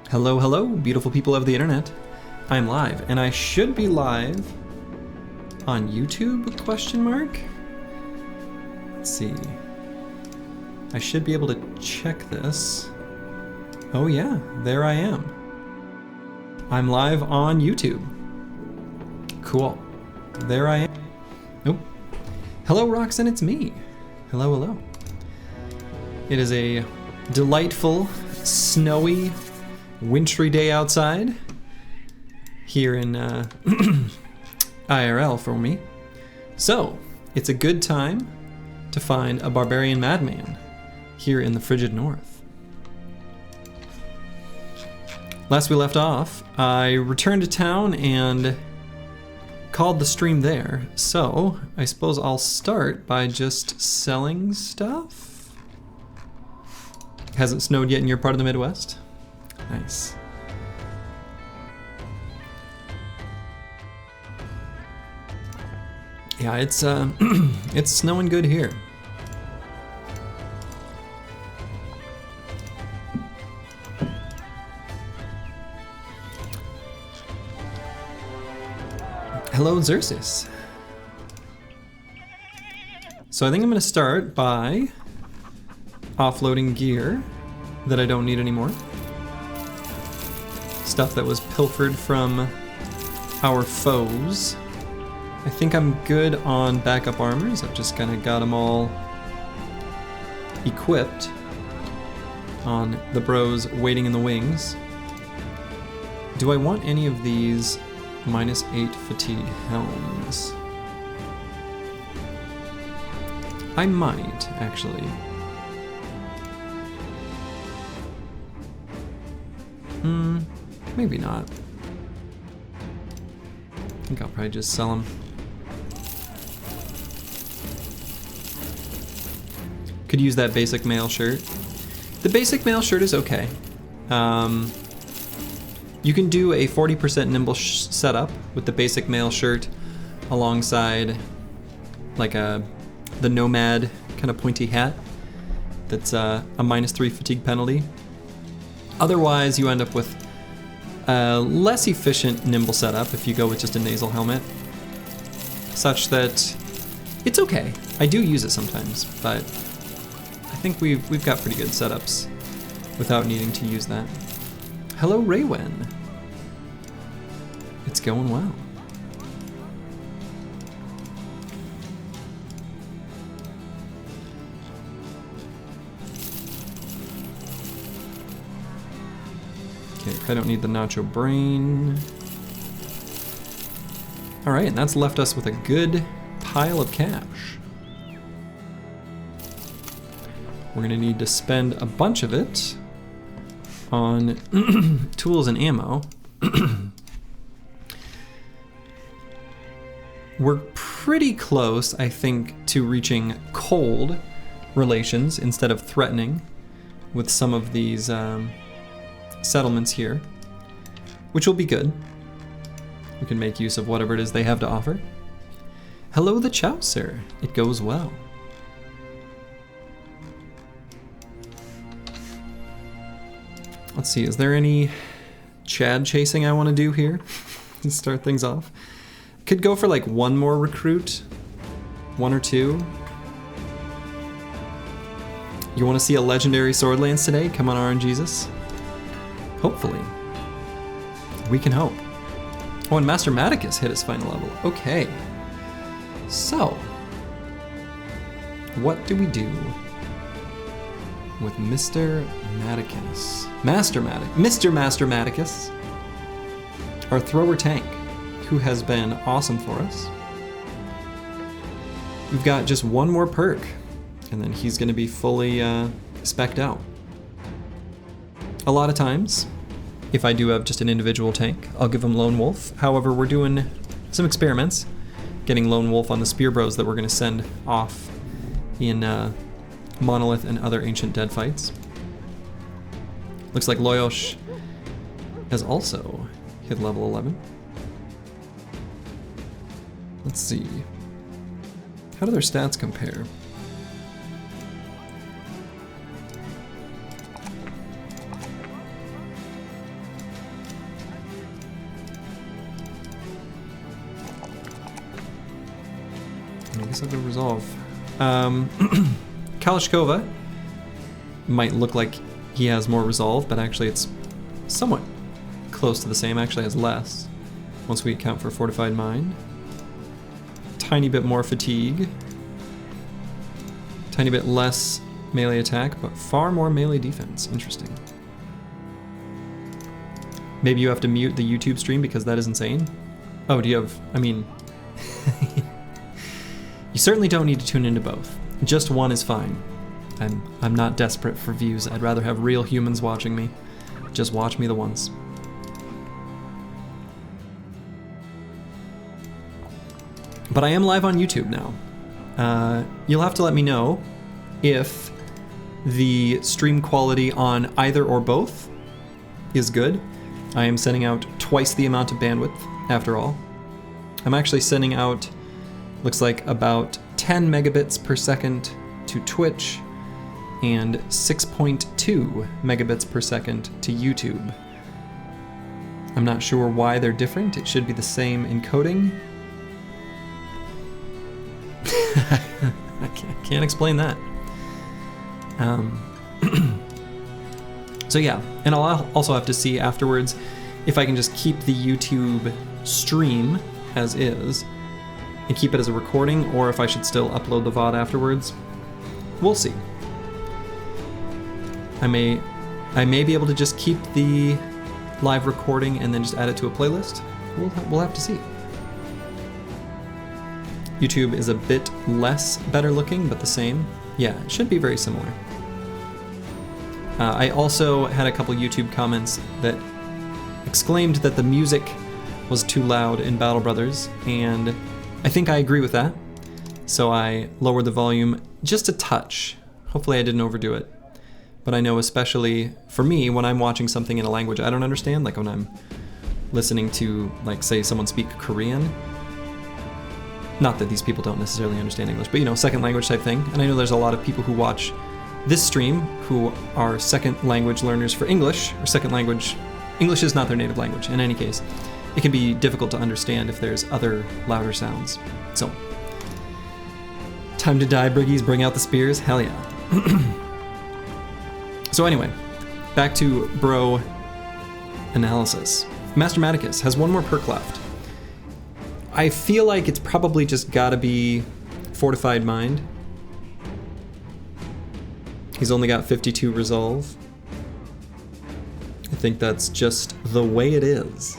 Hello, hello, beautiful people of the internet. I'm live, and I should be live on YouTube, question mark? Let's see. I should be able to check this. Oh yeah, there I am. I'm live on YouTube. Cool. There I am. Oh. Hello, Roxanne, it's me. Hello, hello. It is a delightful, snowy, wintry day outside here in IRL for me. So, it's a good time to find a barbarian madman here in the frigid north. Last we left off, I returned to town and called the stream there. So, I suppose I'll start by just selling stuff. Hasn't snowed yet in your part of the Midwest? Nice. Yeah, it's it's snowing good here. Hello, Xerxes. So I think I'm gonna start by offloading gear that I don't need anymore. Stuff that was pilfered from our foes. I think I'm good on backup armors. I've just kind of got them all equipped on the bros waiting in the wings. Do I want any of these -8 fatigue helms? I might, actually. Maybe not. I think I'll probably just sell them. Could use that basic mail shirt. The basic mail shirt is okay. You can do a 40% nimble setup with the basic mail shirt alongside like the nomad kind of pointy hat that's a -3 fatigue penalty. Otherwise, you end up with a less efficient nimble setup if you go with just a nasal helmet, such that it's okay. I do use it sometimes, but I think we've got pretty good setups without needing to use that. Hello, Raywen. It's going well. Okay, I don't need the nacho brain. All right, and that's left us with a good pile of cash. We're gonna need to spend a bunch of it on tools and ammo. We're pretty close, I think, to reaching cold relations instead of threatening with some of these settlements here, which will be good. We can make use of whatever it is they have to offer. Hello, the Chaucer. It goes well. Let's see, is there any Chad chasing I want to do here to start things off? Could go for like one more recruit, 1 or 2. You want to see a legendary sword lance today? Come on, RNGesus. Hopefully. We can hope. Oh, and Master Maticus hit his final level. Okay. So, what do we do with Mr. Maticus? Mr. Master Maticus, our thrower tank, who has been awesome for us. We've got just one more perk, and then he's going to be fully spec'd out. A lot of times, if I do have just an individual tank, I'll give him Lone Wolf. However, we're doing some experiments, getting Lone Wolf on the Spear Bros that we're going to send off in Monolith and other Ancient Dead fights. Looks like Loyosh has also hit level 11. Let's see. How do their stats compare? guess I'll go resolve. Kalashkova might look like he has more resolve, but actually it's somewhat close to the same. Actually has less once we account for fortified mind. Tiny bit more fatigue. Tiny bit less melee attack, but far more melee defense. Interesting. Maybe you have to mute the YouTube stream because that is insane. Oh, do you have, I mean, you certainly don't need to tune into both. Just one is fine. I'm not desperate for views. I'd rather have real humans watching me. Just watch me the once. But I am live on YouTube now. You'll have to let me know if the stream quality on either or both is good. I am sending out twice the amount of bandwidth, after all. I'm actually sending out, looks like about 10 megabits per second to Twitch and 6.2 megabits per second to YouTube. I'm not sure why they're different. It should be the same encoding. I can't explain that. So yeah, and I'll also have to see afterwards if I can just keep the YouTube stream as is and keep it as a recording, or if I should still upload the VOD afterwards. We'll see. I may be able to just keep the live recording and then just add it to a playlist. We'll have to see. YouTube is a bit less better looking, but the same. Yeah, it should be very similar. I also had a couple YouTube comments that exclaimed that the music was too loud in Battle Brothers, and I think I agree with that. So I lowered the volume just a touch. Hopefully I didn't overdo it. But I know especially for me, when I'm watching something in a language I don't understand, like when I'm listening to, like, say someone speak Korean. Not that these people don't necessarily understand English, but you know, second language type thing. And I know there's a lot of people who watch this stream who are second language learners for English, or second language. English is not their native language. In any case, it can be difficult to understand if there's other louder sounds. So, time to die, Briggies, bring out the spears, hell yeah. So anyway, back to bro analysis. Master Maticus has one more perk left. I feel like it's probably just gotta be Fortified Mind. He's only got 52 resolve. I think that's just the way it is.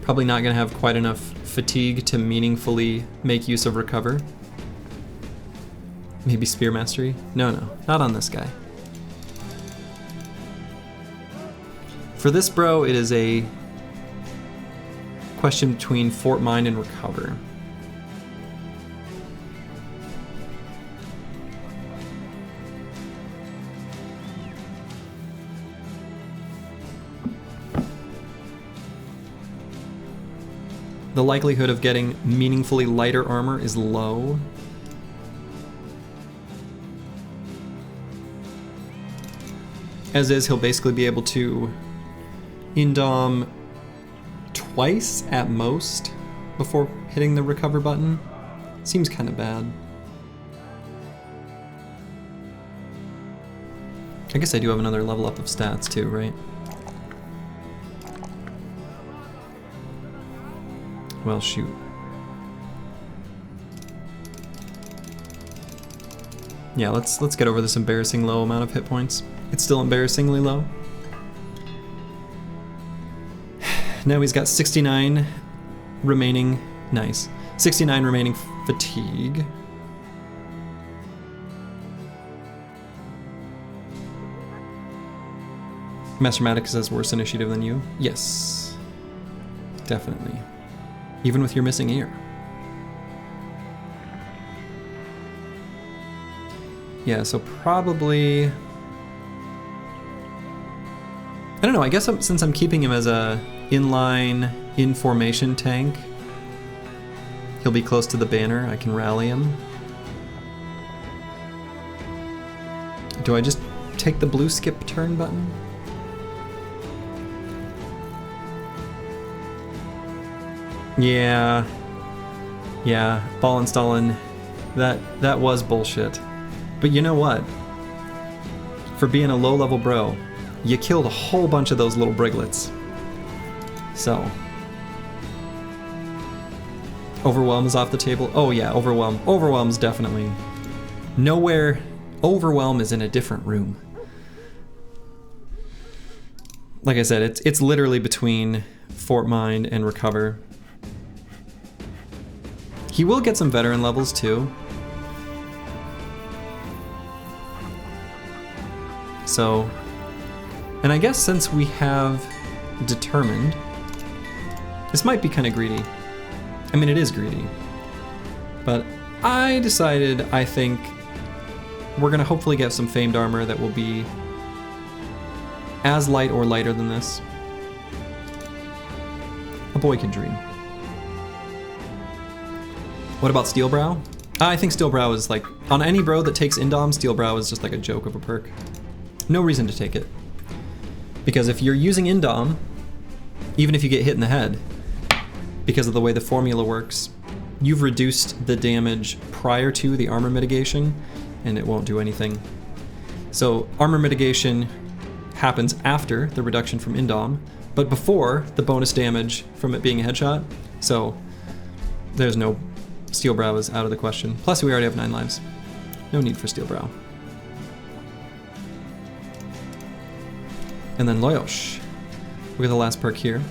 Probably not gonna have quite enough fatigue to meaningfully make use of recover. Maybe Spear Mastery? No, not on this guy. For this bro, it is a question between Fort Mind and Recover. The likelihood of getting meaningfully lighter armor is low. As is, he'll basically be able to indom twice at most before hitting the recover button. Seems kind of bad. I guess I do have another level up of stats too, right? Well, shoot. Yeah, let's get over this embarrassing low amount of hit points. It's still embarrassingly low. Now he's got 69 remaining, nice. 69 remaining fatigue. Master Maticus has worse initiative than you. Yes, definitely. Even with your missing ear. Yeah, so probably... I don't know, I guess since I'm keeping him as a inline in-formation tank, he'll be close to the banner, I can rally him. Do I just take the blue skip turn button? Yeah. Yeah, ball installing. That was bullshit. But you know what? For being a low-level bro, you killed a whole bunch of those little briglets. So. Overwhelm is off the table. Oh yeah, Overwhelm. Overwhelm's definitely. Nowhere. Overwhelm is in a different room. Like I said, it's literally between Fort Mind and Recover. He will get some veteran levels too. So, and I guess since we have determined, this might be kind of greedy. I mean, it is greedy. But I decided, I think, we're gonna hopefully get some famed armor that will be as light or lighter than this. A boy can dream. What about Steel Brow? I think Steel Brow is like, on any bro that takes Indom, Steel Brow is just like a joke of a perk. No reason to take it. Because if you're using Indom, even if you get hit in the head, because of the way the formula works, you've reduced the damage prior to the armor mitigation, and it won't do anything. So armor mitigation happens after the reduction from Indom, but before the bonus damage from it being a headshot, so there's no Steel Brow is out of the question. Plus we already have 9 lives. No need for Steel Brow. And then Loyosh. Look at the last perk here.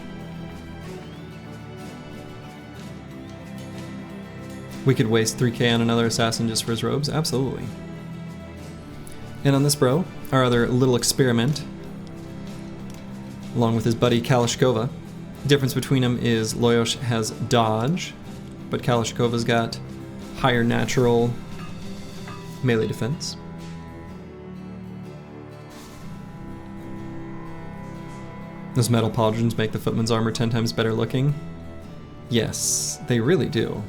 We could waste 3k on another assassin just for his robes, absolutely. And on this bro, our other little experiment, along with his buddy Kalashkova. The difference between them is Loyosh has dodge, but Kalashkova's got higher natural melee defense. Those metal pauldrons make the footman's armor 10 times better looking. Yes, they really do.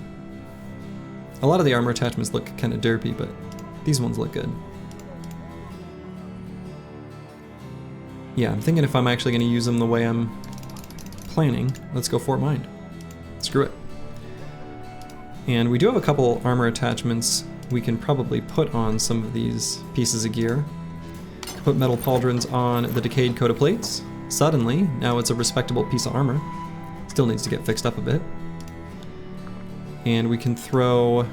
A lot of the armor attachments look kind of derpy, but these ones look good. Yeah, I'm thinking if I'm actually going to use them the way I'm planning, let's go Fort Mind. Screw it. And we do have a couple armor attachments we can probably put on some of these pieces of gear. Put metal pauldrons on the decayed coat of plates. Suddenly, now it's a respectable piece of armor. Still needs to get fixed up a bit. And we can throw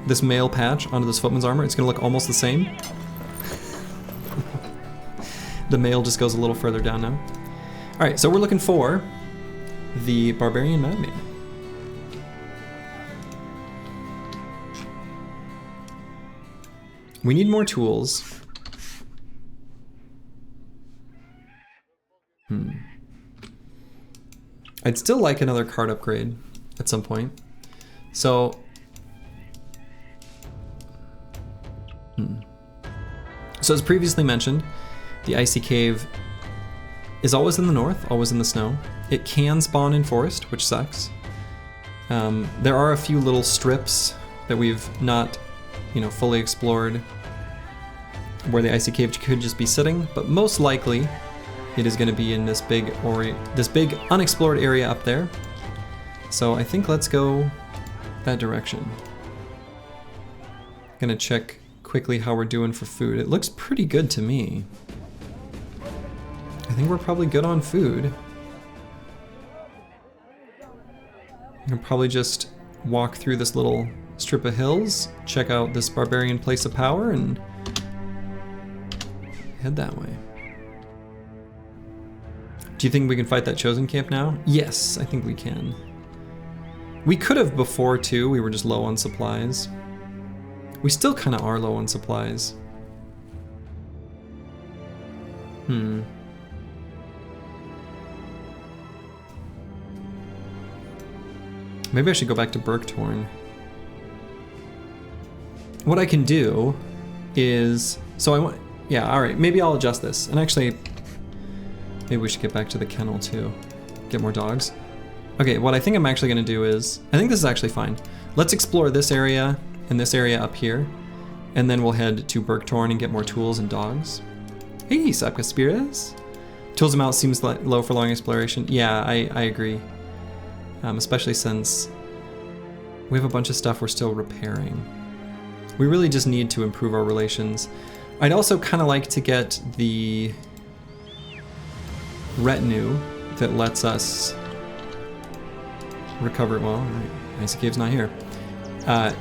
this mail patch onto this footman's armor. It's going to look almost the same. The mail just goes a little further down now. Alright, so we're looking for the Barbarian Madman. We need more tools. I'd still like another card upgrade at some point. So, so as previously mentioned, the Icy Cave is always in the north, always in the snow. It can spawn in forest, which sucks. There are a few little strips that we've not, fully explored where the Icy Cave could just be sitting, but most likely it is going to be in this big unexplored area up there. So I think let's go that direction. Gonna check quickly how we're doing for food. It looks pretty good to me. I think we're probably good on food. I can probably just walk through this little strip of hills, check out this barbarian place of power, and head that way. Do you think we can fight that chosen camp now? Yes, I think we can. We could have before too, we were just low on supplies. We still kind of are low on supplies. Maybe I should go back to Berktorn. What I can do is, yeah, alright, maybe I'll adjust this. And actually, maybe we should get back to the kennel too. Get more dogs. Okay, what I think I'm actually gonna do is, I think this is actually fine. Let's explore this area and this area up here, and then we'll head to Berktorn and get more tools and dogs. Hey, Sapka Spirits! Tools amount seems low for long exploration. Yeah, I agree. especially since we have a bunch of stuff we're still repairing. We really just need to improve our relations. I'd also kind of like to get the retinue that lets us recover, well, Icy Cave's not here.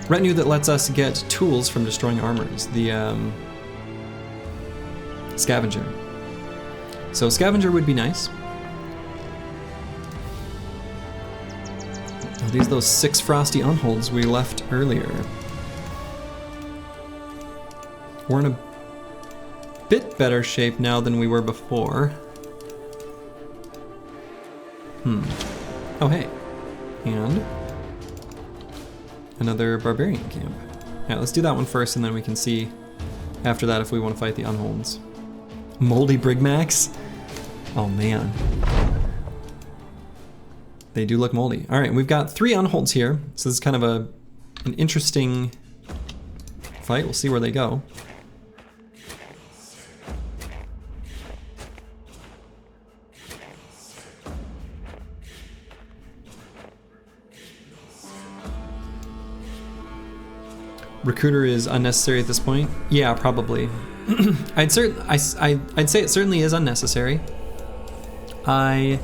Retinue that lets us get tools from destroying armors, the scavenger. So scavenger would be nice. Are these those 6 frosty unholds we left earlier? We're in a bit better shape now than we were before. Oh hey, and another barbarian camp. Yeah, let's do that one first, and then we can see after that if we want to fight the unholds. Moldy Brigmax? Oh man. They do look moldy. All right, we've got 3 unholds here, so this is kind of an interesting fight. We'll see where they go. Recruiter is unnecessary at this point. Yeah, probably. I'd say it certainly is unnecessary. I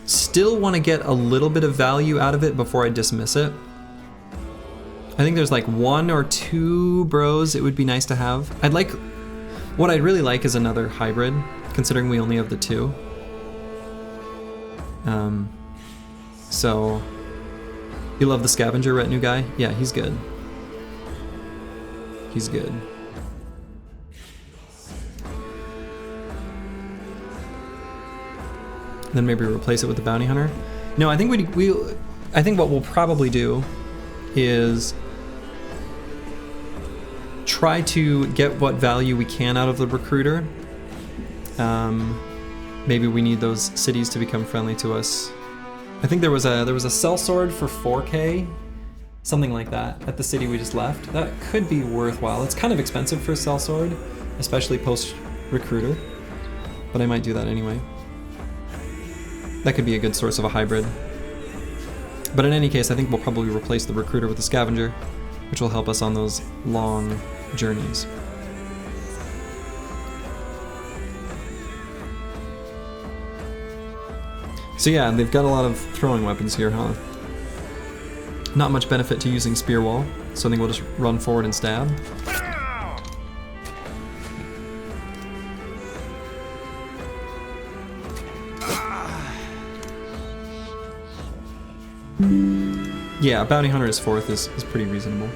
still want to get a little bit of value out of it before I dismiss it. I think there's like 1 or 2 bros it would be nice to have. What I'd really like is another hybrid, considering we only have the 2. So you love the scavenger retinue guy? Yeah, he's good. He's good. Then maybe replace it with the bounty hunter. No, I think I think what we'll probably do is try to get what value we can out of the recruiter. Maybe we need those cities to become friendly to us. I think there was a sellsword for 4K, something like that, at the city we just left. That could be worthwhile. It's kind of expensive for a sellsword, especially post-recruiter, but I might do that anyway. That could be a good source of a hybrid. But in any case, I think we'll probably replace the recruiter with the scavenger, which will help us on those long journeys. So yeah, they've got a lot of throwing weapons here, huh? Not much benefit to using spear wall, so I think we'll just run forward and stab. Yeah, bounty hunter is 4th is pretty reasonable.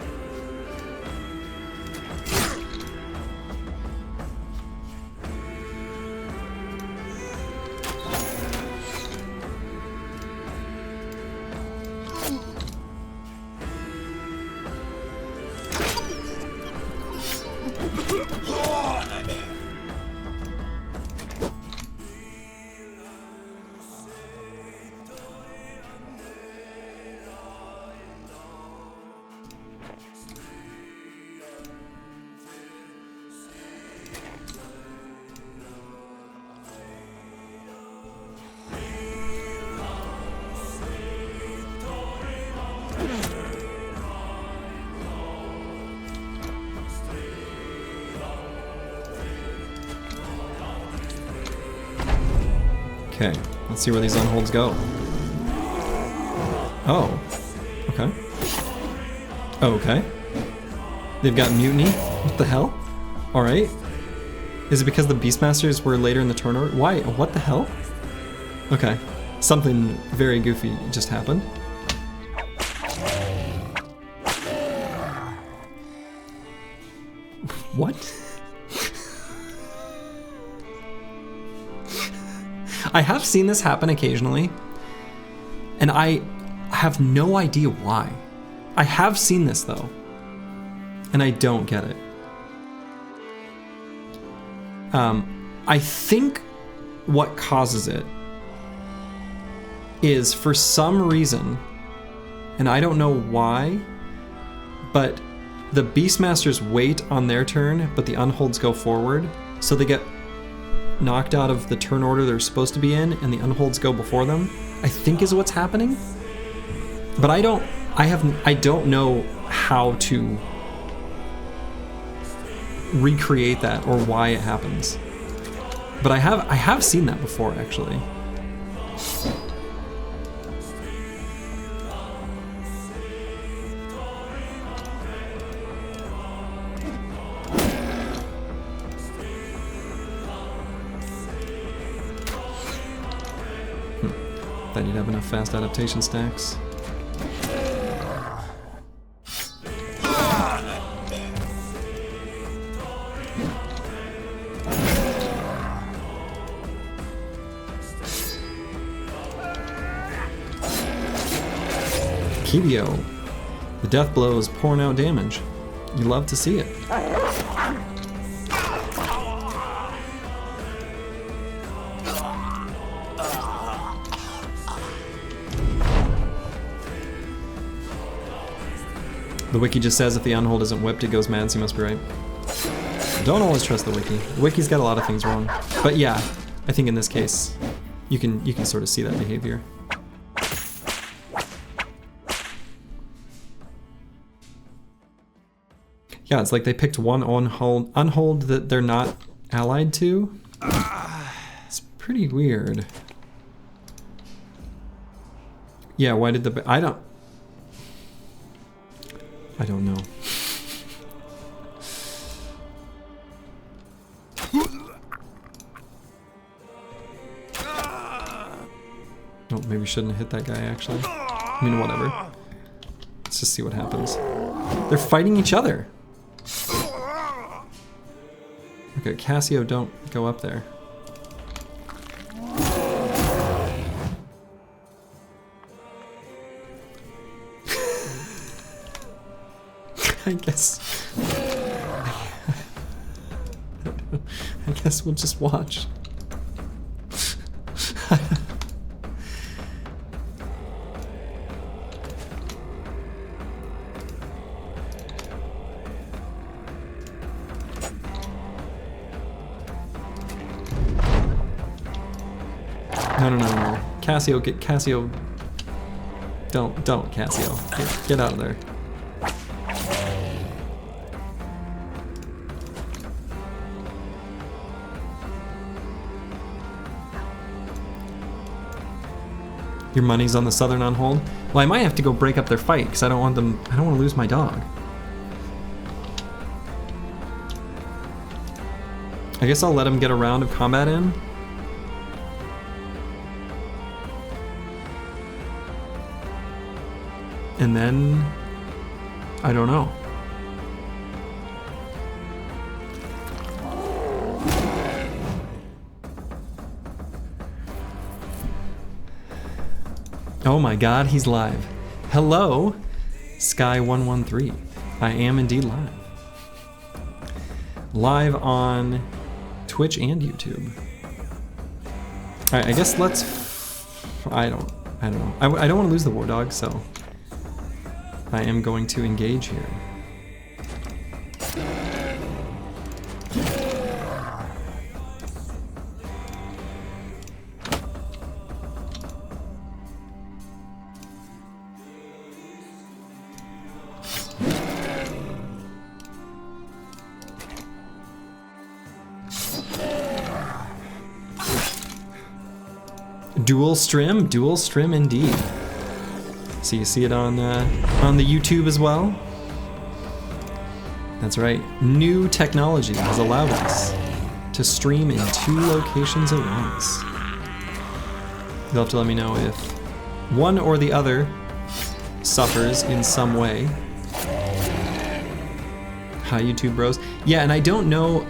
Okay, let's see where these unholds go. Oh, okay. Okay. They've got mutiny? What the hell? Alright. Is it because the Beastmasters were later in the tournament? Why? What the hell? Okay. Something very goofy just happened. What? I have seen this happen occasionally, and I have no idea why. I have seen this though, and I don't get it. I think what causes it is, for some reason, and I don't know why, but the Beastmasters wait on their turn, but the unholds go forward, so they get knocked out of the turn order they're supposed to be in, and the unholds go before them, I think is what's happening. But I don't know how to recreate that or why it happens. But I have seen that before, actually. Thought you'd have enough fast adaptation stacks. Kibio, the death blow is pouring out damage. You love to see it. The wiki just says if the unhold isn't whipped, it goes mad, so you must be right. Don't always trust the wiki. The wiki's got a lot of things wrong. But yeah, I think in this case, you can sort of see that behavior. Yeah, it's like they picked one unhold that they're not allied to. It's pretty weird. Yeah, why did the... I don't know. Oh, maybe we shouldn't have hit that guy, actually. I mean, whatever. Let's just see what happens. They're fighting each other. Okay, Cassio, don't go up there. I guess we'll just watch. No. Cassio, get Cassio. Don't Cassio. Get out of there. Your money's on the southern on hold? Well, I might have to go break up their fight because I don't want to lose my dog. I guess I'll let him get a round of combat in. And then, I don't know. Oh my god, he's live. Hello, Sky113. I am indeed live. Live on Twitch and YouTube. Alright, I guess let's... I don't know. I don't want to lose the war dog, so... I am going to engage here. Dual stream indeed. So you see it on the YouTube as well? That's right. New technology has allowed us to stream in 2 locations at once. You'll have to let me know if one or the other suffers in some way. Hi, YouTube bros. Yeah, and I don't know.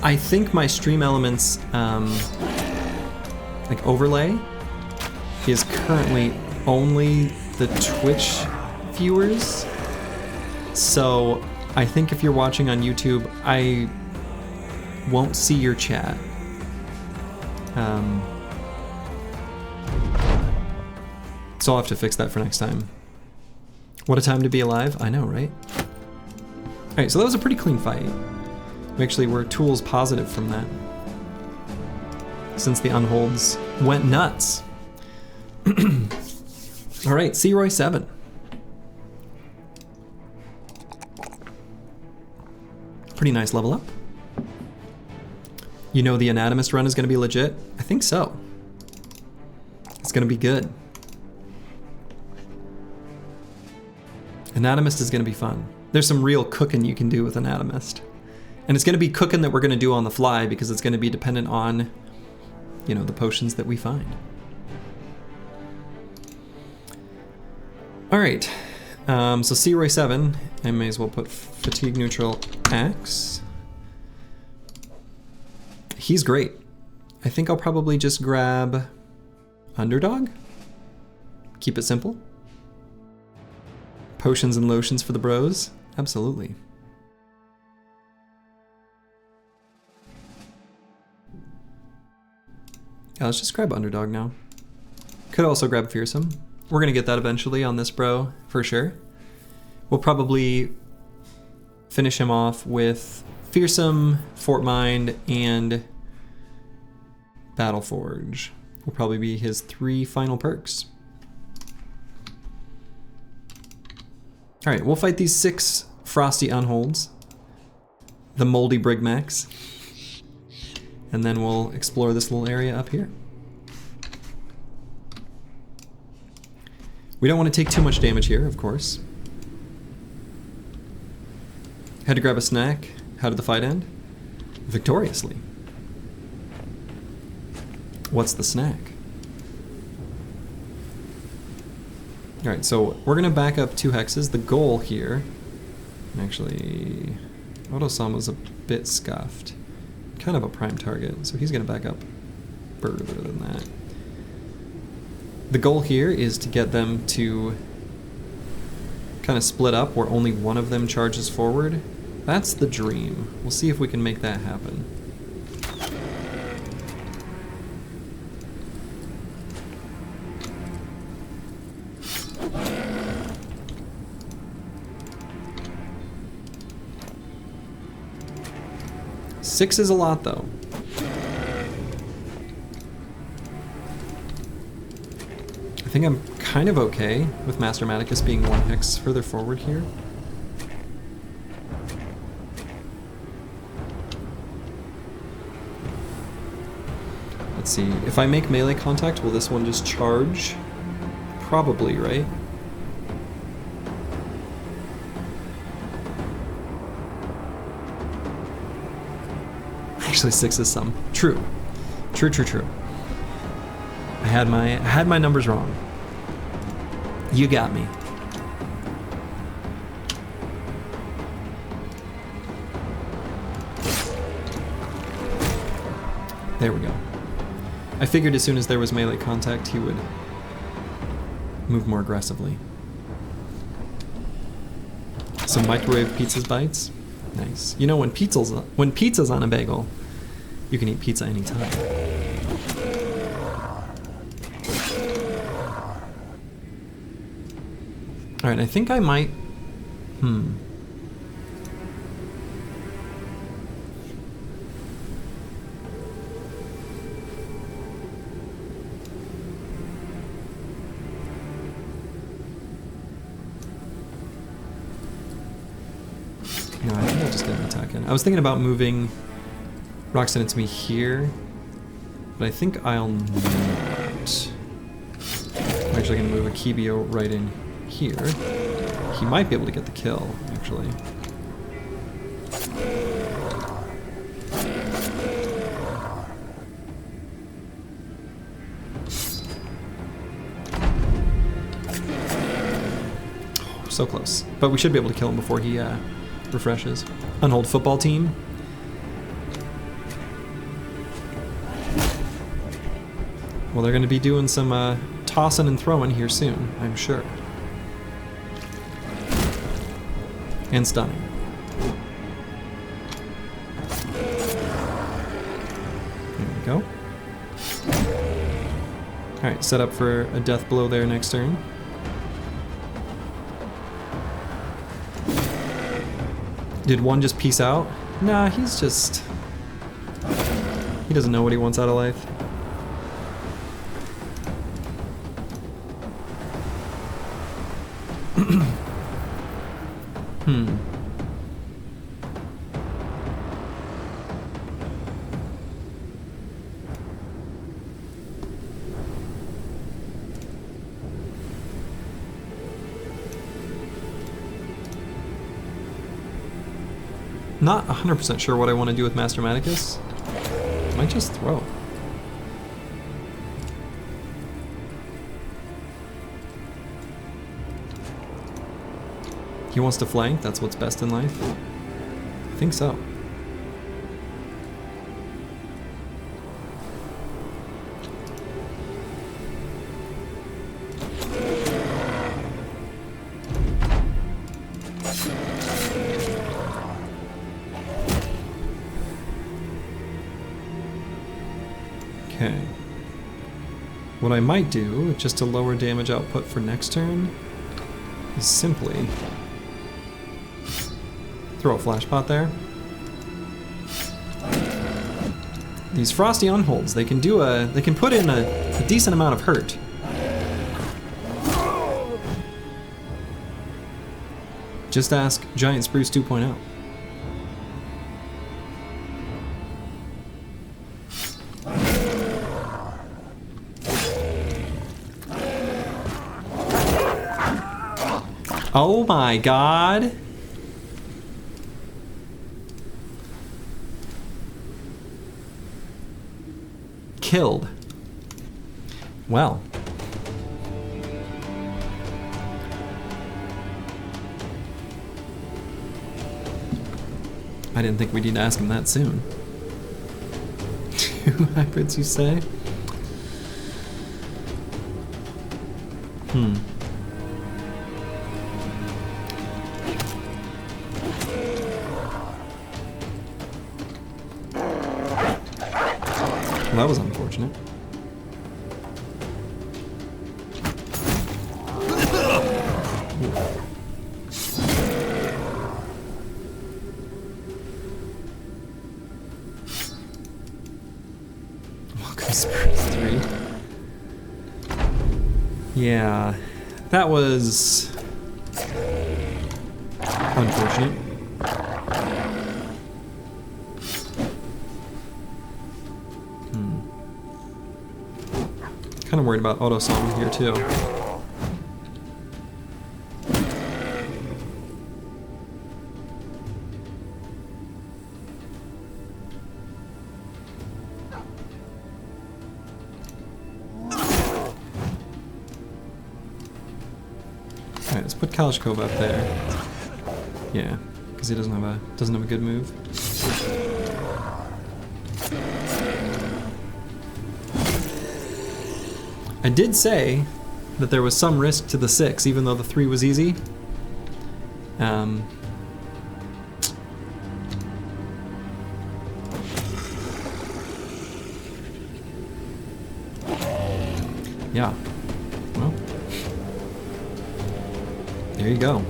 I think my stream elements like overlay is currently only the Twitch viewers. So I think if you're watching on YouTube, I won't see your chat. So I'll have to fix that for next time. What a time to be alive. I know, right? Alright, so that was a pretty clean fight. We actually were tools positive from that. Since the unholds went nuts. All right, Roy 7. Pretty nice level up. You know the Anatomist run is going to be legit? I think so. It's going to be good. Anatomist is going to be fun. There's some real cooking you can do with Anatomist. And it's going to be cooking that we're going to do on the fly because it's going to be dependent on, you know, the potions that we find. All right, so Roy 7, I may as well put fatigue neutral X. He's great. I think I'll probably just grab Underdog. Keep it simple. Potions and lotions for the bros. Absolutely. Yeah, let's just grab Underdog now. Could also grab Fearsome. We're gonna get that eventually on this bro, for sure. We'll probably finish him off with Fearsome, Fort Mind, and Battle Forge. Will probably be his 3 final perks. All right, we'll fight these 6 Frosty Unholds, the Moldy Brigmax, and then we'll explore this little area up here. We don't want to take too much damage here, of course. Had to grab a snack. How did the fight end? Victoriously. What's the snack? Alright, so we're going to back up 2 hexes. The goal here... Actually... Oto-san a bit scuffed. Kind of a prime target, so he's going to back up further than that. The goal here is to get them to kind of split up where only one of them charges forward. That's the dream. We'll see if we can make that happen. Six is a lot though. I think I'm kind of okay with Master Maticus being 1 hex further forward here. Let's see, if I make melee contact, will this one just charge? Probably, right? Actually, 6 is some. True. True, true, true. I had my numbers wrong. You got me. There we go. I figured as soon as there was melee contact, he would move more aggressively. Some microwave pizza's bites. Nice. You know, when pizza's on a bagel, you can eat pizza anytime. Alright, I think I might... No, I think I'll just get an attack in. I was thinking about moving Roxanne into me here, but I think I'll not. I'm actually going to move Akibio right in here. He might be able to get the kill, actually. Oh, so close. But we should be able to kill him before he refreshes. Unhold football team. Well, they're going to be doing some tossing and throwing here soon, I'm sure. And stunning. There we go. Alright, set up for a death blow there next turn. Did one just peace out? Nah, he's just... He doesn't know what he wants out of life. Hmm. Not 100% sure what I want to do with Master Maticus. Might just throw. He wants to flank, that's what's best in life. I think so. Okay. What I might do, just to lower damage output for next turn, is simply throw a flash pot there. These frosty unholds, they can put in a decent amount of hurt. Just ask Giant Spruce 2.0. Oh my god. Killed. Well. I didn't think we'd need to ask him that soon. 2 hybrids, you say? Hmm. Well, that was unfortunate. Welcome, Spruce 3. Yeah, that was unfortunate. Kind of worried about auto song here too. Alright, let's put Kalashkova up there. Yeah, because he doesn't have a good move. I did say that there was some risk to the 6, even though the 3 was easy. Yeah. Well, there you go.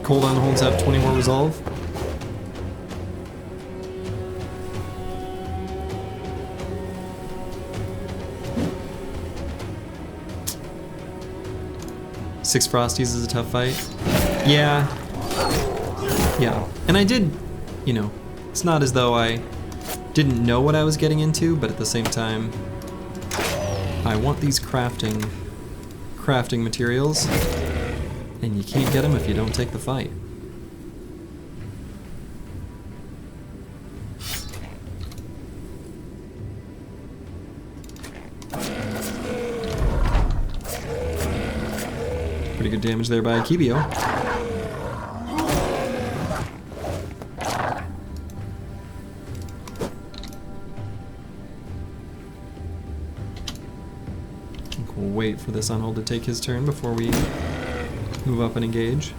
Cooldown holds have 20 more resolve. Six Frosties is a tough fight. Yeah. Yeah. And I did, you know, it's not as though I didn't know what I was getting into, but at the same time, I want these crafting materials. And you can't get them if you don't take the fight. Pretty good damage there by Akibio. I think we'll wait for this unhold to take his turn before we move up and engage.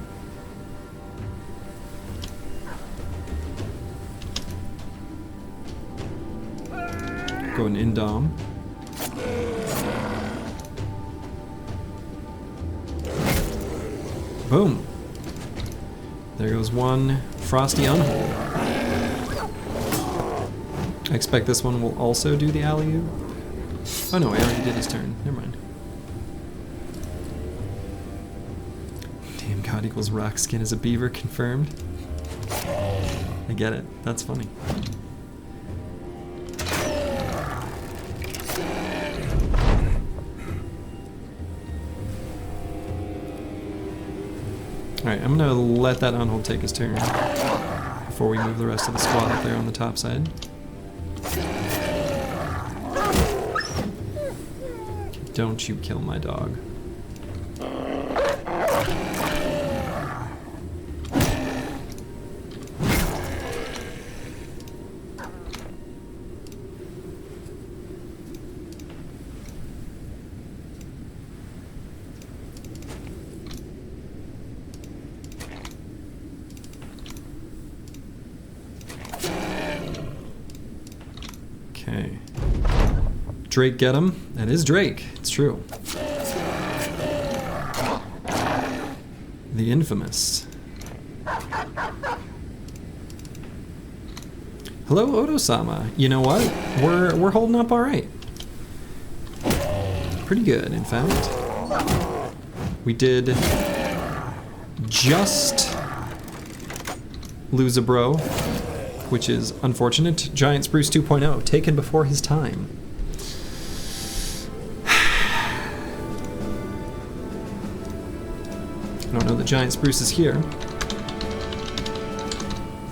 Going indom. Boom. There goes one frosty unhold. I expect this one will also do the alley-oop. Oh no, I already did his turn. Never mind. Damn, God equals rock skin is a beaver confirmed. I get it. That's funny. Alright, I'm gonna let that unhold take his turn before we move the rest of the squad up there on the top side. Don't you kill my dog. Okay. Drake get him? That is Drake. It's true. The infamous. Hello, Odo-sama. You know what? We're holding up all right. Pretty good, in fact. We did just lose a bro, which is unfortunate. Giant Spruce 2.0, taken before his time. I don't know that Giant Spruce is here,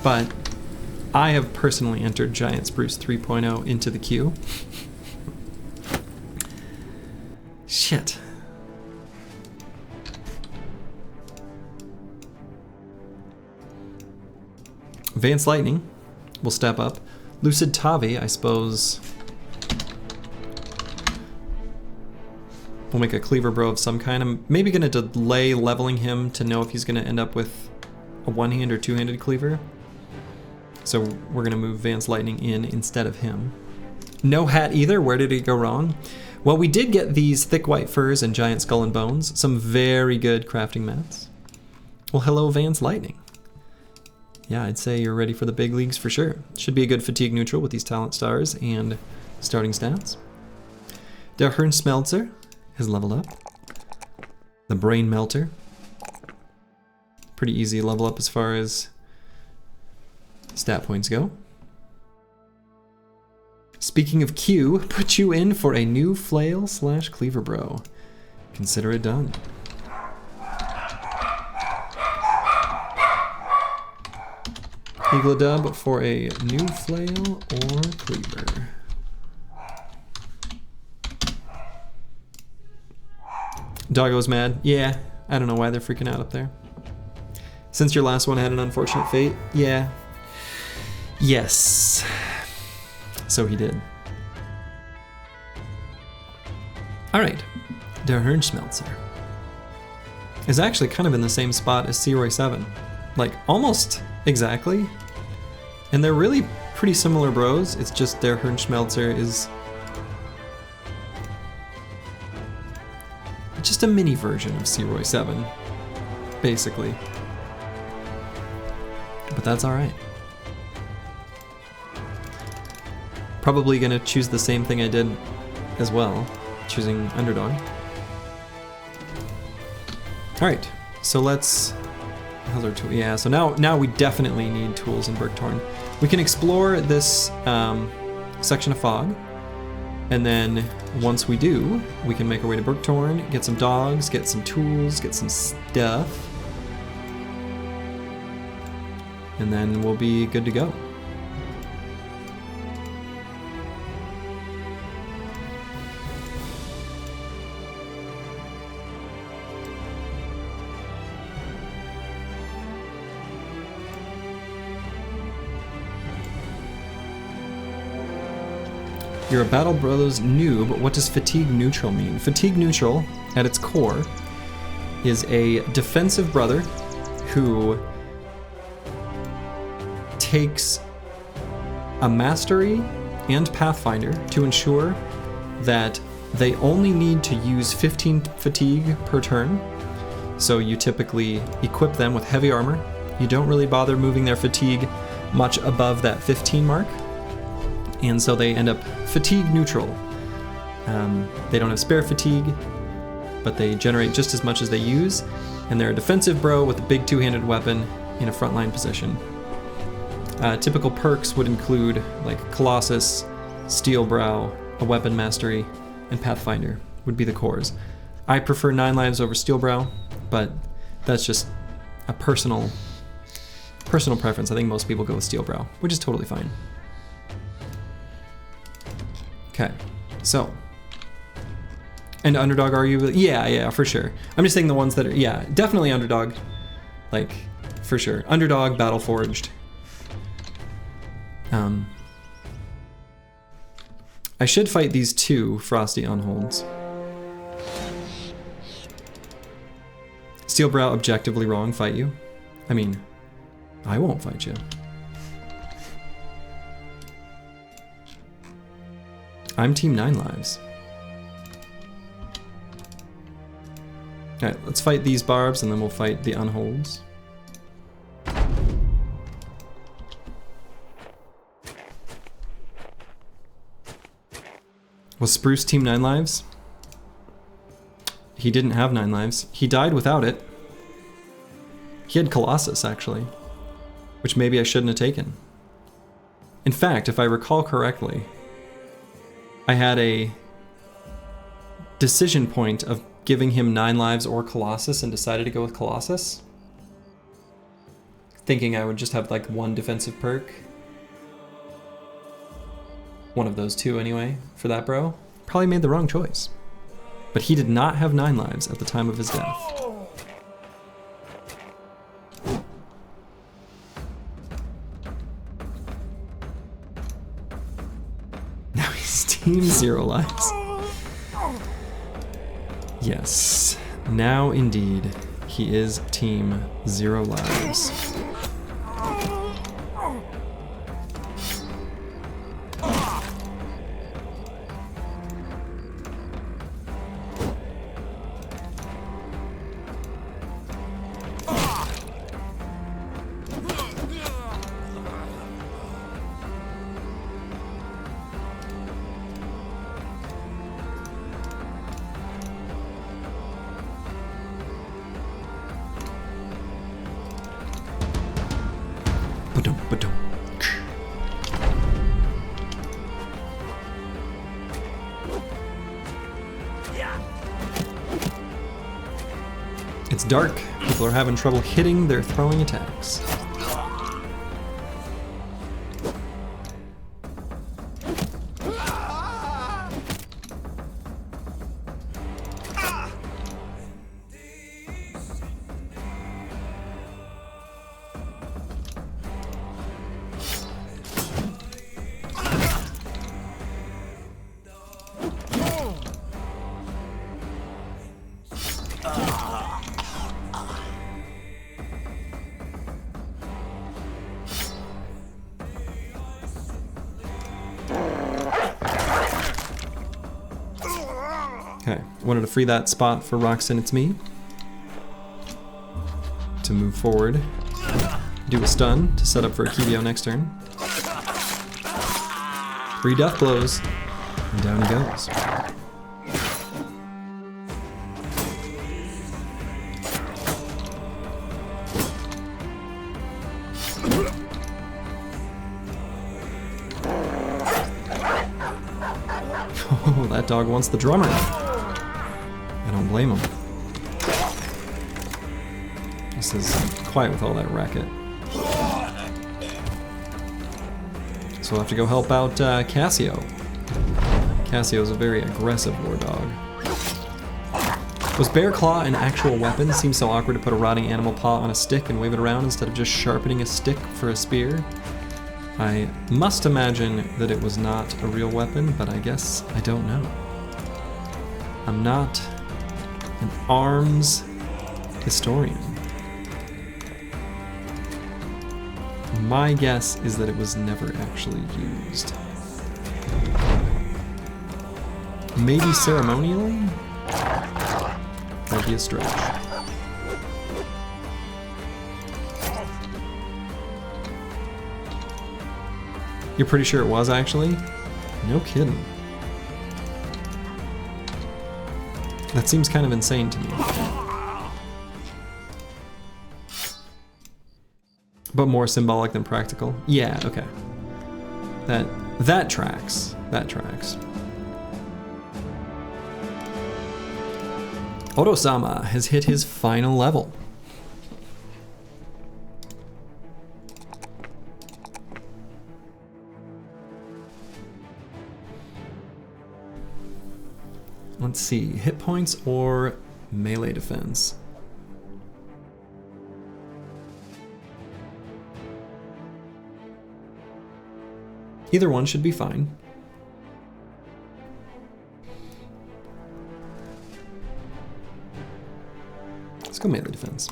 but I have personally entered Giant Spruce 3.0 into the queue. Shit. Vance Lightning will step up. Lucid Tavi, I suppose, will make a cleaver bro of some kind. I'm maybe going to delay leveling him to know if he's going to end up with a one-hand or two-handed cleaver. So we're going to move Vance Lightning in instead of him. No hat either. Where did it go wrong? Well, we did get these thick white furs and giant skull and bones. Some very good crafting mats. Well, hello, Vance Lightning. Yeah, I'd say you're ready for the big leagues for sure. Should be a good fatigue neutral with these talent stars and starting stats. Der Hirnsmelzer has leveled up. The Brain Melter. Pretty easy level up as far as stat points go. Speaking of Q, put you in for a new flail / cleaver bro. Consider it done. Eagle dub for a new flail or cleaver. Doggo's mad. Yeah, I don't know why they're freaking out up there. Since your last one had an unfortunate fate, yeah. Yes. So he did. Alright. Der Hirnsmelzer is actually kind of in the same spot as Searoy 7. Like, almost exactly. And they're really pretty similar bros. It's just Der Hirnsmelzer is just a mini version of Searoy 7, basically. But that's alright. Probably gonna choose the same thing I did as well, choosing Underdog. Alright, so let's... How's our tool? Yeah, so now we definitely need tools in Bergtorn. We can explore this section of fog, and then once we do, we can make our way to Bergtorn, get some dogs, get some tools, get some stuff, and then we'll be good to go. You're a Battle Bros noob. What does fatigue neutral mean? Fatigue neutral, at its core, is a defensive brother who takes a mastery and Pathfinder to ensure that they only need to use 15 fatigue per turn. So you typically equip them with heavy armor. You don't really bother moving their fatigue much above that 15 mark. And so they end up fatigue neutral. They don't have spare fatigue, but they generate just as much as they use. And they're a defensive bro with a big two-handed weapon in a frontline position. Typical perks would include like Colossus, Steel Brow, a weapon mastery, and Pathfinder would be the cores. I prefer 9 lives over Steel Brow, but that's just a personal preference. I think most people go with Steel Brow, which is totally fine. Okay, so. And underdog are you? Yeah, for sure. I'm just saying the ones that are, yeah, definitely underdog. Like, for sure. Underdog, Battle Forged. I should fight these 2 Frosty Unholds. Steel Brow, objectively wrong, fight you. I mean, I won't fight you. I'm team 9 lives. Alright, let's fight these barbs and then we'll fight the unholds. Was Spruce team 9 lives? He didn't have 9 lives. He died without it. He had Colossus, actually, which maybe I shouldn't have taken. In fact, if I recall correctly, I had a decision point of giving him 9 lives or Colossus and decided to go with Colossus, thinking I would just have like 1 defensive perk. One of those 2 anyway, for that bro. Probably made the wrong choice. But he did not have 9 lives at the time of his death. Now he's team 0 lives. Yes, now indeed, he is team 0 lives. It's dark. People are having trouble hitting their throwing attacks. Okay, wanted to free that spot for Roxanne, it's me. To move forward. Do a stun to set up for a Kibio next turn. 3 death blows, and down he goes. Oh, that dog wants the drummer. I don't blame him. This is quiet with all that racket. So we'll have to go help out Cassio. Cassio's a very aggressive war dog. Was Bear Claw an actual weapon? Seems so awkward to put a rotting animal paw on a stick and wave it around instead of just sharpening a stick for a spear. I must imagine that it was not a real weapon, but I guess I don't know. I'm not an arms historian. My guess is that it was never actually used. Maybe ceremonially? Might be a stretch. You're pretty sure it was, actually? No kidding. That seems kind of insane to me. But more symbolic than practical. Yeah, okay. That tracks. That tracks. Oto-sama has hit his final level. Let's see, hit points or melee defense? Either one should be fine. Let's go melee defense.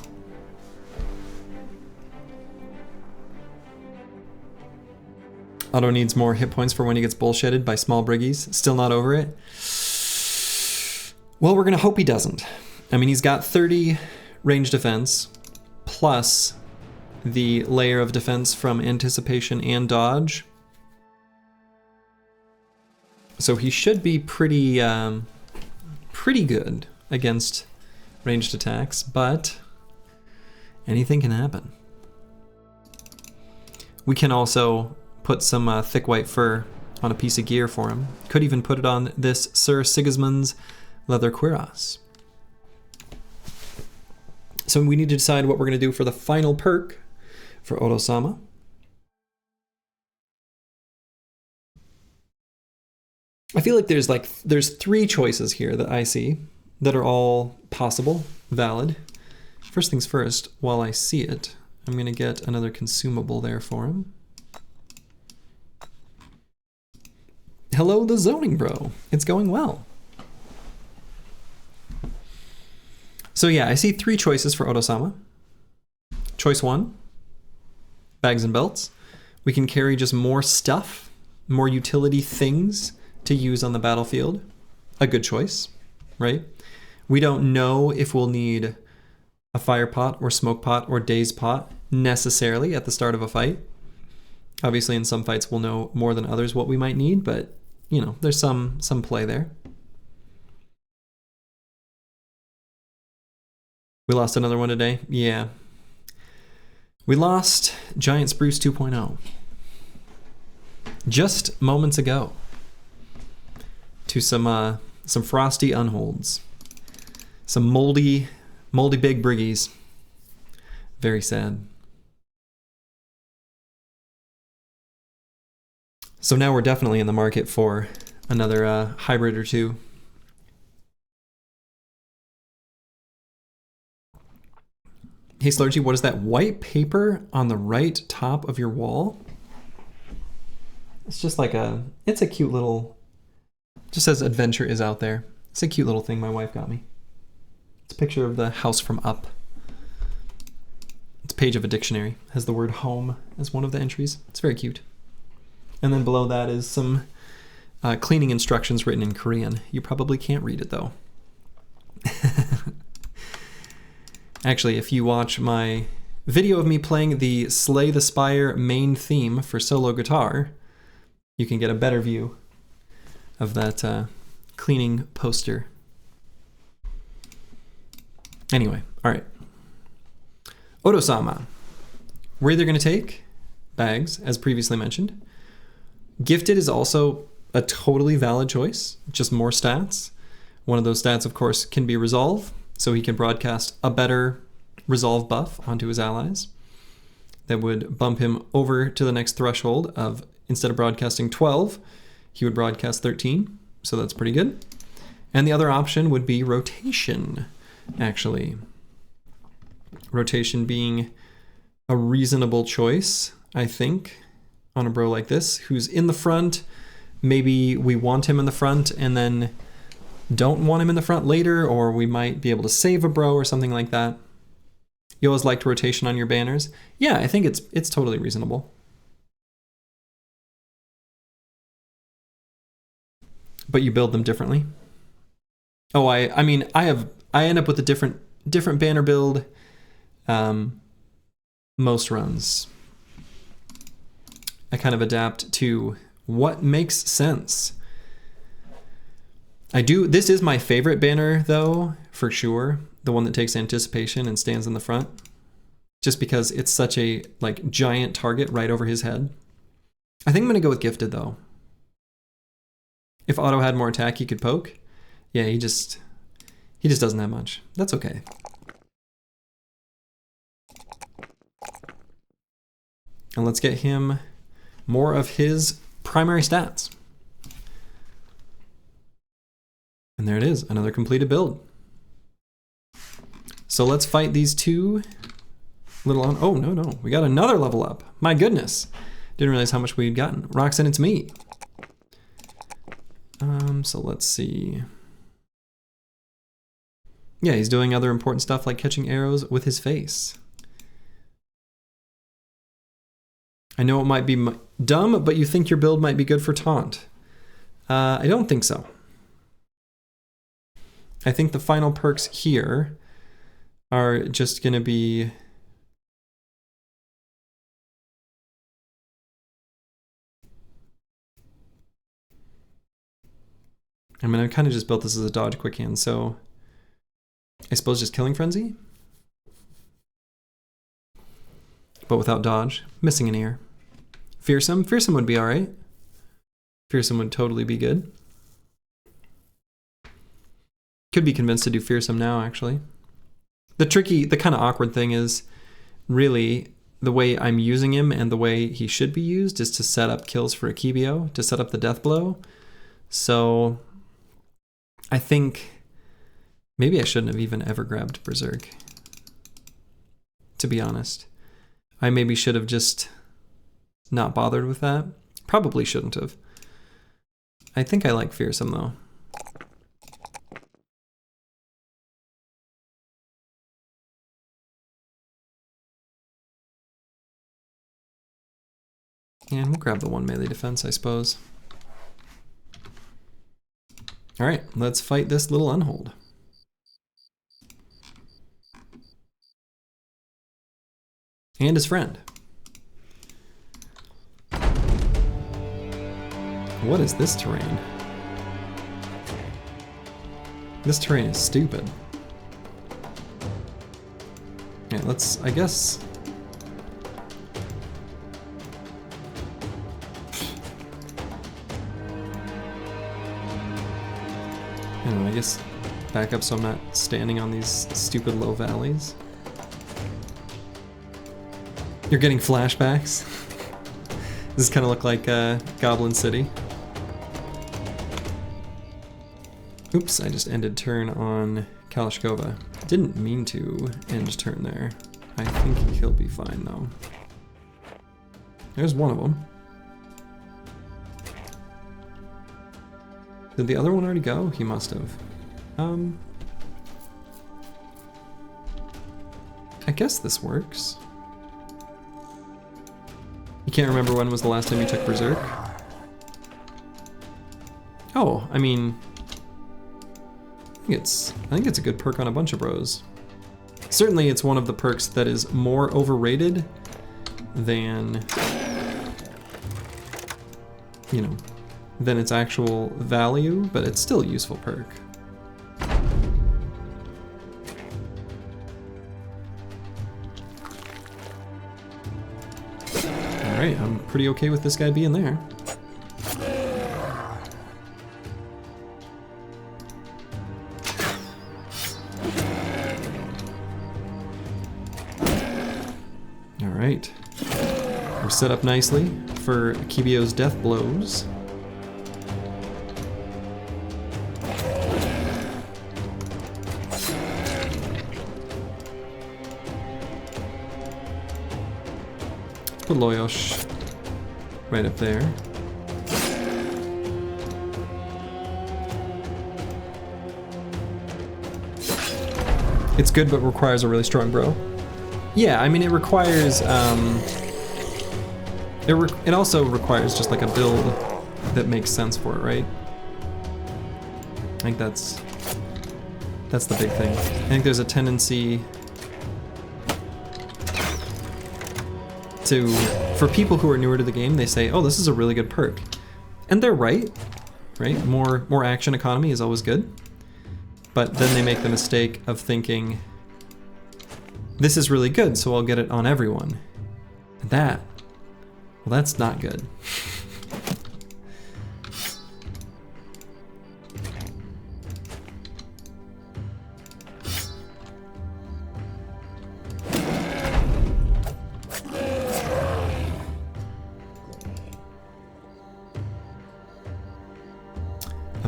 Otto needs more hit points for when he gets bullshitted by small briggies. Still not over it? Well, we're gonna hope he doesn't. I mean, he's got 30 range defense, plus the layer of defense from anticipation and dodge. So he should be pretty good against ranged attacks, but anything can happen. We can also put some thick white fur on a piece of gear for him. Could even put it on this Sir Sigismund's leather cuirass. So we need to decide what we're going to do for the final perk for Oto-sama. I feel like there's 3 choices here that I see that are all possible, valid. First things first, while I see it, I'm going to get another consumable there for him. Hello, the zoning bro. It's going well. So yeah, I see 3 choices for Oto-sama. Choice 1, bags and belts. We can carry just more stuff, more utility things to use on the battlefield. A good choice, right? We don't know if we'll need a fire pot or smoke pot or daze pot necessarily at the start of a fight. Obviously in some fights we'll know more than others what we might need, but you know, there's some play there. We lost another one today? Yeah. We lost Giant Spruce 2.0 just moments ago to some frosty unholds. Some moldy big briggies. Very sad. So now we're definitely in the market for another hybrid or 2. Hey Slurgy, what is that white paper on the right top of your wall? It's just like it's a cute little, just says adventure is out there. It's a cute little thing my wife got me. It's a picture of the house from Up. It's a page of a dictionary. It has the word home as one of the entries. It's very cute. And then below that is some cleaning instructions written in Korean. You probably can't read it though. Actually, if you watch my video of me playing the Slay the Spire main theme for solo guitar, you can get a better view of that cleaning poster. Anyway, all right. Oto-sama. We're either going to take bags, as previously mentioned. Gifted is also a totally valid choice, just more stats. One of those stats, of course, can be resolve, so he can broadcast a better resolve buff onto his allies. That would bump him over to the next threshold of, instead of broadcasting 12, he would broadcast 13, so that's pretty good. And the other option would be rotation, actually. Rotation being a reasonable choice, I think, on a bro like this, who's in the front. Maybe we want him in the front and then don't want him in the front later, or we might be able to save a bro or something like that. You always liked rotation on your banners? Yeah, I think it's totally reasonable. But you build them differently? Oh, I mean, I end up with a different banner build most runs. I kind of adapt to what makes sense. This is my favorite banner though, for sure. The one that takes anticipation and stands in the front. Just because it's such a like giant target right over his head. I think I'm gonna go with gifted though. If Otto had more attack, he could poke. Yeah, he just doesn't have much. That's okay. And let's get him more of his primary stats. And there it is, another completed build. So let's fight these two little on. Oh, no, we got another level up. My goodness. Didn't realize how much we'd gotten. Roxanne, it's me. So let's see. Yeah, he's doing other important stuff like catching arrows with his face. I know it might be dumb, but you think your build might be good for taunt. I don't think so. I think the final perks here are just going to be... I mean, I kind of just built this as a dodge quick hand, so I suppose just Killing Frenzy? But without dodge. Missing an ear. Fearsome? Fearsome would be alright. Fearsome would totally be good. Could be convinced to do Fearsome now, actually. The kind of awkward thing is, really, the way I'm using him and the way he should be used is to set up kills for Akibio, to set up the death blow. So I think maybe I shouldn't have even ever grabbed Berserk, to be honest. I maybe should have just not bothered with that. Probably shouldn't have. I think I like Fearsome though. And we'll grab the one melee defense, I suppose. All right, let's fight this little unhold. And his friend. What is this terrain? This terrain is stupid. Yeah, let's, I guess... I don't know, I guess back up so I'm not standing on these stupid low valleys. You're getting flashbacks. Does this kind of look like Goblin City? Oops, I just ended turn on Kalashkova. Didn't mean to end turn there. I think he'll be fine though. There's one of them. Did the other one already go? He must have. I guess this works. You can't remember when was the last time you took Berserk? Oh, I mean... I think it's a good perk on a bunch of bros. Certainly it's one of the perks that is more overrated than... you know, than its actual value, but it's still a useful perk. Alright, I'm pretty okay with this guy being there. Alright. We're set up nicely for Akibio's death blows. Put Loyosh right up there. It's good, but requires a really strong bro. Yeah, I mean, it requires, it also requires just like a build that makes sense for it, right? think that's the big thing. I think there's a tendency for people who are newer to the game, they say, oh, this is a really good perk. And they're right? More action economy is always good. But then they make the mistake of thinking, this is really good, so I'll get it on everyone. And well, that's not good.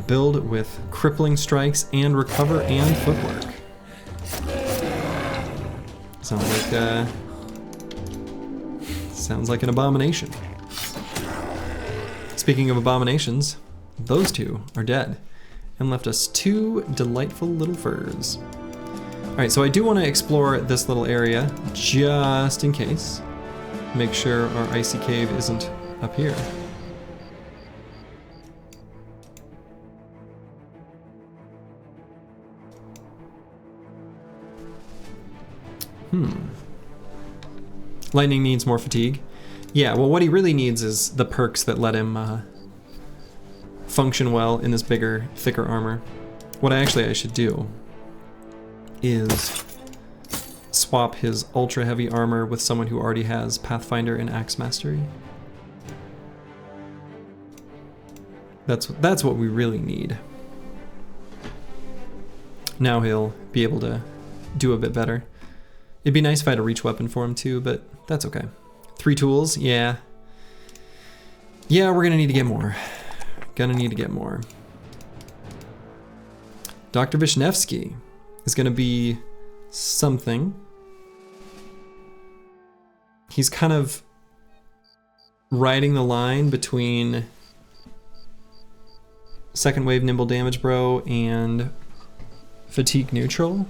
Build with crippling strikes and recover and footwork. Sounds like an abomination. Speaking of abominations, those two are dead and left us two delightful little furs. All right, so I do want to explore this little area just in case. Make sure our icy cave isn't up here. Lightning needs more fatigue. Yeah, well, what he really needs is the perks that let him function well in this bigger, thicker armor. What I should do is swap his ultra heavy armor with someone who already has Pathfinder and Axe Mastery. That's what we really need. Now he'll be able to do a bit better. It'd be nice if I had a reach weapon for him too, but that's okay. 3 tools, yeah. Yeah, we're gonna need to get more. Dr. Vishnevsky is gonna be something. He's kind of riding the line between second wave nimble damage bro and fatigue neutral.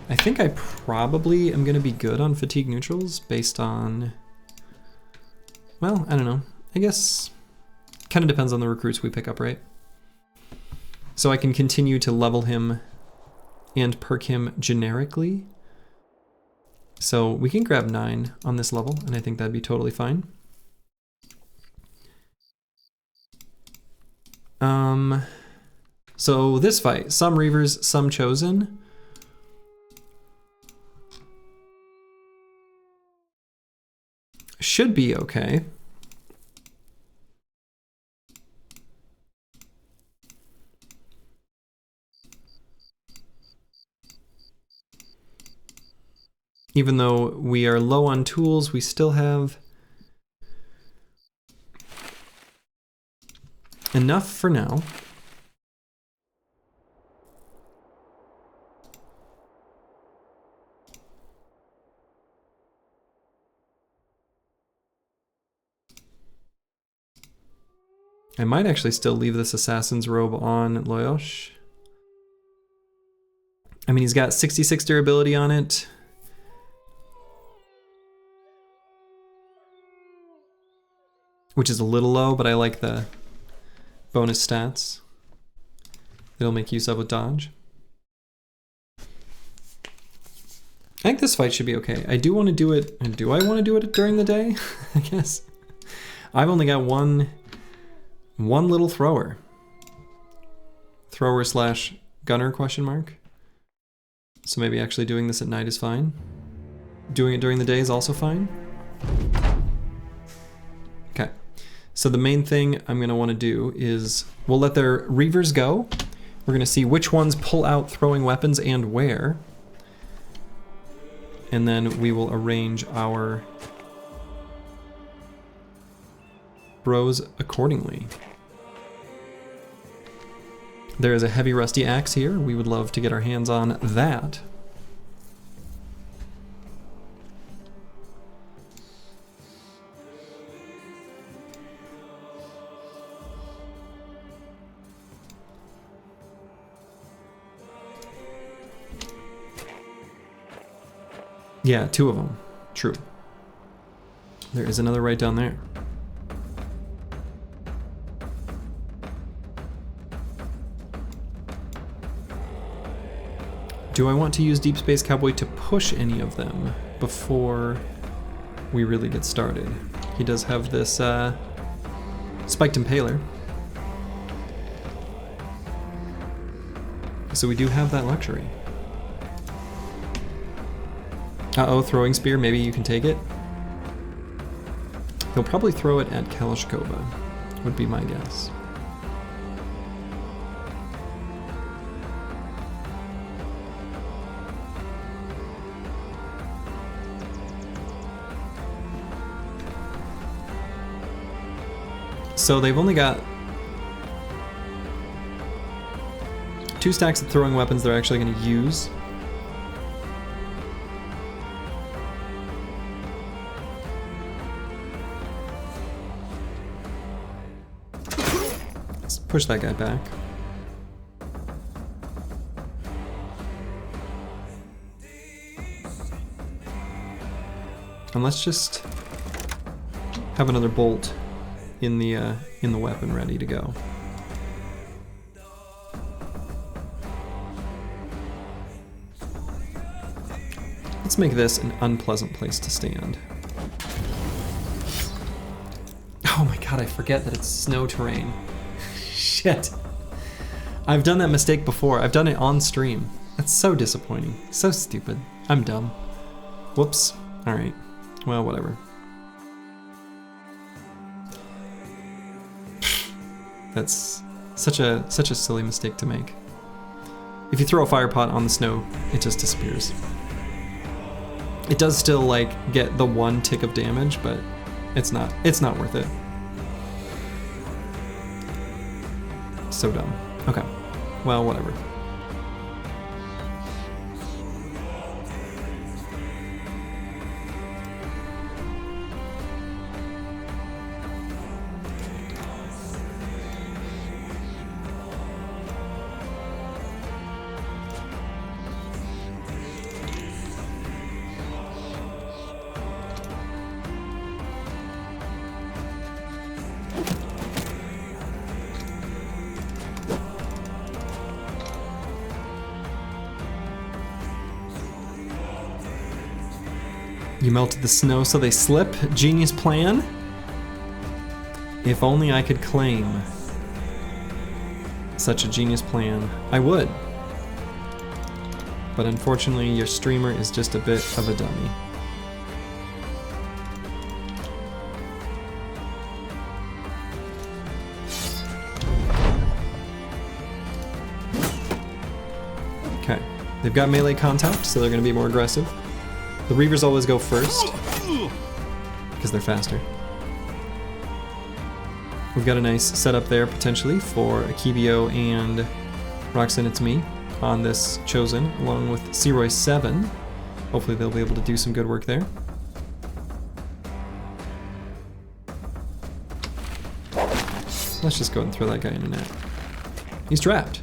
I think I probably am going to be good on fatigue neutrals based on, well, I don't know. I guess kind of depends on the recruits we pick up, right? So I can continue to level him and perk him generically. So we can grab 9 on this level, and I think that'd be totally fine. So this fight, some Reavers, some Chosen. Should be okay. Even though we are low on tools, we still have enough for now. I might actually still leave this assassin's robe on Loyosh. I mean, he's got 66 durability on it. Which is a little low, but I like the bonus stats it'll make use of with dodge. I think this fight should be okay. I do want to do it. Do I want to do it during the day? I guess. I've only got one little thrower. Thrower / gunner question mark. So maybe actually doing this at night is fine. Doing it during the day is also fine. Okay. So the main thing I'm going to want to do is we'll let their Reavers go. We're going to see which ones pull out throwing weapons and where. And then we will arrange our bros accordingly. There is a heavy rusty axe here. We would love to get our hands on that. Yeah, 2 of them. True. There is another right down there. Do I want to use Deep Space Cowboy to push any of them before we really get started? He does have this spiked impaler. So we do have that luxury. Uh-oh, throwing spear, maybe you can take it? He'll probably throw it at Kalashkova, would be my guess. So they've only got 2 stacks of throwing weapons they're actually going to use. Let's push that guy back. And let's just have another bolt in the weapon ready to go. Let's make this an unpleasant place to stand. Oh my god, I forget that it's snow terrain. Shit. I've done that mistake before. I've done it on stream. That's so disappointing. So stupid. I'm dumb. Whoops. Alright. Well, whatever. That's such a silly mistake to make. If you throw a fire pot on the snow, it just disappears. It does still like get the 1 tick of damage, but it's not worth it. So dumb. Okay. Well, whatever. You melted the snow so they slip. Genius plan. If only I could claim such a genius plan, I would. But unfortunately, your streamer is just a bit of a dummy. Okay, they've got melee contact, so they're going to be more aggressive. The Reavers always go first, because they're faster. We've got a nice setup there, potentially, for Akibio and Roxanne It's Me on this Chosen, along with Seroy 7. Hopefully they'll be able to do some good work there. Let's just go ahead and throw that guy in a net. He's trapped.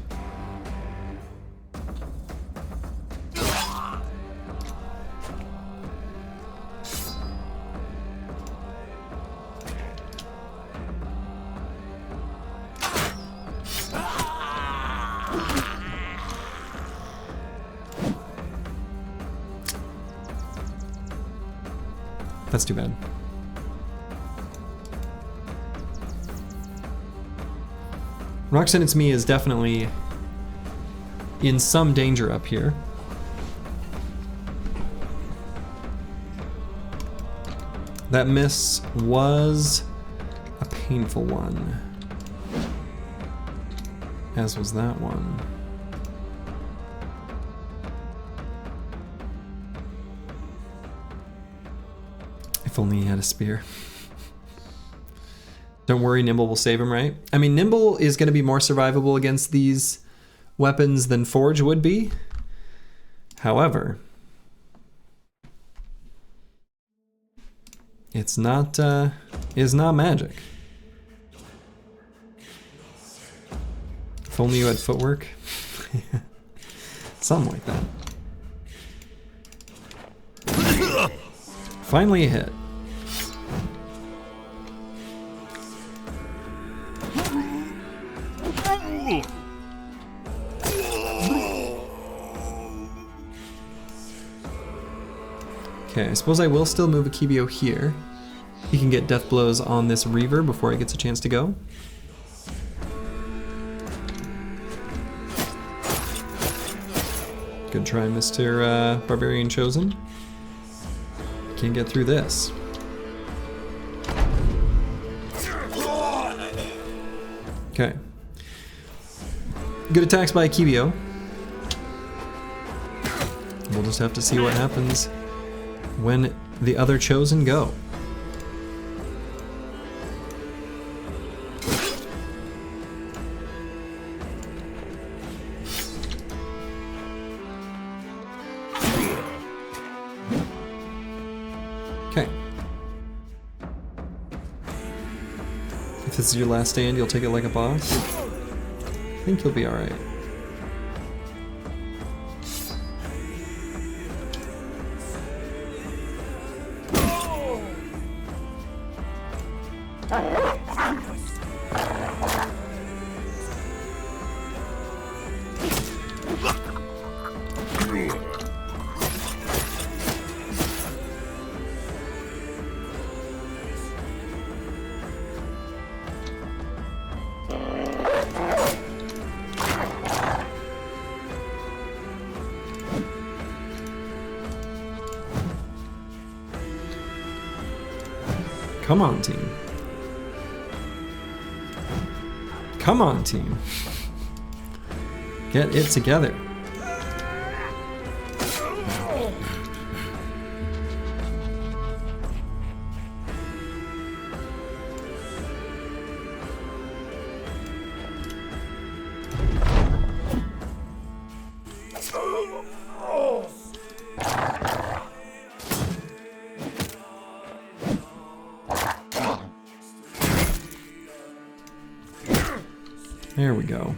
That's too bad. Roxanne It's Me is definitely in some danger up here. That miss was a painful one, as was that one. If only he had a spear. Don't worry, Nimble will save him, right? I mean, Nimble is going to be more survivable against these weapons than Forge would be. However, it's not magic. If only you had footwork. Something like that. Finally a hit. Okay, I suppose I will still move Akibio here. He can get death blows on this Reaver before he gets a chance to go. Good try, Mr. Barbarian Chosen. Can't get through this. Okay. Good attacks by Akibio. We'll just have to see what happens when the other Chosen go. Okay. If this is your last stand, you'll take it like a boss. I think you'll be alright. Come on, team. Come on, team. Get it together. There we go.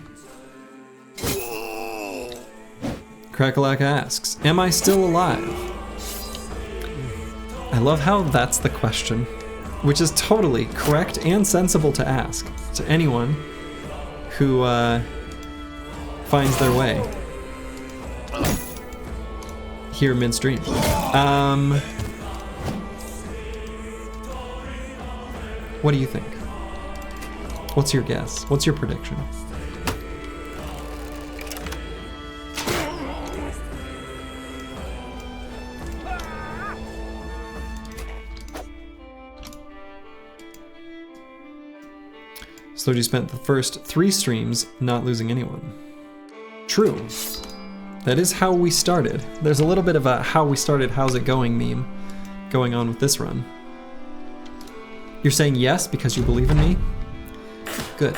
Crackalack asks, am I still alive? I love how that's the question, which is totally correct and sensible to ask to anyone who finds their way here midstream. What do you think? What's your guess? What's your prediction? Sloji spent the first 3 streams not losing anyone. True. That is how we started. There's a little bit of a how we started, how's it going meme going on with this run. You're saying yes because you believe in me? Good.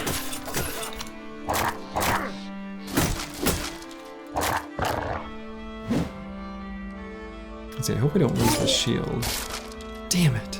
Let's see, I hope we don't lose the shield. Damn it.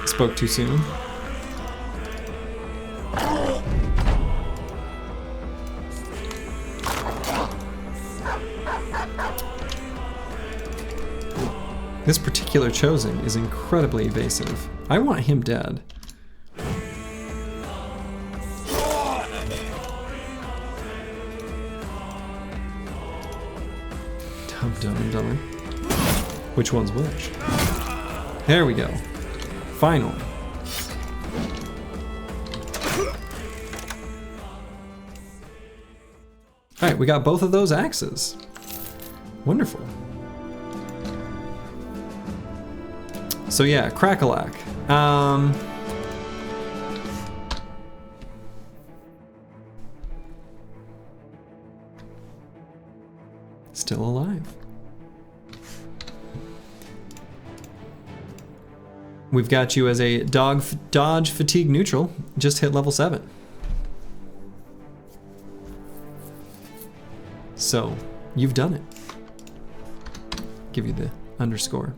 Spoke too soon. This particular Chosen is incredibly evasive. I want him dead. Dumb and dumber. Which one's which? There we go. Finally. Alright, we got both of those axes. Wonderful. So yeah, Crackalack. Still alive. We've got you as a dodge fatigue neutral. Just hit level 7. So, you've done it. Give you the underscore.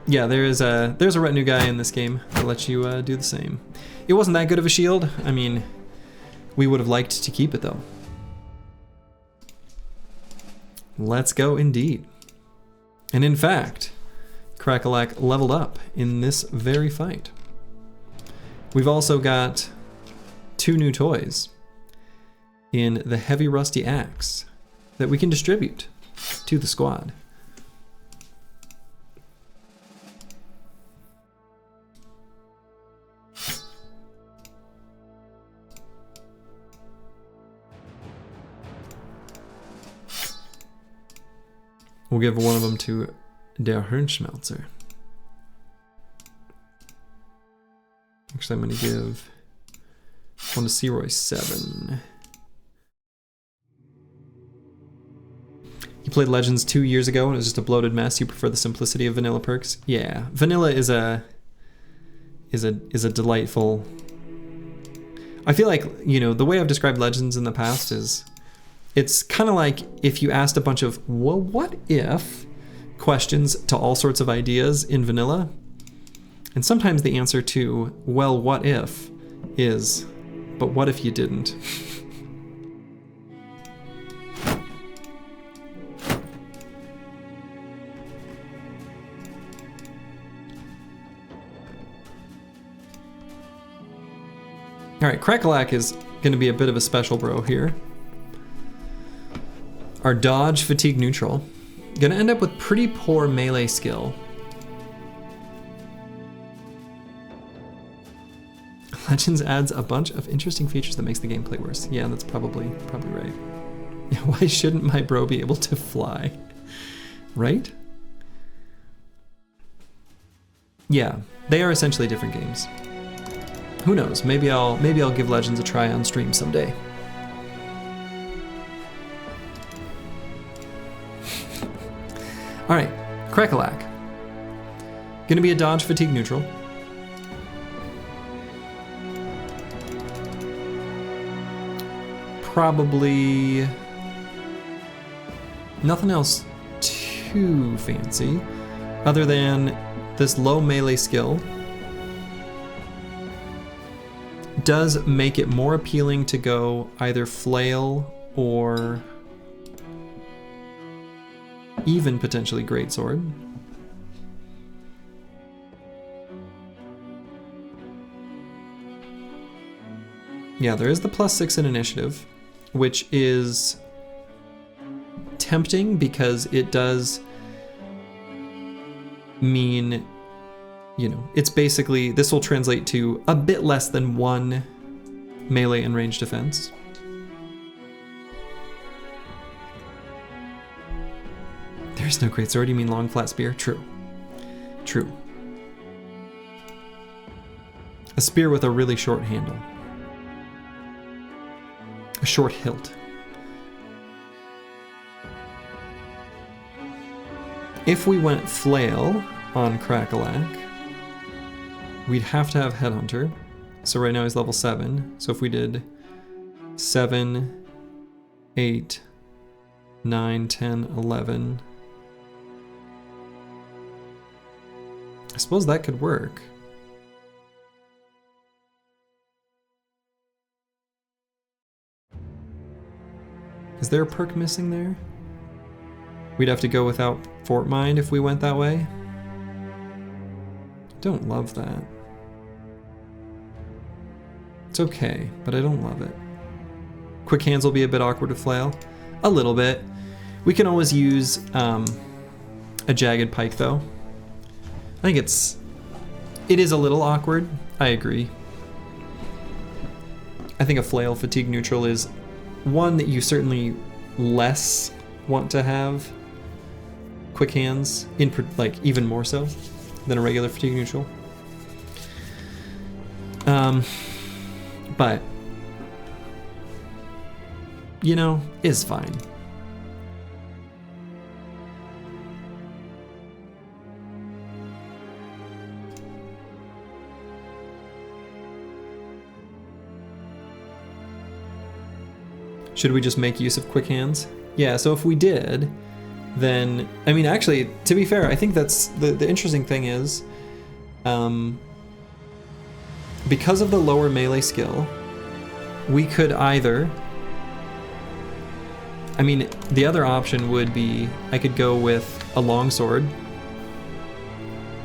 Yeah, there's a retinue guy in this game that lets you do the same. It wasn't that good of a shield. I mean, we would have liked to keep it though. Let's go indeed. And in fact, Crackalack leveled up in this very fight. We've also got 2 new toys in the Heavy Rusty Axe that we can distribute to the squad. We'll give one of them to Der Hirnschmelzer. Actually, I'm going to give one to Searoy 7. You played Legends 2 years ago and it was just a bloated mess. You prefer the simplicity of vanilla perks? Yeah, vanilla is a delightful. I feel like, you know, the way I've described Legends in the past is it's kind of like if you asked a bunch of, well, what if questions to all sorts of ideas in vanilla, and sometimes the answer to, well, what if is, but what if you didn't? All right, Crackalack is going to be a bit of a special bro here. Our dodge fatigue neutral. Gonna end up with pretty poor melee skill. Legends adds a bunch of interesting features that makes the gameplay worse. Yeah, that's probably right. Why shouldn't my bro be able to fly? Right? Yeah, they are essentially different games. Who knows? Maybe I'll give Legends a try on stream someday. All right, Crackalack. Gonna be a dodge fatigue neutral. Probably nothing else too fancy other than this low melee skill does make it more appealing to go either flail or even potentially greatsword. Yeah, there is the +6 in initiative, which is tempting because it does mean, you know, it's basically, this will translate to a bit less than 1 melee and range defense. There's no greatsword, you mean long flat spear? True. True. A spear with a really short handle. A short hilt. If we went flail on Crackalack, we'd have to have Headhunter. So right now he's level 7. So if we did 7, 8, 9, 10, 11. I suppose that could work. Is there a perk missing there? We'd have to go without Fort Mind if we went that way. Don't love that. It's okay, but I don't love it. Quick hands will be a bit awkward to flail. A little bit. We can always use a jagged pike though. I think it is a little awkward. I agree. I think a flail fatigue neutral is one that you certainly less want to have quick hands in, like even more so than a regular fatigue neutral. But you know, is fine. Should we just make use of quick hands? Yeah, so if we did, then, I mean, actually, to be fair, I think that's the interesting thing is, because of the lower melee skill, we could either, I mean, the other option would be I could go with a long sword,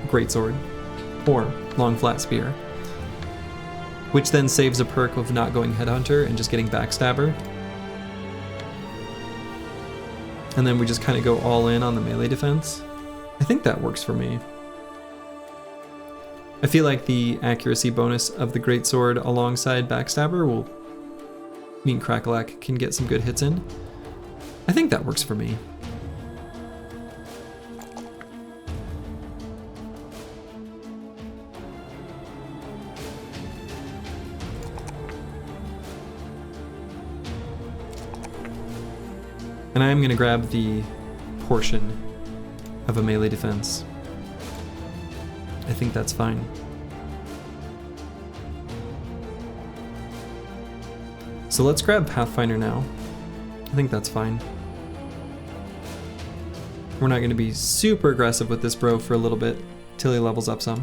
great sword, or long flat spear, which then saves a perk of not going headhunter and just getting backstabber. And then we just kind of go all in on the melee defense. I think that works for me. I feel like the accuracy bonus of the greatsword alongside backstabber will mean Crackalack can get some good hits in. I think that works for me. And I am going to grab the portion of a melee defense. I think that's fine. So let's grab Pathfinder now. I think that's fine. We're not going to be super aggressive with this bro for a little bit till he levels up some.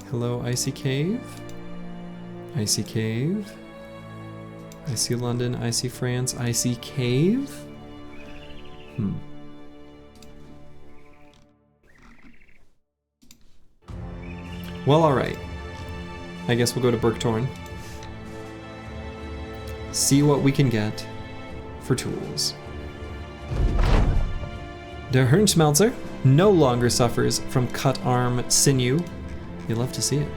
Hello, Icy Cave. Icy Cave. Icy London, Icy France, Icy Cave. Well, alright. I guess we'll go to Bergtorn. See what we can get for tools. Der Hirnschmelzer no longer suffers from cut arm sinew. You love to see it.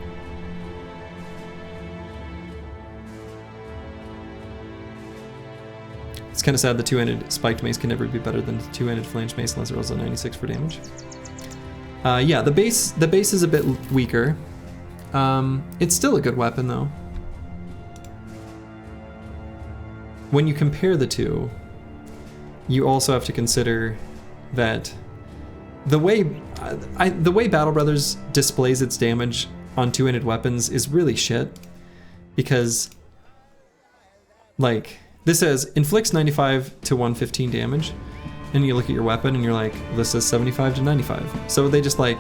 It's kind of sad the two-handed spiked mace can never be better than the two-handed flanged mace unless it rolls a 96 for damage. Yeah, the base is a bit weaker. It's still a good weapon though. When you compare the two, you also have to consider that the way Battle Brothers displays its damage on two-handed weapons is really shit, because like this says inflicts 95 to 115 damage, and you look at your weapon and you're like, this says 75 to 95. So they just like,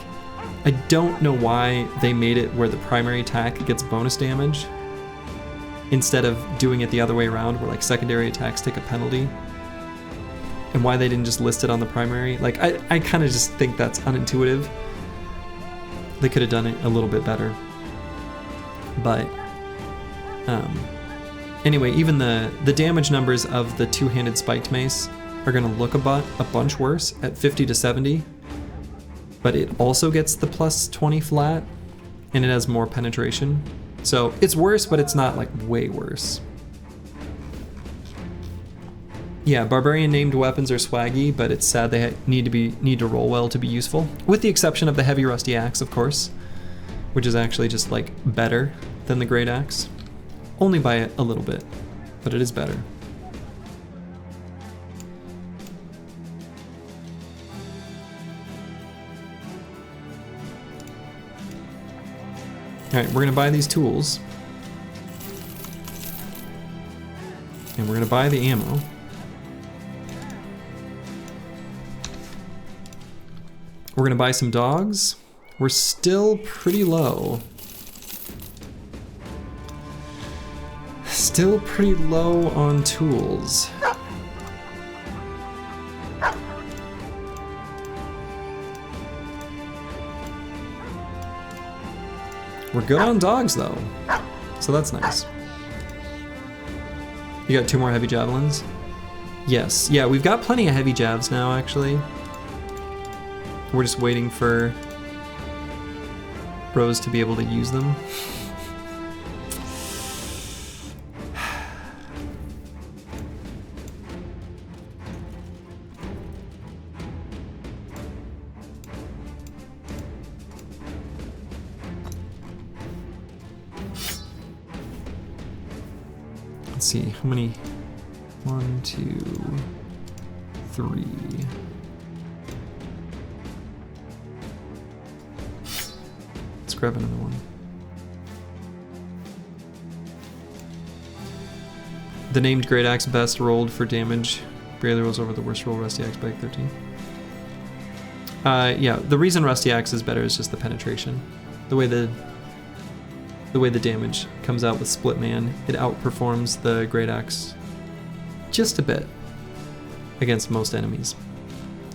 I don't know why they made it where the primary attack gets bonus damage instead of doing it the other way around where like secondary attacks take a penalty, and why they didn't just list it on the primary. Like I kind of just think that's unintuitive. They could have done it a little bit better. But anyway, even the damage numbers of the two-handed spiked mace are going to look a bunch worse at 50 to 70, but it also gets the plus 20 flat, and it has more penetration. So it's worse, but it's not like way worse. Yeah, barbarian named weapons are swaggy, but it's sad they need to roll well to be useful. With the exception of the heavy rusty axe, of course, which is actually just like better than the great axe. Only by a little bit, but it is better. Alright, we're gonna buy these tools. And we're gonna buy the ammo. We're gonna buy some dogs. We're still pretty low. Still pretty low on tools. We're good on dogs though, so that's nice. You got 2 more heavy javelins? Yes, yeah, we've got plenty of heavy javs now actually. We're just waiting for bros to be able to use them. Let's see, how many? 1, 2, 3. Let's grab another one. The named Great Axe best rolled for damage. Barely rolls over the worst roll, Rusty Axe by 13. Yeah, the reason Rusty Axe is better is just the penetration. The way the damage comes out with Split Man, it outperforms the Great Axe just a bit against most enemies.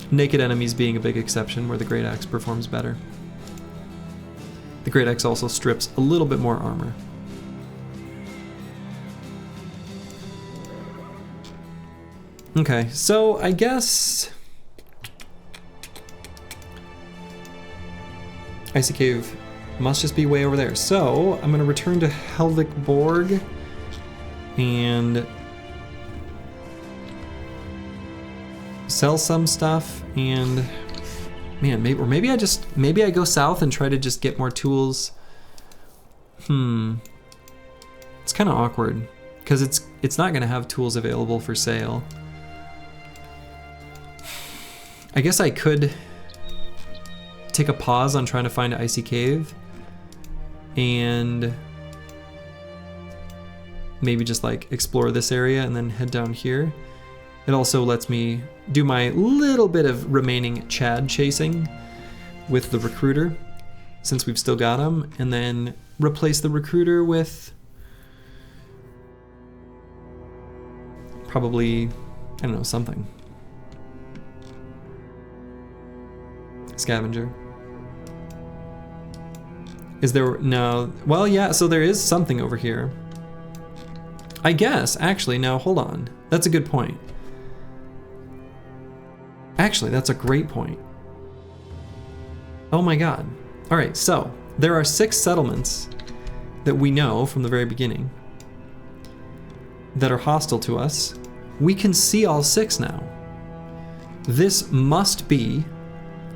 Naked enemies being a big exception where the Great Axe performs better. The Great Axe also strips a little bit more armor. Okay, so I guess Icy Cave must just be way over there. So I'm going to return to Helvik Borg and sell some stuff, and man, maybe I go south and try to just get more tools. It's kind of awkward because it's not going to have tools available for sale. I guess I could take a pause on trying to find Icy Cave and maybe just like explore this area and then head down here. It also lets me do my little bit of remaining Chad chasing with the recruiter, since we've still got him, and then replace the recruiter with probably, I don't know, something. Scavenger. Is there, no, well, yeah, so there is something over here. I guess, actually, now hold on. That's a good point. Actually, that's a great point. Oh my god. All right, so there are 6 settlements that we know from the very beginning that are hostile to us. We can see all 6 now. This must be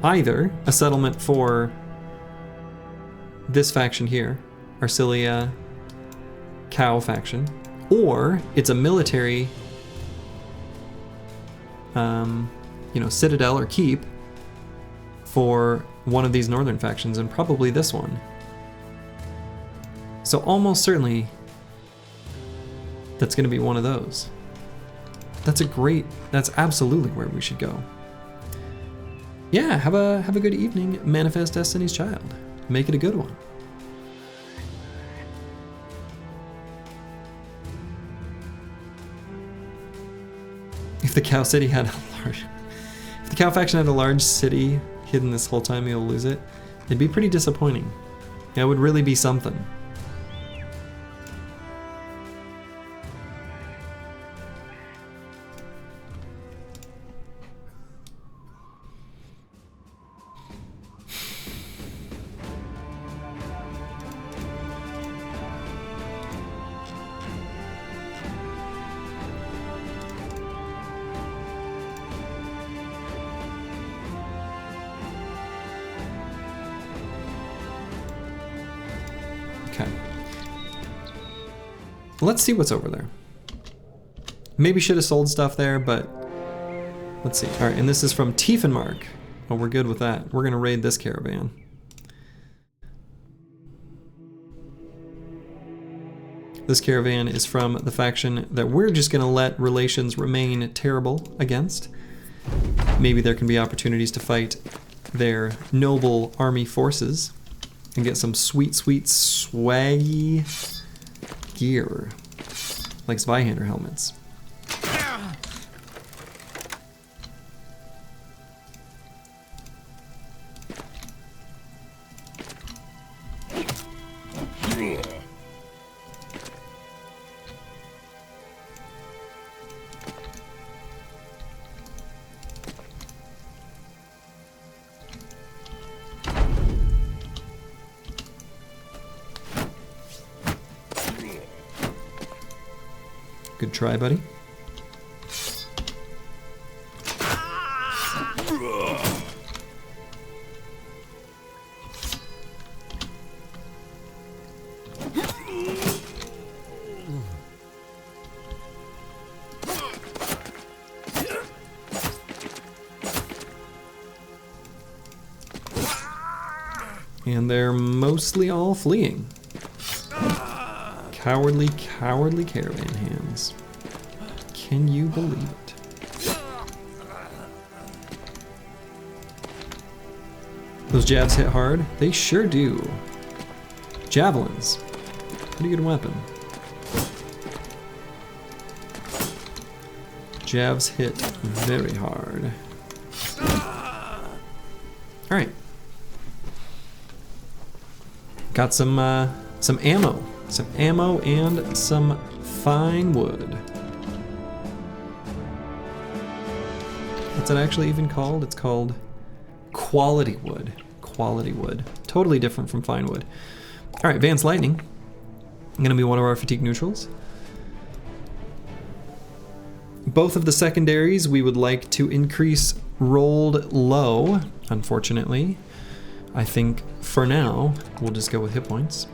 either a settlement for this faction here, Arcilia Cow faction, or it's a military citadel or keep for one of these northern factions, and probably this one. So almost certainly that's going to be one of those. That's absolutely where we should go. Yeah, have a good evening, Manifest Destiny's Child. Make it a good one. If the Cow City had a large... If the Cow faction had a large city hidden this whole time, you'll lose it. It'd be pretty disappointing. It would really be something. Okay. Let's see what's over there. Maybe should have sold stuff there, but let's see. All right, and this is from Tiefenmark. Oh, we're good with that. We're gonna raid this caravan. This caravan is from the faction that we're just gonna let relations remain terrible against. Maybe there can be opportunities to fight their noble army forces and get some sweet, sweet, swaggy gear, like Zweihander helmets. Good try, buddy. And they're mostly all fleeing. Cowardly, cowardly caravan hands. Can you believe it? Those jabs hit hard? They sure do. Javelins. Pretty good weapon. Jabs hit very hard. Alright. Got some ammo. Some ammo and some fine wood. What's it actually even called? It's called quality wood. Quality wood. Totally different from fine wood. Alright, Vance Lightning. Gonna be one of our fatigue neutrals. Both of the secondaries we would like to increase rolled low, unfortunately. I think for now, we'll just go with hit points.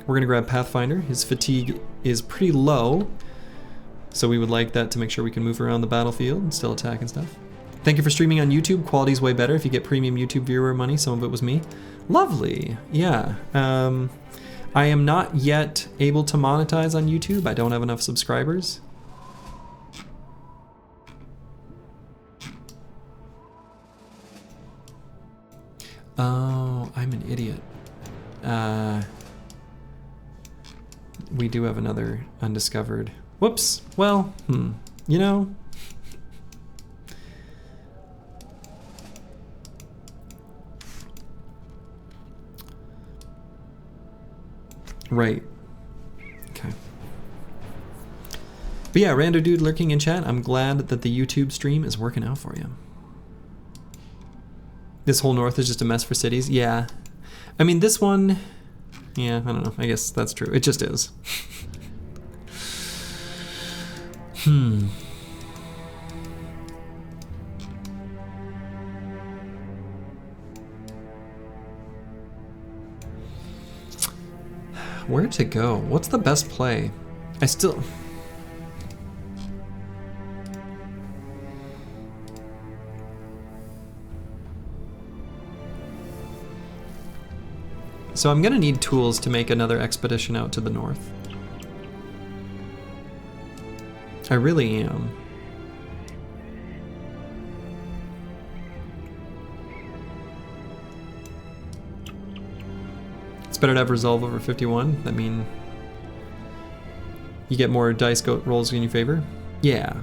We're gonna grab Pathfinder. His fatigue is pretty low, so we would like that to make sure we can move around the battlefield and still attack and stuff. Thank you for streaming on YouTube. Quality's way better if you get premium YouTube viewer money. Some of it was me. Lovely, yeah. I am not yet able to monetize on YouTube. I don't have enough subscribers. Oh, I'm an idiot. We do have another undiscovered. Whoops. Well, you know. Right. Okay. But yeah, Rando Dude lurking in chat. I'm glad that the YouTube stream is working out for you. This whole north is just a mess for cities. Yeah. I mean, this one, yeah, I don't know. I guess that's true. It just is. Where to go? What's the best play? I still... So I'm gonna need tools to make another expedition out to the north. I really am. It's better to have resolve over 51. I mean, you get more dice rolls in your favor. Yeah,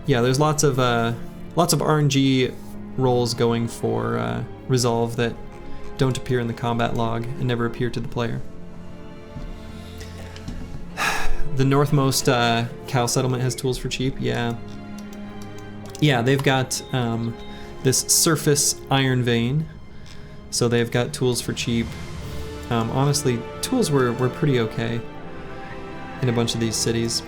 yeah. There's lots of RNG rolls going for resolve that don't appear in the combat log and never appear to the player. The northmost cow settlement has tools for cheap. Yeah. Yeah, they've got this surface iron vein, so they've got tools for cheap. Honestly, tools were pretty okay in a bunch of these cities.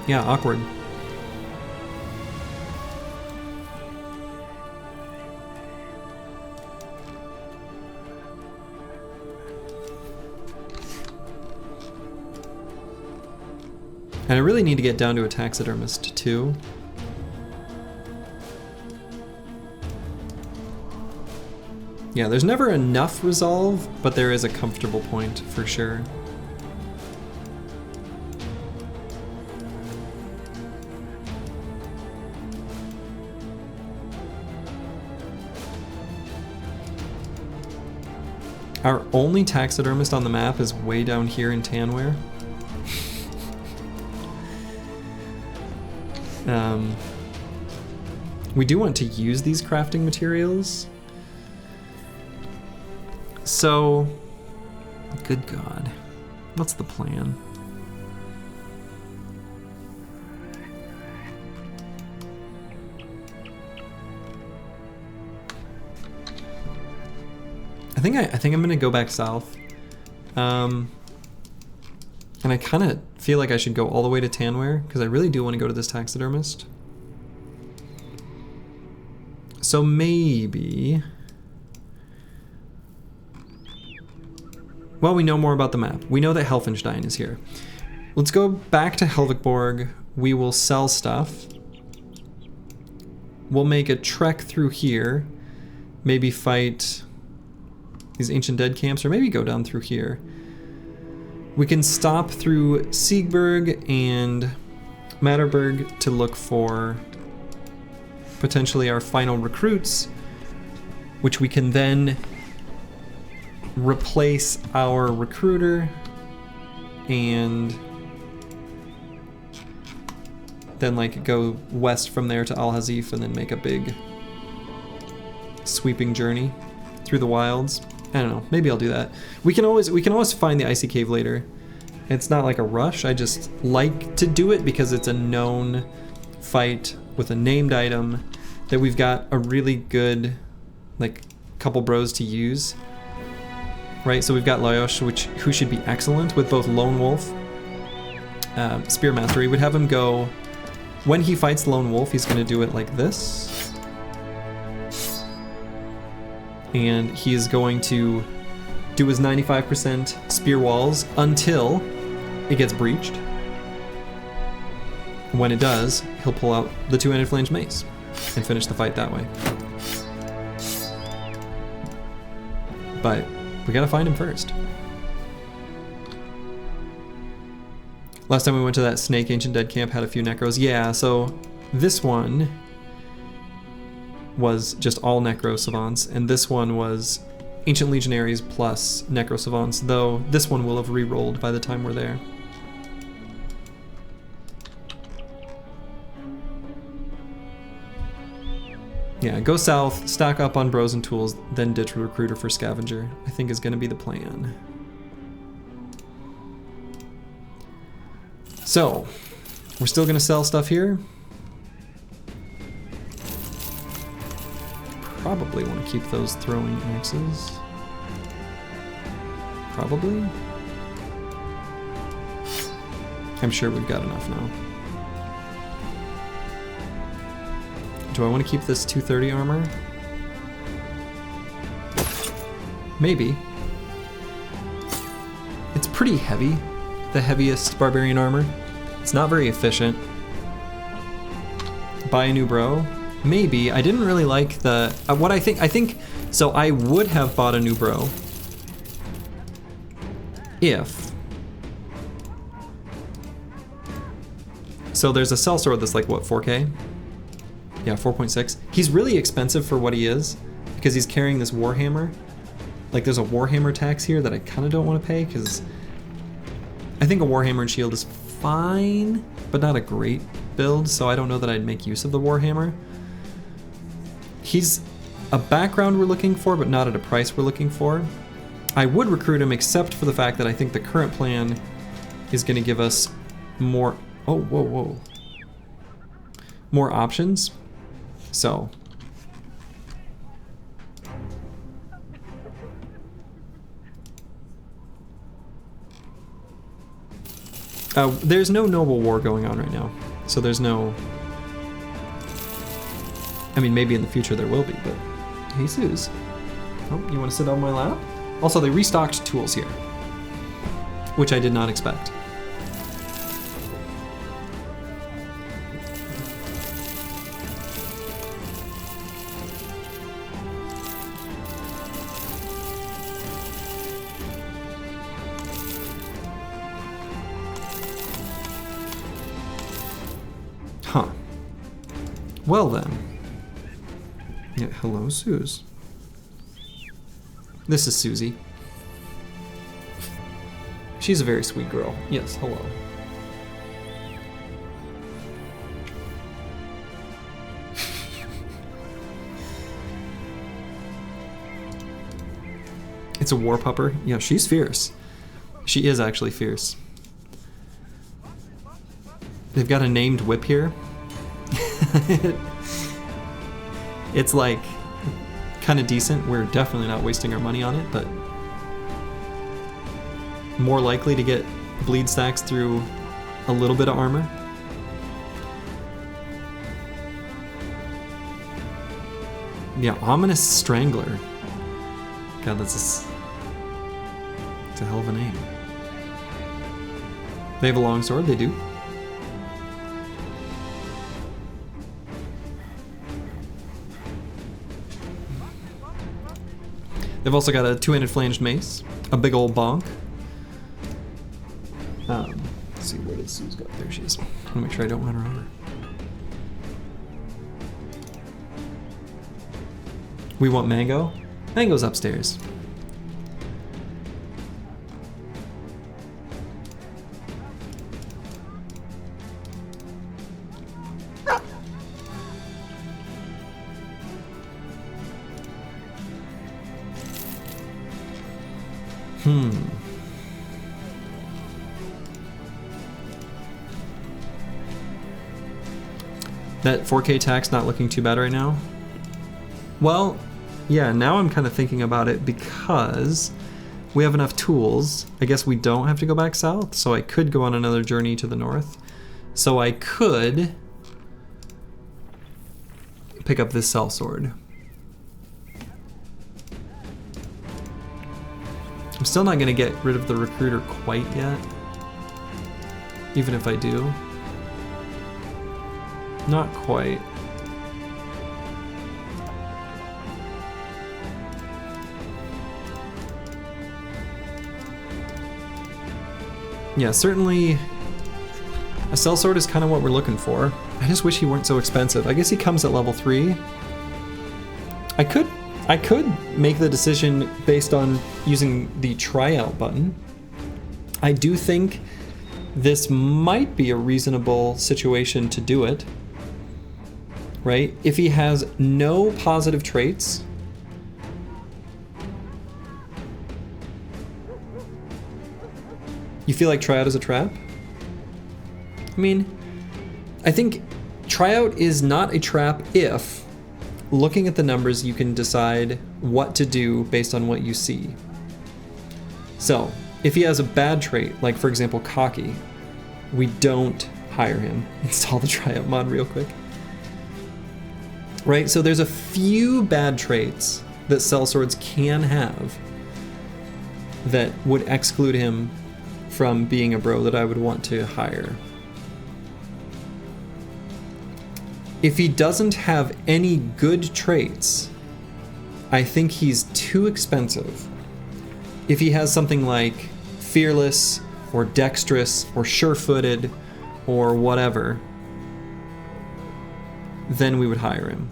Yeah, awkward. And I really need to get down to a taxidermist too. Yeah, there's never enough resolve, but there is a comfortable point for sure. Our only taxidermist on the map is way down here in Tanware. We do want to use these crafting materials. So, good God, what's the plan? I think I'm gonna go back south. And I kind of feel like I should go all the way to Tanware, because I really do want to go to this taxidermist. So maybe... Well, we know more about the map. We know that Helfenstein is here. Let's go back to Helvigborg. We will sell stuff. we'll make a trek through here, maybe fight these ancient dead camps, or maybe go down through here. We can stop through Siegburg and Matterberg to look for potentially our final recruits, which we can then replace our recruiter and then like go west from there to Al-Hazif and then make a big sweeping journey through the wilds. I don't know, maybe I'll do that. We can always find the icy cave later. It's not like a rush, I just like to do it because it's a known fight with a named item that we've got a really good like couple bros to use. Right, so we've got Lyosh, who should be excellent with both Lone Wolf, Spear Mastery. We'd have him go, when he fights Lone Wolf, he's going to do it like this. And he's going to do his 95% spear walls until it gets breached. When it does, he'll pull out the two-handed flange mace and finish the fight that way. But we gotta find him first. Last time we went to that Snake Ancient Dead camp had a few necros. Yeah, so this one was just all necro savants, and this one was Ancient Legionaries plus necro savants, though this one will have re-rolled by the time we're there. Yeah, go south, stack up on bros and tools, then ditch recruiter for scavenger, I think is gonna be the plan. So, we're still gonna sell stuff here. Probably want to keep those throwing axes. Probably. I'm sure we've got enough now. Do I want to keep this 230 armor? Maybe. It's pretty heavy, the heaviest barbarian armor. It's not very efficient. Buy a new bro? Maybe. I didn't really like the, I think, so I would have bought a new bro if, so there's a sellsword that's like, what, 4K? Yeah, 4.6. He's really expensive for what he is because he's carrying this warhammer. Like there's a warhammer tax here that I kind of don't want to pay because I think a warhammer and shield is fine, but not a great build, so I don't know that I'd make use of the warhammer. He's a background we're looking for, but not at a price we're looking for. I would recruit him except for the fact that I think the current plan is going to give us more, oh, whoa, whoa, more options. So there's no noble war going on right now, so there's no, I mean, maybe in the future there will be, but Jesus. Oh, you want to sit on my lap? Also, they restocked tools here, which I did not expect. Huh. Well then. Yeah, hello, Suze. This is Susie. She's a very sweet girl. Yes, hello. It's a war pupper. Yeah, she's fierce. She is actually fierce. They've got a named whip here. It's like kind of decent. We're definitely not wasting our money on it, but more likely to get bleed stacks through a little bit of armor. Yeah, Ominous Strangler. God, it's a hell of a name. They have a long sword, they do. They've also got a two-handed flanged mace, a big old bonk. Let's see, where did Sue's go? There she is. I want to make sure I don't run her over. We want Mango? Mango's upstairs. That 4K tax not looking too bad right now. Well, yeah, now I'm kind of thinking about it because we have enough tools. I guess we don't have to go back south, so I could go on another journey to the north. So I could pick up this sellsword. I'm still not going to get rid of the recruiter quite yet, even if I do. Not quite. Yeah, certainly a sellsword is kind of what we're looking for. I just wish he weren't so expensive. I guess he comes at level 3. I could make the decision based on using the tryout button. I do think this might be a reasonable situation to do it. Right? If he has no positive traits, you feel like tryout is a trap? I mean, I think tryout is not a trap if, looking at the numbers, you can decide what to do based on what you see. So, if he has a bad trait, like for example cocky, we don't hire him. Install the tryout mod real quick. Right, so there's a few bad traits that sellswords can have that would exclude him from being a bro that I would want to hire. If he doesn't have any good traits, I think he's too expensive. If he has something like fearless or dexterous or sure-footed or whatever, then we would hire him.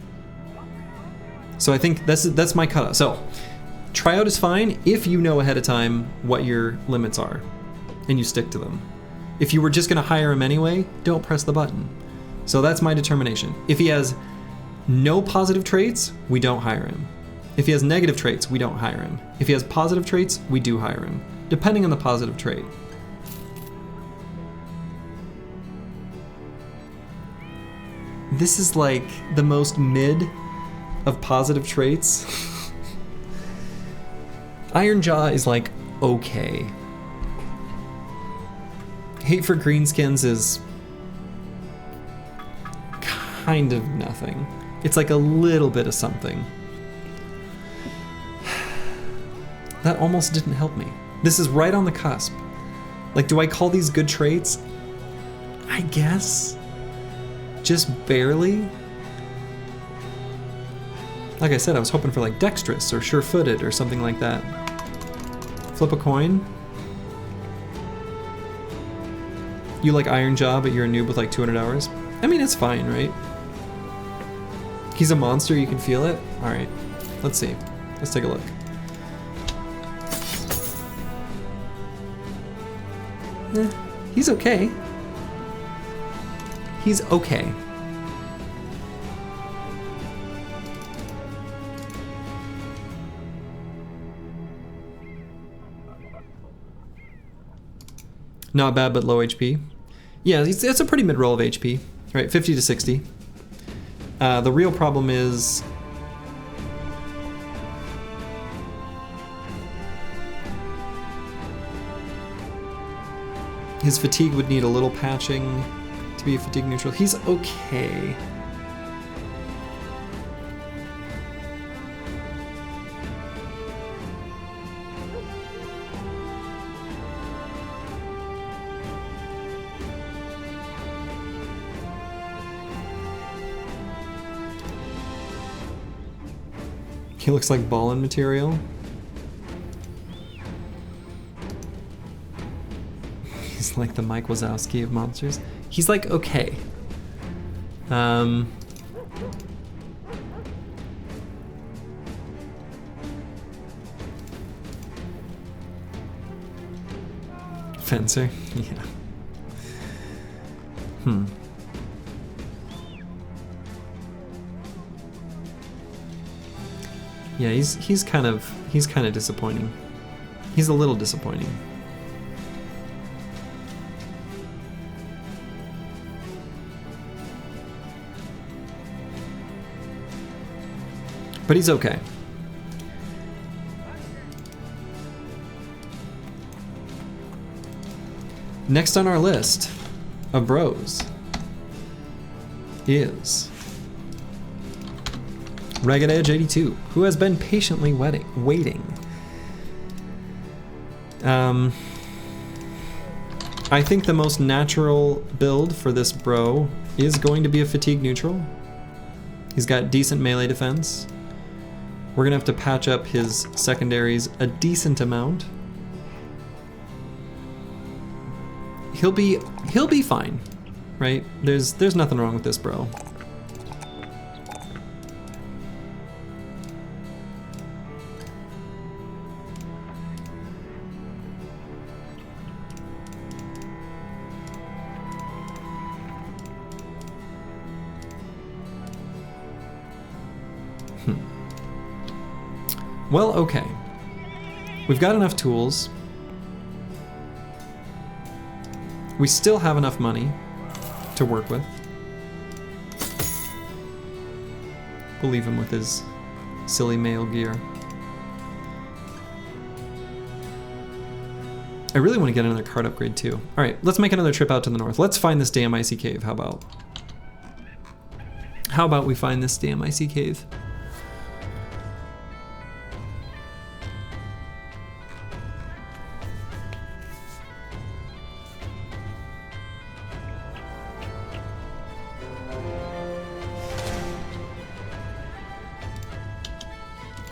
So I think that's my cutoff. So tryout is fine if you know ahead of time what your limits are and you stick to them. If you were just gonna hire him anyway, don't press the button. So that's my determination. If he has no positive traits, we don't hire him. If he has negative traits, we don't hire him. If he has positive traits, we do hire him, depending on the positive trait. This is like the most mid of positive traits. Iron Jaw is like okay. Hate for Greenskins is kind of nothing. It's like a little bit of something. That almost didn't help me. This is right on the cusp. Like, do I call these good traits? I guess. Just barely. Like I said, I was hoping for like dexterous or sure-footed or something like that. Flip a coin. You like Iron Jaw, but you're a noob with like 200 hours? I mean, it's fine, right? He's a monster, you can feel it? Alright, let's see. Let's take a look. He's okay. He's okay. Not bad, but low HP. Yeah, it's a pretty mid-roll of HP, right? 50 to 60. The real problem is his fatigue would need a little patching to be fatigue neutral. He's okay. He looks like ballin' material. He's like the Mike Wazowski of monsters. He's like okay. Fencer? Yeah. Yeah, he's kind of disappointing. He's a little disappointing. But he's okay. Next on our list of bros is Ragged Edge 82, who has been patiently waiting. I think the most natural build for this bro is going to be a fatigue neutral. He's got decent melee defense. We're gonna have to patch up his secondaries a decent amount. He'll be fine, right? There's nothing wrong with this bro. Well, okay. We've got enough tools. We still have enough money to work with. We'll leave him with his silly male gear. I really want to get another card upgrade too. All right, let's make another trip out to the north. Let's find this damn icy cave. How about we find this damn icy cave?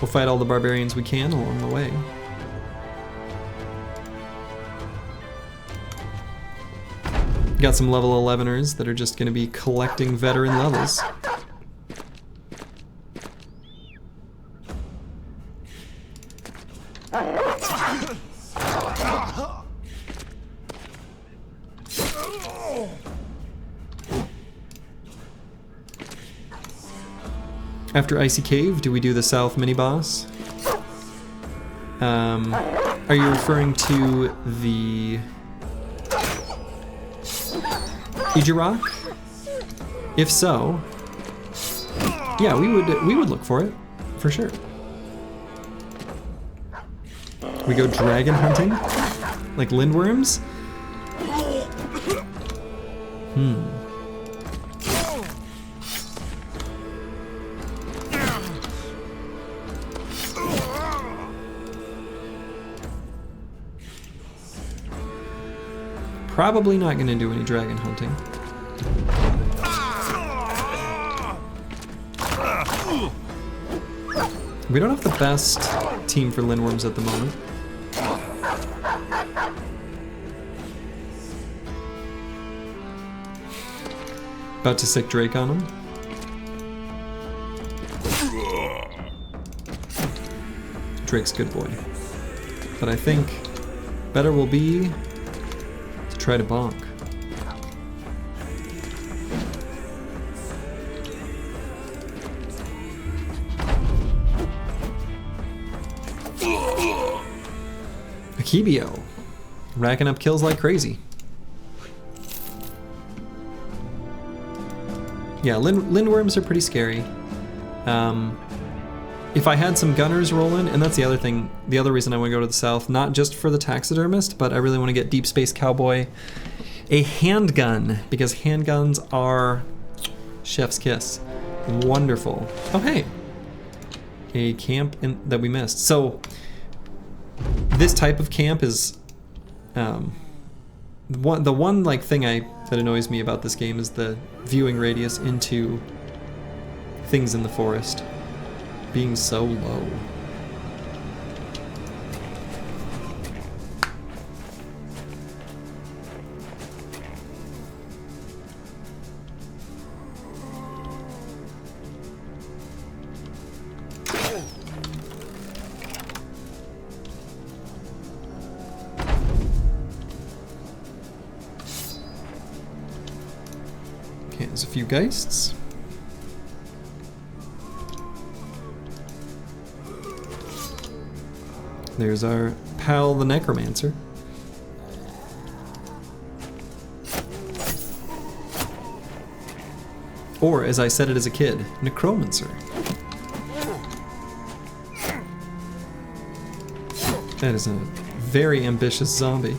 We'll fight all the barbarians we can along the way. Got some level 11ers that are just going to be collecting veteran levels. After Icy Cave, do we do the South mini-boss? Are you referring to the Ijirok? If so, yeah, we would look for it, for sure. We go dragon hunting? Like lindworms? Probably not going to do any dragon hunting. We don't have the best team for lindworms at the moment. About to sick Drake on him. Drake's good boy. But I think better will be to try to bonk. Akibio, racking up kills like crazy. Yeah, lindworms are pretty scary. If I had some gunners rolling, and that's the other thing, the other reason I want to go to the south, not just for the taxidermist, but I really want to get Deep Space Cowboy a handgun, because handguns are chef's kiss. Wonderful. Oh, hey. A camp that we missed. So, this type of camp is, the one like thing that annoys me about this game is the viewing radius into things in the forest being so low. Okay, there's a few Geists. There's our pal, the Necromancer. Or, as I said it as a kid, Necromancer. That is a very ambitious zombie.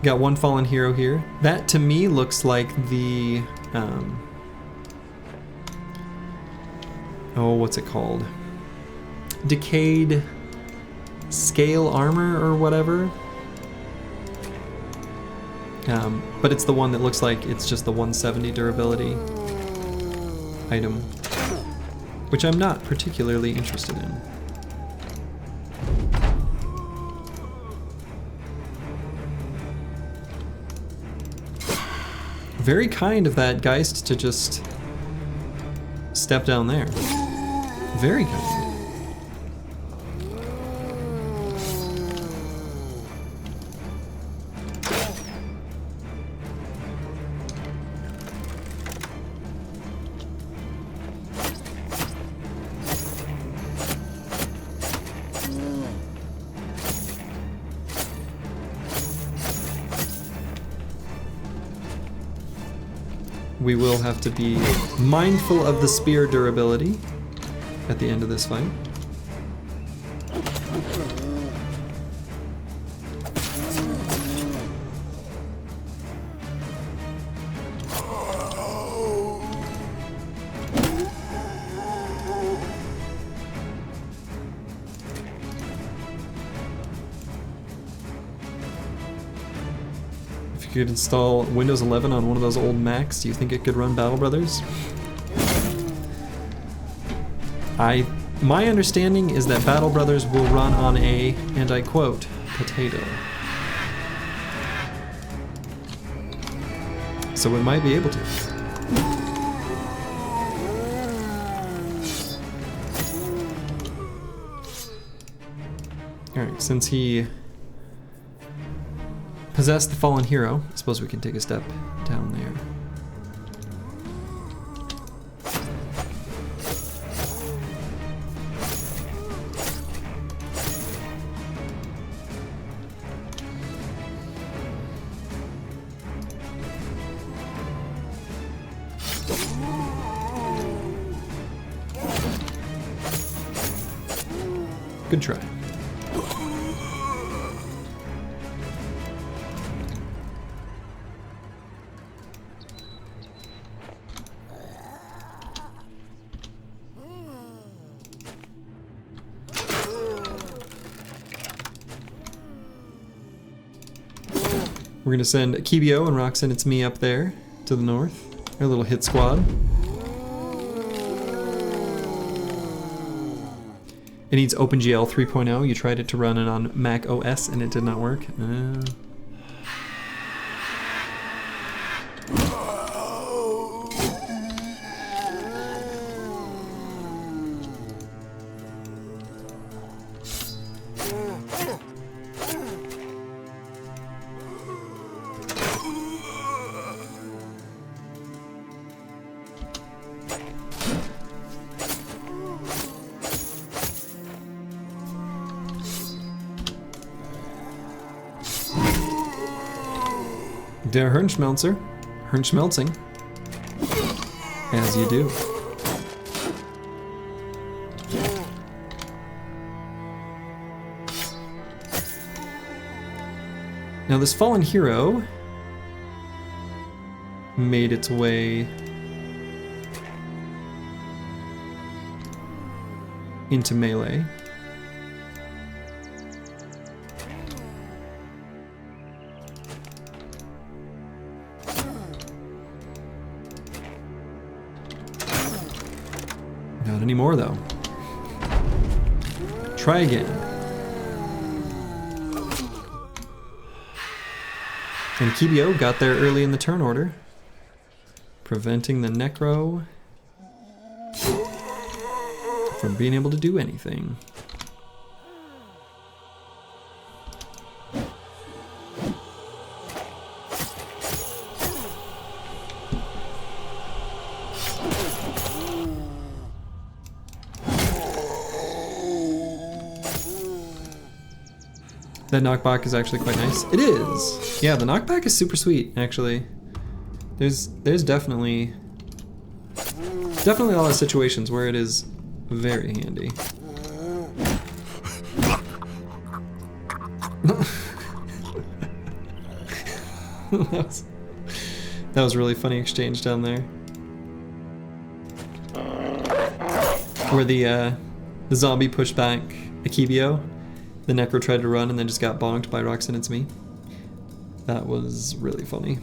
Got one fallen hero here. That to me looks like the oh, what's it called? Decayed scale armor or whatever. But it's the one that looks like it's just the 170 durability item, which I'm not particularly interested in. Very kind of that Geist to just step down there. Very kind. We will have to be mindful of the spear durability at the end of this fight. If you could install Windows 11 on one of those old Macs, do you think it could run Battle Brothers? My understanding is that Battle Brothers will run on a, and I quote, potato. So it might be able to. Alright, since he possessed the fallen hero, I suppose we can take a step down there. Good try. We're gonna send Kibio and Roxanne, it's me up there to the north. Our little hit squad. It needs OpenGL 3.0. You tried it to run it on Mac OS and it did not work. Der Hirnschmelzer. Hirnschmelzing. As you do. Now this fallen hero made its way into melee. Not anymore, though. Try again. And Kibio got there early in the turn order, preventing the Necro from being able to do anything. That knockback is actually quite nice. It is! Yeah, the knockback is super sweet, actually. There's definitely a lot of situations where it is very handy. that was a really funny exchange down there. Where the zombie pushed back Akibio, the Necro tried to run and then just got bonked by Roxanne It's Me. That was really funny.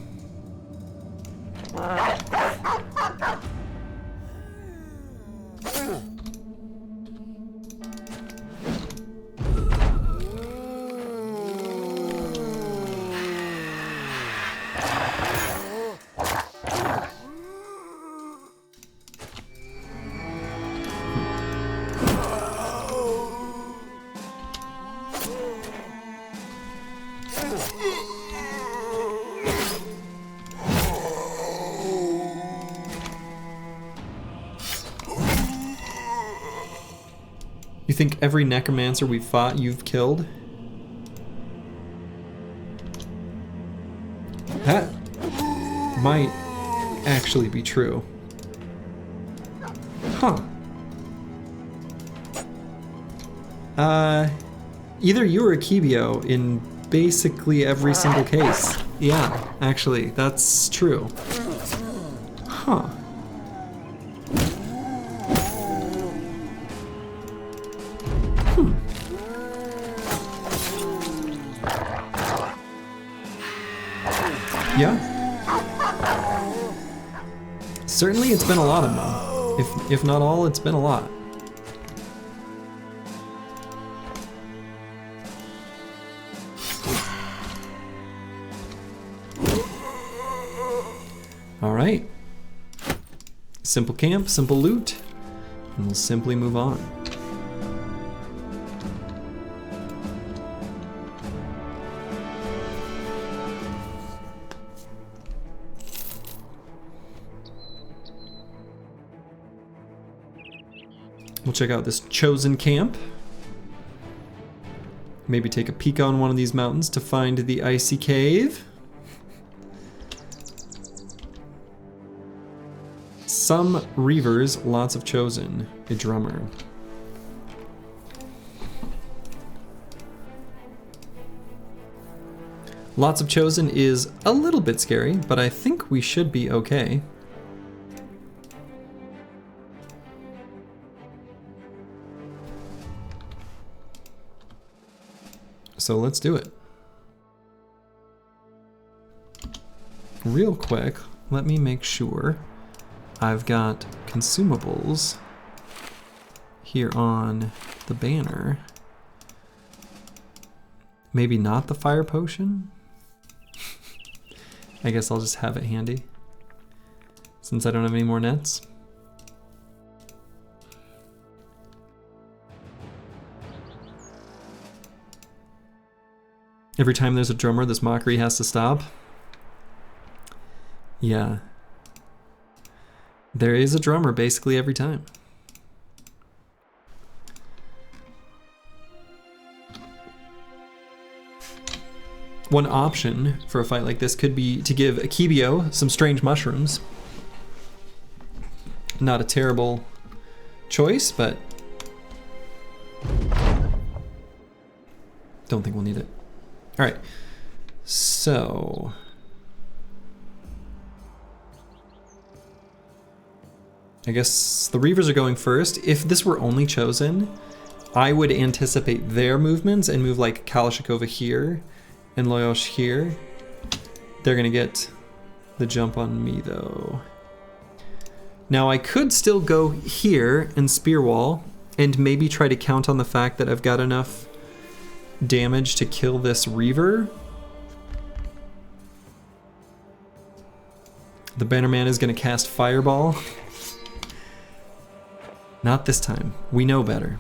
You think every necromancer we've fought you've killed? That might actually be true. Huh. Either you or Akibio in basically every single case. Yeah, actually, that's true. Huh. Yeah. Certainly it's been a lot of them. If not all, it's been a lot. All right. Simple camp, simple loot, and we'll simply move on. We'll check out this chosen camp. Maybe take a peek on one of these mountains to find the icy cave. Some reavers, lots of chosen. A drummer. Lots of chosen is a little bit scary, but I think we should be okay. So let's do it. Real quick, let me make sure I've got consumables here on the banner. Maybe not the fire potion? I guess I'll just have it handy since I don't have any more nets. Every time there's a drummer, this mockery has to stop. Yeah. There is a drummer basically every time. One option for a fight like this could be to give Akibio some strange mushrooms. Not a terrible choice, but don't think we'll need it. All right, so I guess the Reavers are going first. If this were only chosen, I would anticipate their movements and move like Kalashnikova here and Loyosh here. They're gonna get the jump on me though. Now I could still go here and spear wall and maybe try to count on the fact that I've got enough damage to kill this Reaver. The Bannerman is gonna cast Fireball. Not this time. We know better.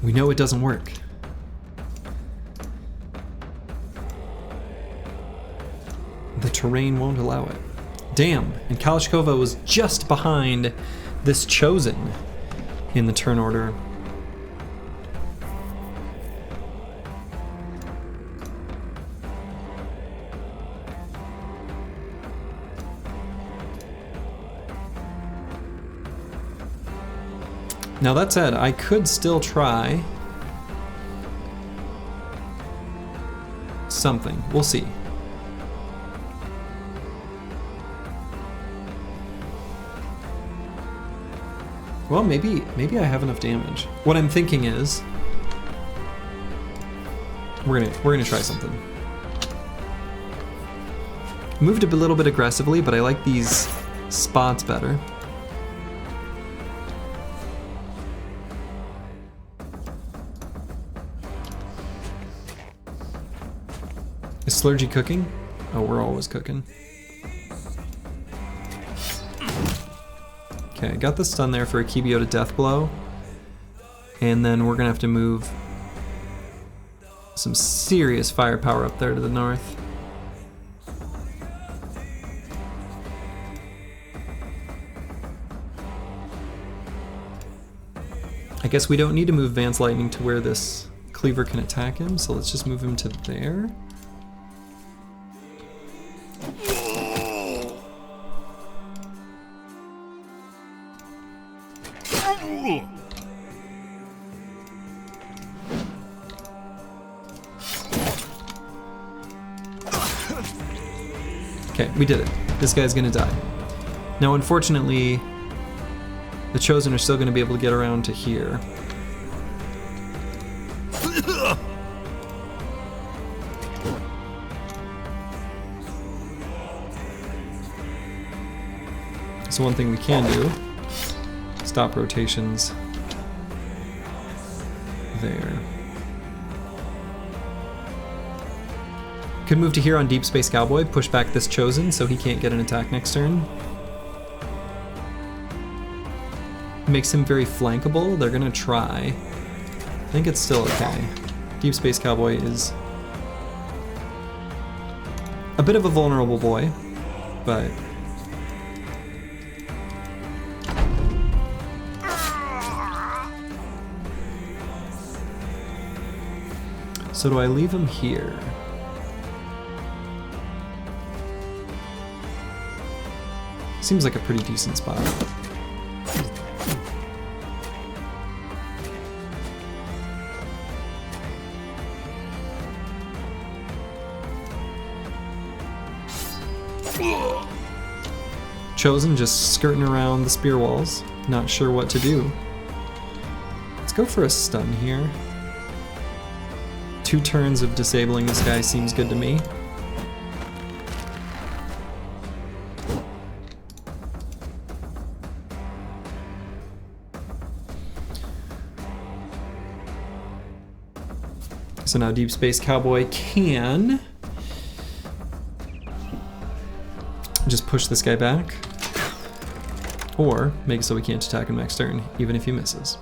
We know it doesn't work. The terrain won't allow it. Damn, and Kalashnikova was just behind this Chosen in the turn order. Now that said, I could still try something. We'll see. Well, maybe I have enough damage. What I'm thinking is we're gonna try something. Moved a little bit aggressively, but I like these spots better. Is Slurgy cooking? Oh, we're always cooking. Okay, I got the stun there for a Kibiota death blow. And then we're gonna have to move some serious firepower up there to the north. I guess we don't need to move Vance Lightning to where this cleaver can attack him, so let's just move him to there. Okay, we did it. This guy's gonna die. Now, unfortunately, the Chosen are still gonna be able to get around to here. So one thing we can do, stop rotations there. Could move to here on Deep Space Cowboy, push back this Chosen so he can't get an attack next turn. Makes him very flankable. They're gonna try. I think it's still okay. Deep Space Cowboy is a bit of a vulnerable boy, but so do I leave him here? Seems like a pretty decent spot. Chosen just skirting around the spear walls, not sure what to do. Let's go for a stun here. 2 turns of disabling this guy seems good to me. So now Deep Space Cowboy can just push this guy back, or make it so we can't attack him next turn, even if he misses.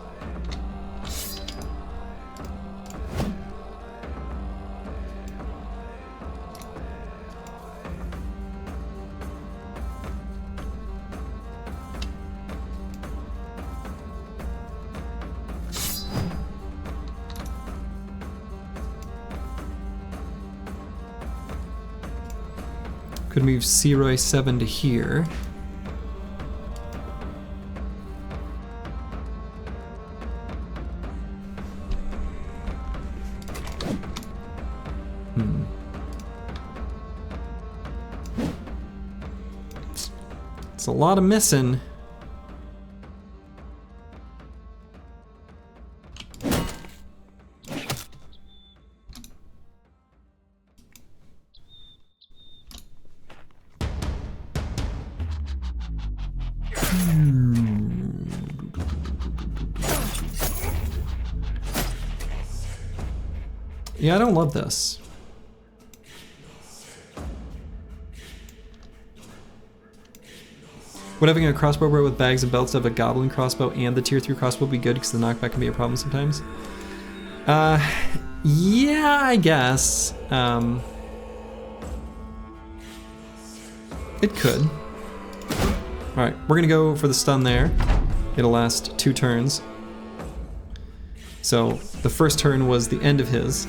Could move Searoy 7 to here. It's a lot of missing. Yeah, I don't love this. Would having a crossbow bow with bags and belts of a goblin crossbow and the tier 3 crossbow be good because the knockback can be a problem sometimes? Yeah, I guess. It could. Alright, we're gonna go for the stun there. It'll last 2 turns. So the first turn was the end of his,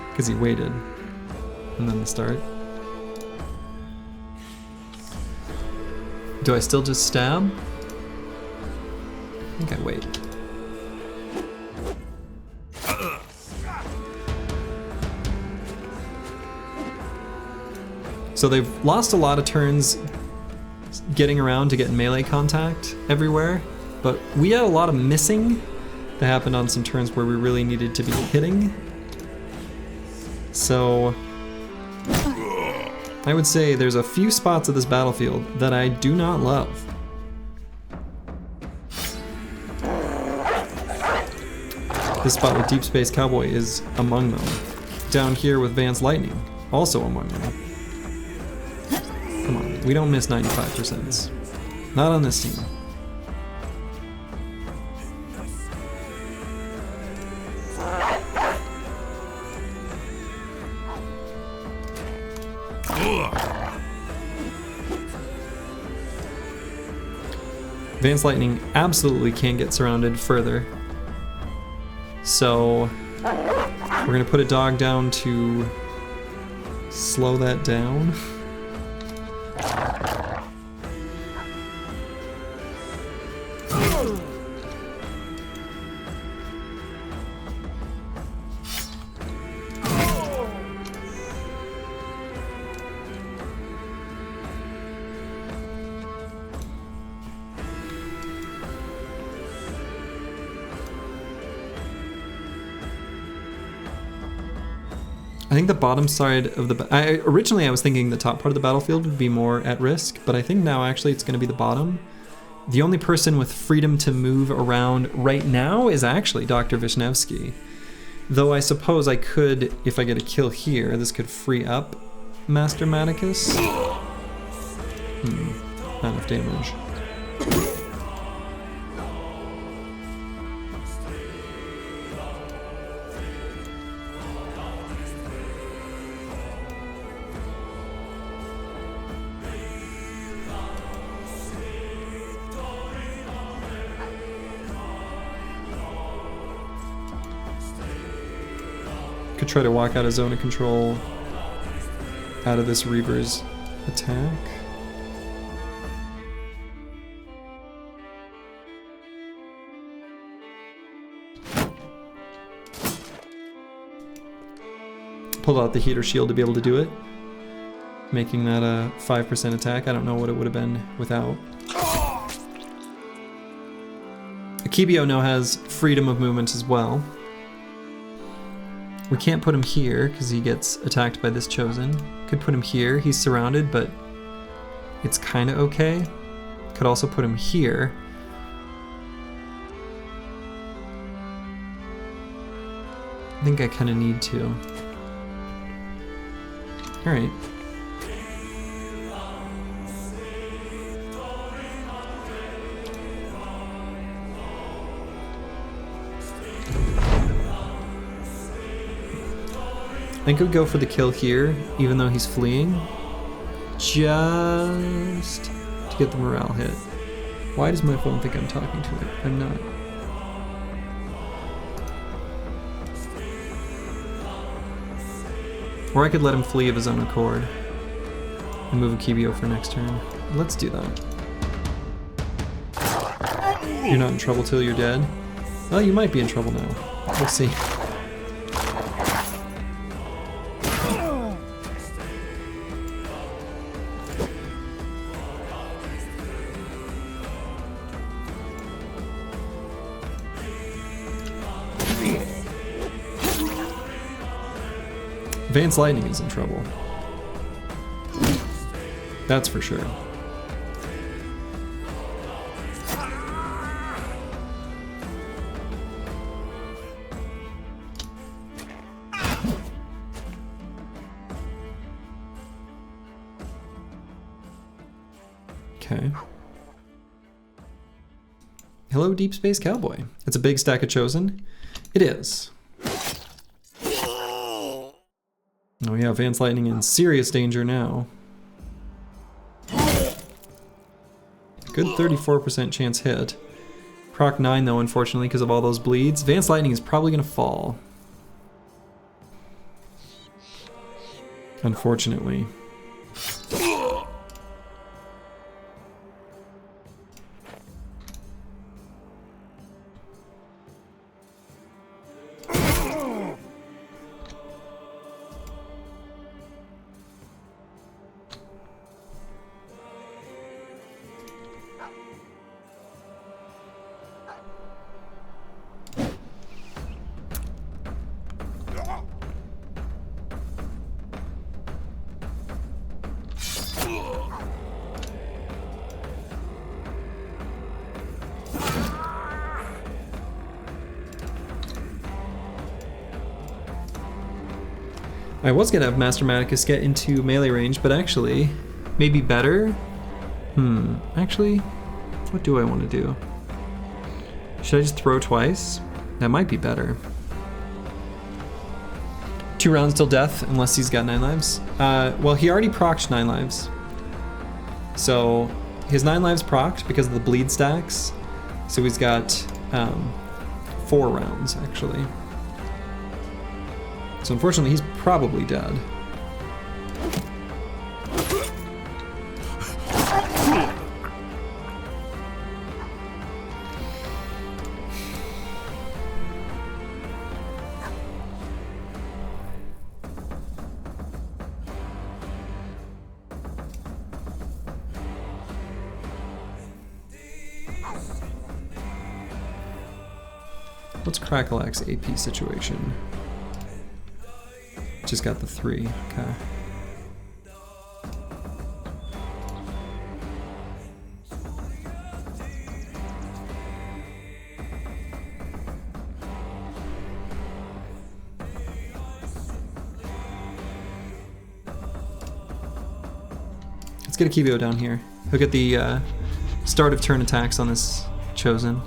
because he waited, and then the start. Do I still just stab? think I wait. So they've lost a lot of turns getting around to get melee contact everywhere, but we had a lot of missing that happened on some turns where we really needed to be hitting. So I would say there's a few spots of this battlefield that I do not love. This spot with Deep Space Cowboy is among them. Down here with Vance Lightning, also among them. Come on, we don't miss 95%. Not on this team. Vance Lightning absolutely can't get surrounded further. So we're gonna put a dog down to slow that down. I think the bottom side of the... originally I was thinking the top part of the battlefield would be more at risk, but I think now actually it's going to be the bottom. The only person with freedom to move around right now is actually Dr. Vishnevsky. Though I suppose I could, if I get a kill here, this could free up Master Maticus. Not enough damage. Could try to walk out of zone of control out of this Reaver's attack. Pulled out the heater shield to be able to do it, making that a 5% attack. I don't know what it would have been without. Akibio now has freedom of movement as well. We can't put him here because he gets attacked by this Chosen. Could put him here, he's surrounded, but it's kind of okay. Could also put him here. I think I kind of need to. All right. I think I'd go for the kill here, even though he's fleeing, just to get the morale hit. Why does my phone think I'm talking to it? I'm not. Or I could let him flee of his own accord and move Akibio for next turn. Let's do that. You're not in trouble till you're dead? Well, you might be in trouble now. We'll see. Vance Lightning is in trouble. That's for sure. Okay. Hello, Deep Space Cowboy. It's a big stack of Chosen. It is. Oh yeah, Vance Lightning in serious danger now. Good 34% chance hit. Proc 9 though, unfortunately, because of all those bleeds. Vance Lightning is probably going to fall. Unfortunately. I was gonna have Master Maticus get into melee range, but actually, maybe better? Actually, what do I want to do? Should I just throw twice? That might be better. 2 rounds till death, unless he's got 9 lives. Well, he already procced 9 lives. So, his 9 lives procced because of the bleed stacks. So he's got 4 rounds, actually. So unfortunately, he's probably dead. What's Crackleack's AP situation? Just got the 3, okay. Let's get a Kibio down here. He'll get the start of turn attacks on this Chosen.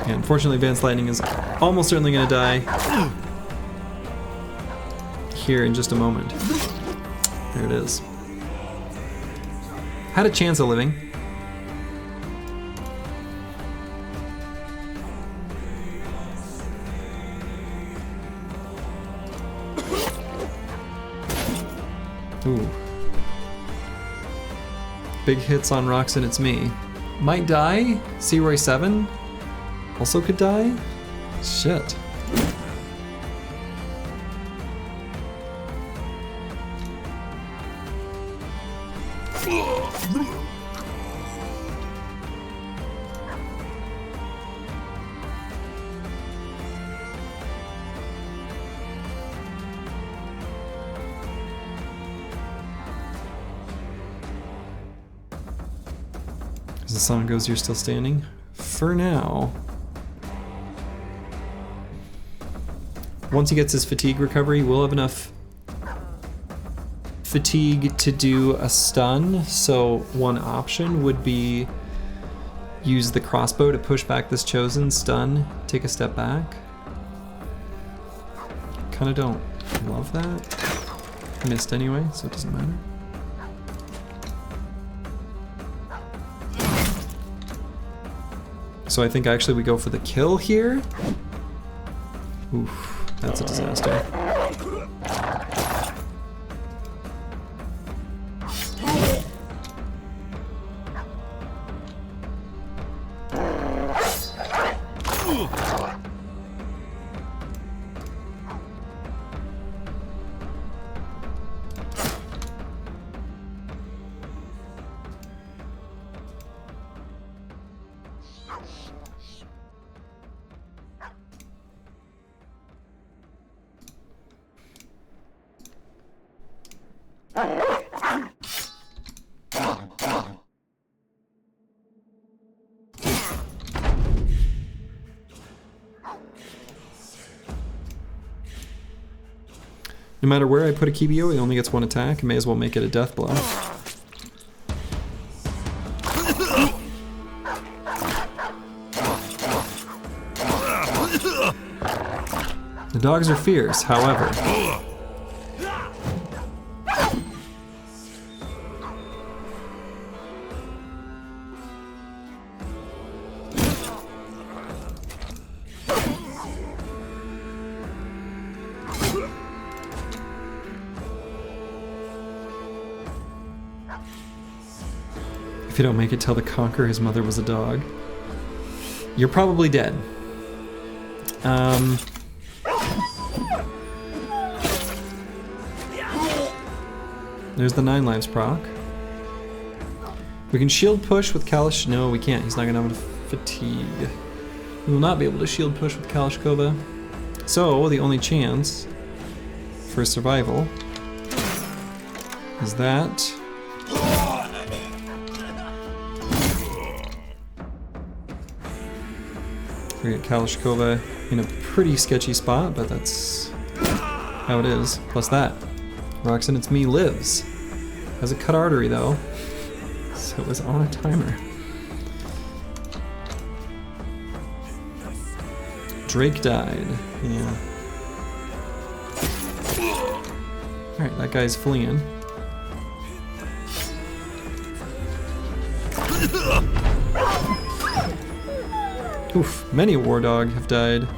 Unfortunately, Advanced Lightning is almost certainly going to die here in just a moment. There it is. Had a chance of living. Ooh. Big hits on Roxanne, it's me. Might die? Searoy 7? Also could die? Shit. As the song goes, you're still standing? For now. Once he gets his fatigue recovery, we'll have enough fatigue to do a stun. So one option would be use the crossbow to push back this Chosen, stun, take a step back. Kinda don't love that. Missed anyway, so it doesn't matter. So I think actually we go for the kill here. Oof. That's a disaster. No matter where I put a Kibio, he only gets 1 attack. I may as well make it a death blow. The dogs are fierce, however. If you don't make it, tell the conqueror his mother was a dog. You're probably dead. There's the 9 lives proc. We can shield push with Kalash. No, we can't. He's not gonna have enough fatigue. We will not be able to shield push with Kalashkova. So the only chance for survival is that. We get Kalashkova in a pretty sketchy spot, but that's how it is. Plus that. Roxanne, it's me, lives. Has a cut artery though, so it was on a timer. Drake died, yeah. Alright, that guy's fleeing. Oof, many a war dog have died.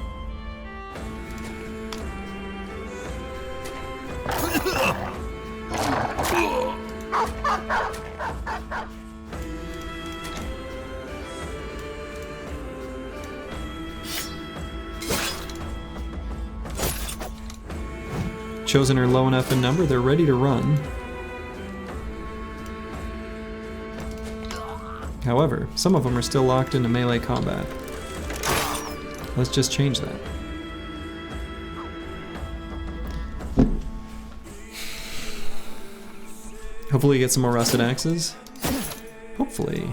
Chosen are low enough in number, they're ready to run. However, some of them are still locked into melee combat. Let's just change that. Hopefully get some more rusted axes. Hopefully.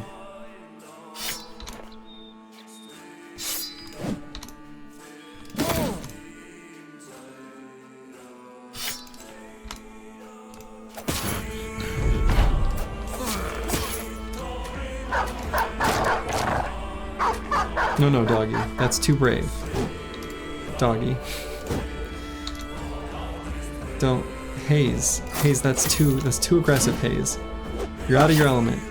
No, no, doggy. That's too brave. Doggy. Don't. Haze. Haze, that's too aggressive, Haze. You're out of your element.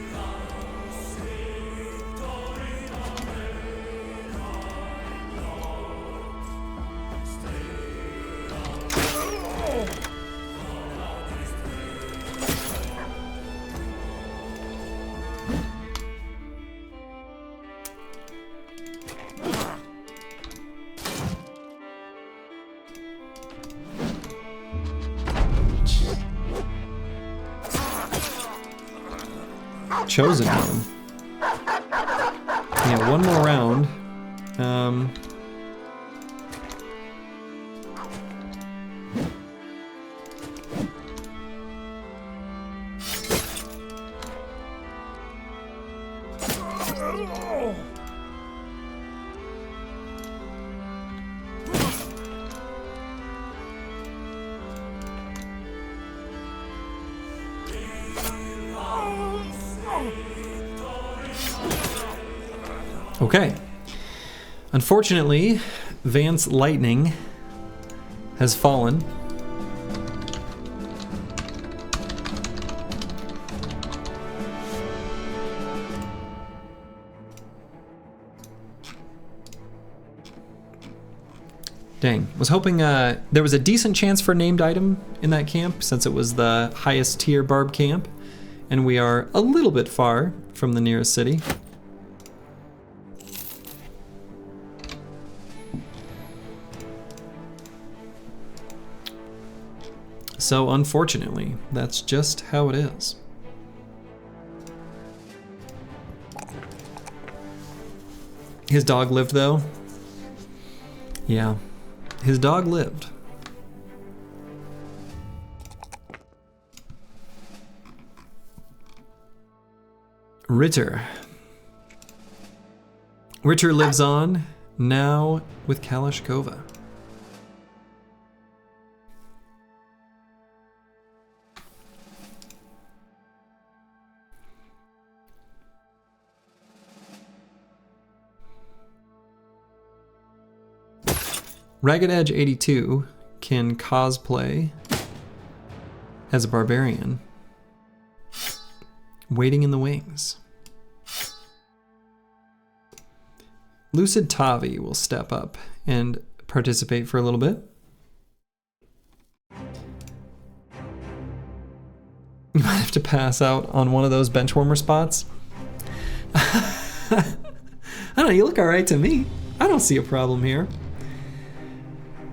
Chosen one. Yeah, one more round. Okay. Unfortunately, Vance Lightning has fallen. Dang. Was hoping there was a decent chance for a named item in that camp, since it was the highest tier barb camp, and we are a little bit far from the nearest city. So unfortunately, that's just how it is. His dog lived though? Yeah, his dog lived. Ritter. Ritter lives on, now with Kalashkova. Ragged Edge 82 can cosplay as a barbarian, waiting in the wings. Lucid Tavi will step up and participate for a little bit. might have to pass out on one of those bench warmer spots. I don't know, you look alright to me. I don't see a problem here.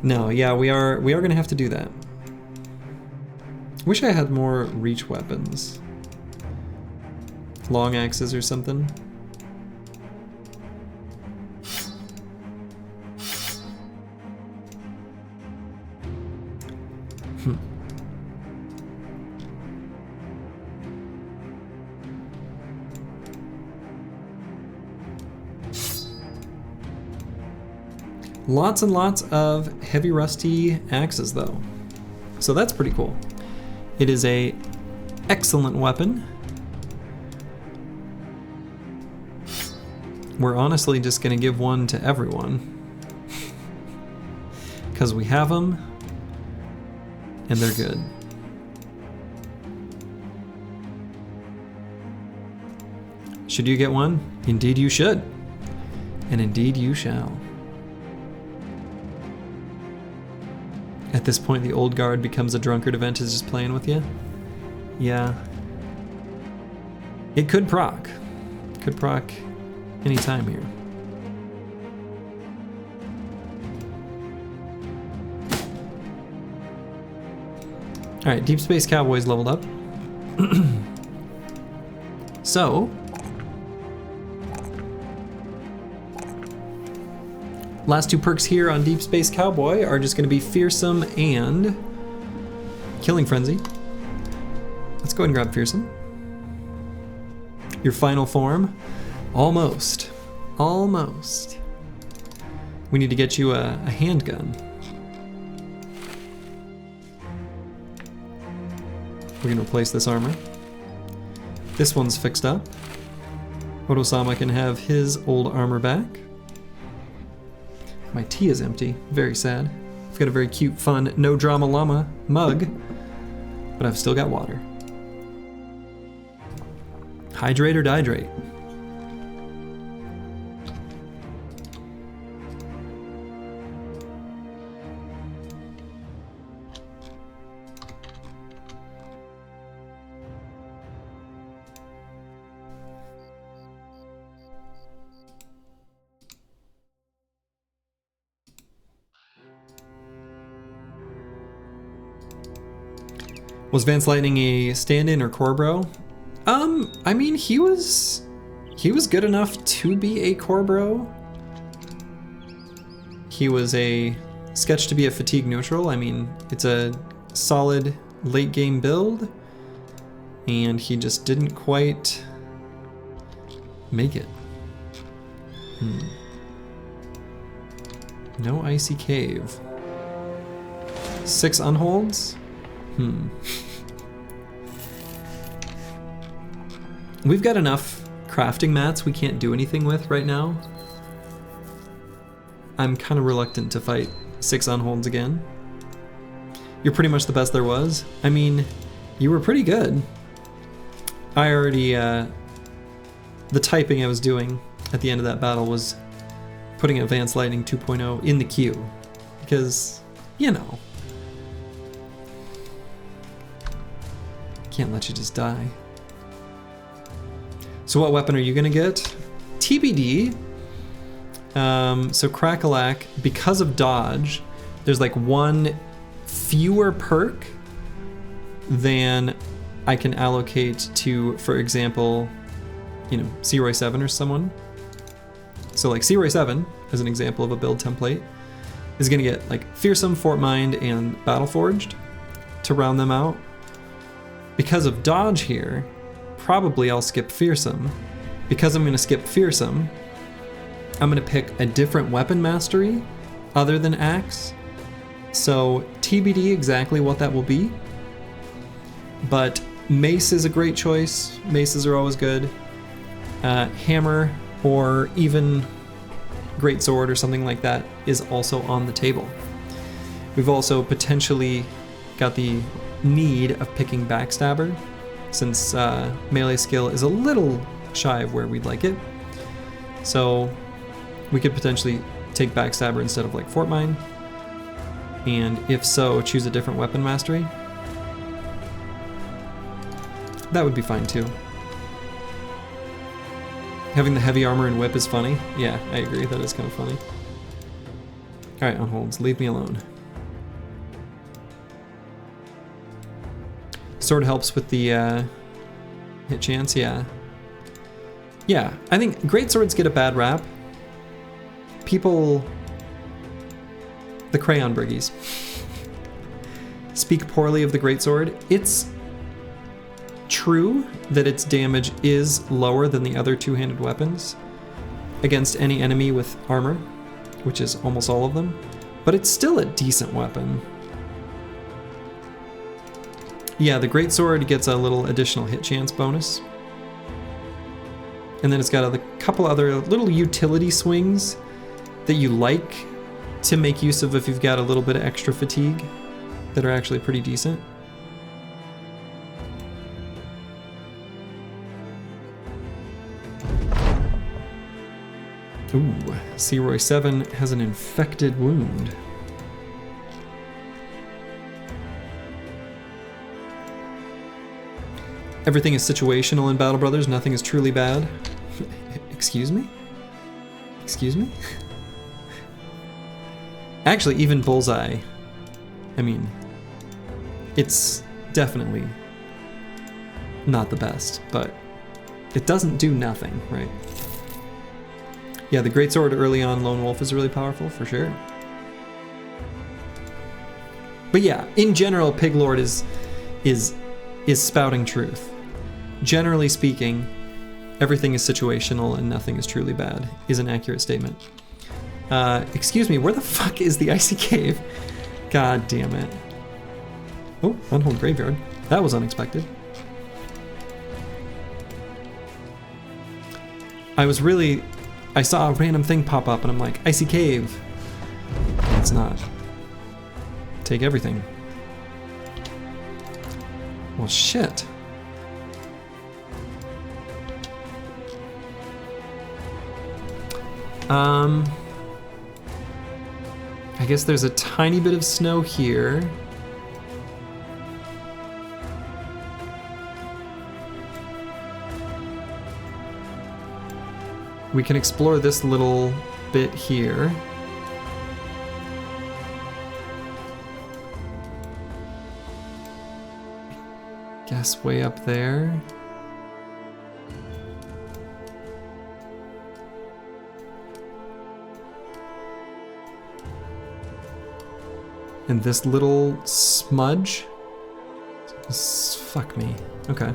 No, yeah, we are gonna have to do that. Wish I had more reach weapons. Long axes or something. Lots and lots of heavy rusty axes though. So that's pretty cool. It is a excellent weapon. We're honestly just gonna give one to everyone. Because we have them, and they're good. Should you get one? Indeed you should. And indeed you shall. At this point, the old guard becomes a drunkard event, is just playing with you. Yeah. It could proc. Could proc anytime here. Alright, Deep Space Cowboy's leveled up. So, last two perks here on Deep Space Cowboy are just going to be Fearsome and Killing Frenzy. Let's go ahead and grab Fearsome. Your final form. Almost. Almost. We need to get you a handgun. We're going to replace this armor. This one's fixed up. Otosama can have his old armor back. My tea is empty. Very sad. I've got a very cute, fun, no drama llama mug, but I've still got water. Hydrate or dihydrate? Was Vance Lightning a stand-in or core bro? I mean, he was good enough to be a core bro. He was a sketch to be a fatigue neutral. I mean, it's a solid late game build, and he just didn't quite make it. No icy cave. 6 unholds? We've got enough crafting mats we can't do anything with right now. I'm kind of reluctant to fight 6 unholds again. You're pretty much the best there was. I mean, you were pretty good. I already, the typing I was doing at the end of that battle was putting Advanced Lightning 2.0 in the queue. Because, you know, can't let you just die. So what weapon are you gonna get? TBD. So Crackalack, because of dodge, there's like 1 fewer perk than I can allocate to, for example, you know, C-Roy 7 or someone. So like C-Roy 7, as an example of a build template, is gonna get like Fearsome, Fort Mind, and Battle Forged to round them out. Because of dodge here, probably I'll skip Fearsome. Because I'm gonna skip Fearsome, I'm gonna pick a different weapon mastery other than Axe. So TBD exactly what that will be. But Mace is a great choice. Maces are always good. Hammer or even Greatsword or something like that is also on the table. We've also potentially got the need of picking Backstabber, since melee skill is a little shy of where we'd like it. So we could potentially take Backstabber instead of like Fort Mine, and if so, choose a different weapon mastery. That would be fine too. Having the heavy armor and whip is funny. Yeah, I agree. That is kind of funny. All right, on holds. Leave me alone. Sword helps with the hit chance. Yeah. Yeah, I think great swords get a bad rap. People, the crayon briggies, speak poorly of the greatsword. It's true that its damage is lower than the other two-handed weapons against any enemy with armor, which is almost all of them, but it's still a decent weapon. Yeah, the greatsword gets a little additional hit chance bonus. And then it's got a couple other little utility swings that you like to make use of if you've got a little bit of extra fatigue that are actually pretty decent. Ooh, Searoy 7 has an infected wound. Everything is situational in Battle Brothers, nothing is truly bad. Excuse me? Excuse me? Actually, even Bullseye, I mean, it's definitely not the best, but it doesn't do nothing, right? Yeah, the greatsword early on Lone Wolf is really powerful, for sure. But yeah, in general, Piglord is spouting truth. Generally speaking, everything is situational and nothing is truly bad, is an accurate statement. Excuse me, where the fuck is the icy cave? God damn it. Oh, Unhold Graveyard. That was unexpected. I saw a random thing pop up and I'm like, icy cave. It's not. Take everything. Well, shit. I guess there's a tiny bit of snow here. We can explore this little bit here. Guess way up there. And this little smudge? Fuck me. Okay.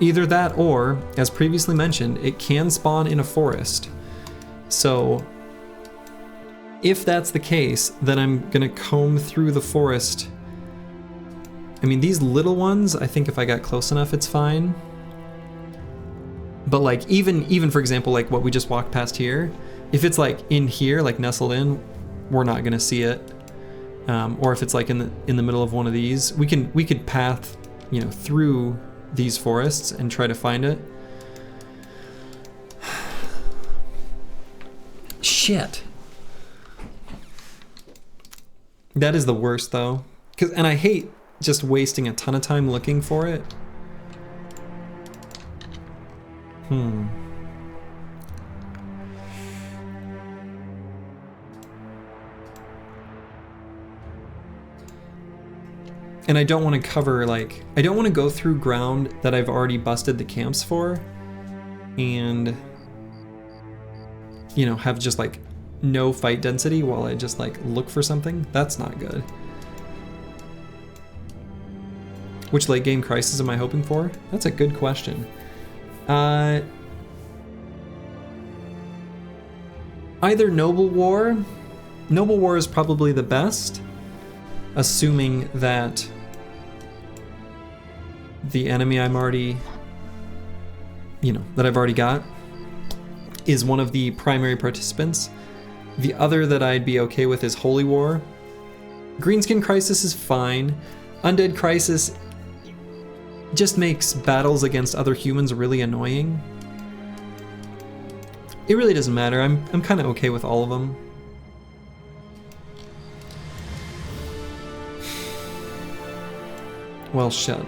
Either that or, as previously mentioned, it can spawn in a forest. So, if that's the case, then I'm gonna comb through the forest. I mean, these little ones, I think if I got close enough, it's fine. But like, even for example, like what we just walked past here, if it's like in here, like nestled in, we're not gonna see it. Or if it's like in the middle of one of these, we could path, you know, through these forests and try to find it. Shit. That is the worst though. And I hate just wasting a ton of time looking for it. And I don't want to cover, like, I don't want to go through ground that I've already busted the camps for and, you know, have just like no fight density while I just like look for something. That's not good. Which late game crisis am I hoping for? That's a good question. Either Noble War. Noble War is probably the best, assuming that the enemy I'm already, you know, that I've already got is one of the primary participants. The other that I'd be okay with is Holy War. Greenskin Crisis is fine. Undead Crisis just makes battles against other humans really annoying. It really doesn't matter. I'm kind of okay with all of them. Well, shit.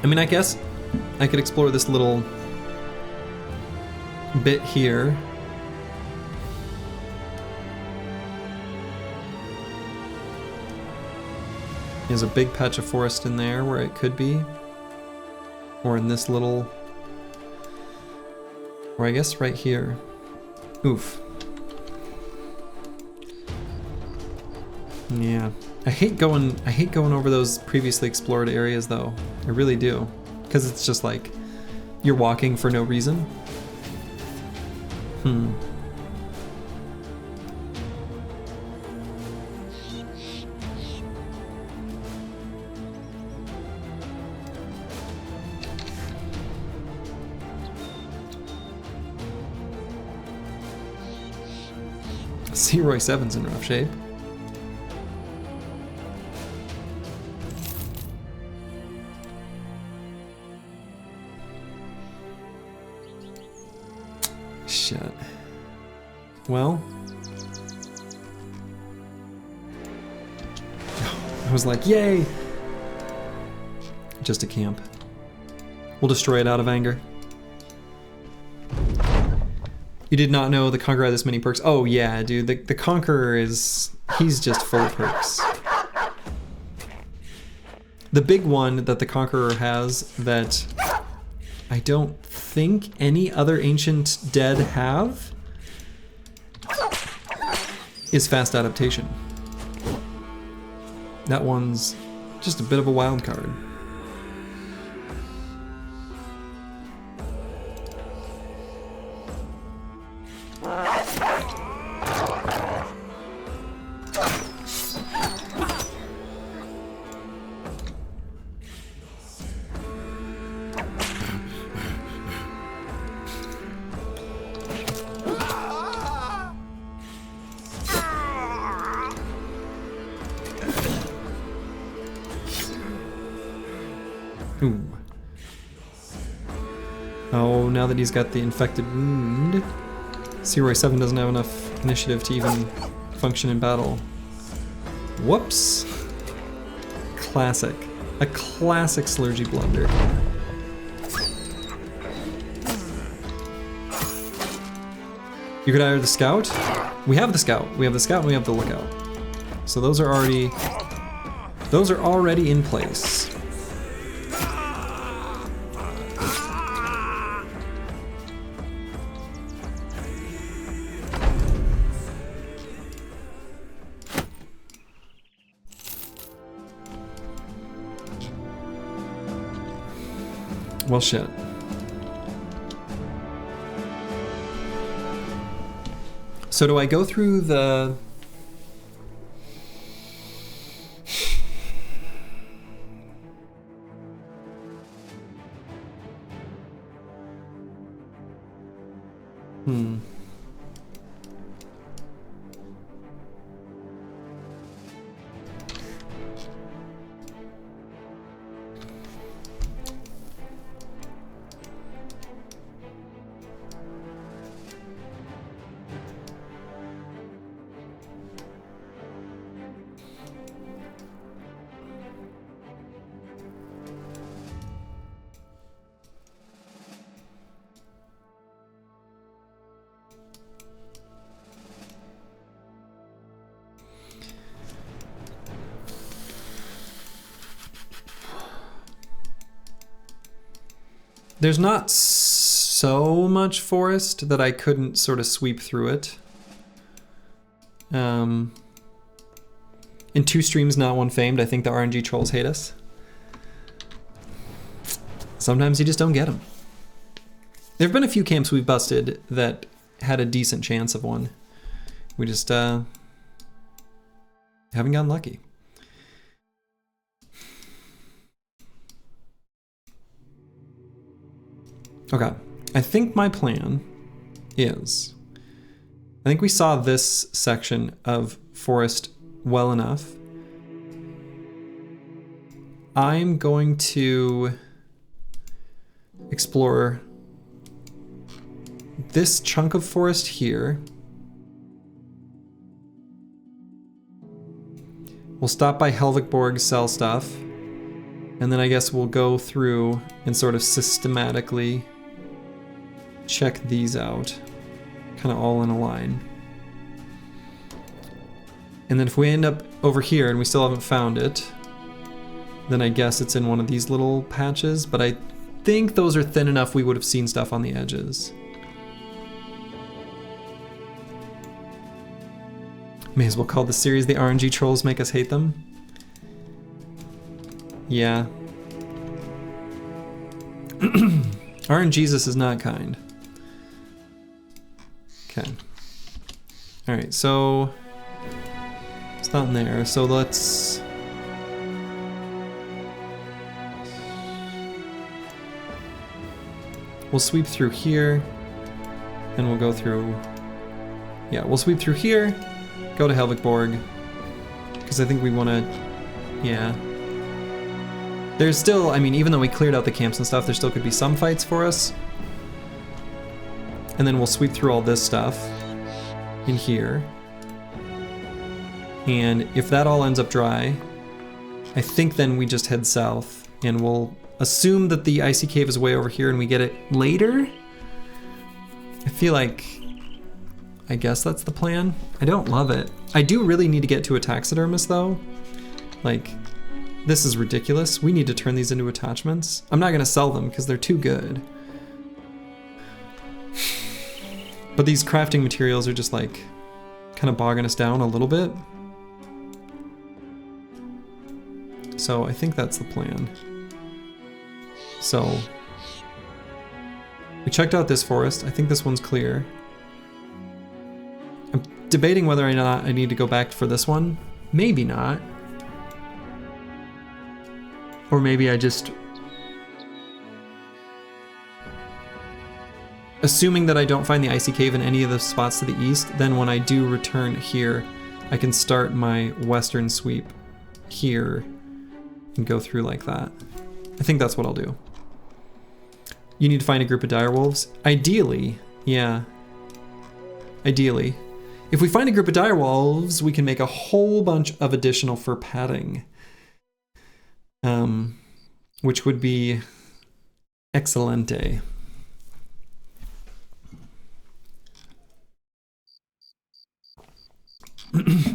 I mean, I guess I could explore this little bit here. There's a big patch of forest in there where it could be. Or in this little... Or I guess right here. Oof. Yeah. I hate going over those previously explored areas though. I really do. Because it's just like you're walking for no reason. Roy 7's in rough shape. Shit. Well, I was like, yay! Just a camp. We'll destroy it out of anger. You did not know the Conqueror had this many perks? Oh yeah, dude, the Conqueror is... he's just full of perks. The big one that the Conqueror has that I don't think any other Ancient Dead have is fast adaptation. That one's just a bit of a wild card. Ooh. Oh, now that he's got the infected wound, Roy 7 doesn't have enough initiative to even function in battle. Whoops. Classic. A classic Slurgy blunder. You could hire the scout? We have the scout. We have the scout and we have the lookout. So those are already in place. Well, shit. So do I go through the... There's not so much forest that I couldn't sort of sweep through it. In 2 streams, not 1 famed, I think the RNG trolls hate us. Sometimes you just don't get them. There have been a few camps we've busted that had a decent chance of one. We just haven't gotten lucky. Okay, I think my plan is, I think we saw this section of forest well enough. I'm going to explore this chunk of forest here. We'll stop by Helvigborg, sell stuff. And then I guess we'll go through and sort of systematically check these out, kind of all in a line. And then if we end up over here and we still haven't found it, then I guess it's in one of these little patches, but I think those are thin enough we would have seen stuff on the edges. May as well call the series The RNG Trolls Make Us Hate Them. Yeah. RNGesus is not kind. Okay. Alright, so it's not in there, so let's... We'll sweep through here, and we'll go through... Yeah, we'll sweep through here, go to Helvigborg, because I think we want to... Yeah. There's still, I mean, even though we cleared out the camps and stuff, there still could be some fights for us. And then we'll sweep through all this stuff in here. And if that all ends up dry, I think then we just head south, and we'll assume that the icy cave is way over here and we get it later. I feel like, I guess that's the plan. I don't love it. I do really need to get to a taxidermist though. Like, this is ridiculous. We need to turn these into attachments. I'm not gonna sell them because they're too good. But these crafting materials are just like, kind of bogging us down a little bit. So I think that's the plan. So, we checked out this forest. I think this one's clear. I'm debating whether or not I need to go back for this one. Maybe not. Or maybe I just... Assuming that I don't find the icy cave in any of the spots to the east, then when I do return here, I can start my western sweep here and go through like that. I think that's what I'll do. You need to find a group of direwolves. Ideally, yeah. Ideally. If we find a group of direwolves, we can make a whole bunch of additional fur padding. Which would be excelente.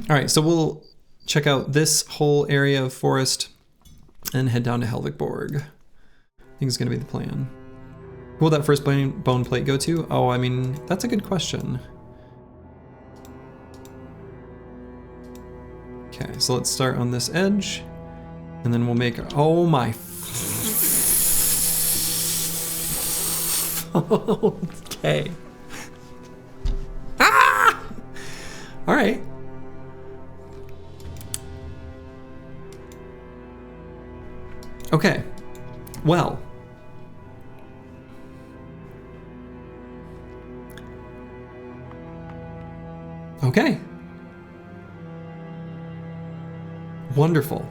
Alright, so we'll check out this whole area of forest and head down to Helvigborg. I think it's going to be the plan. Who will that first bone plate go to? Oh, I mean, that's a good question. Okay, so let's start on this edge. And then we'll make... Oh my... Okay. Ah! Alright. Okay. Well. Okay. Wonderful.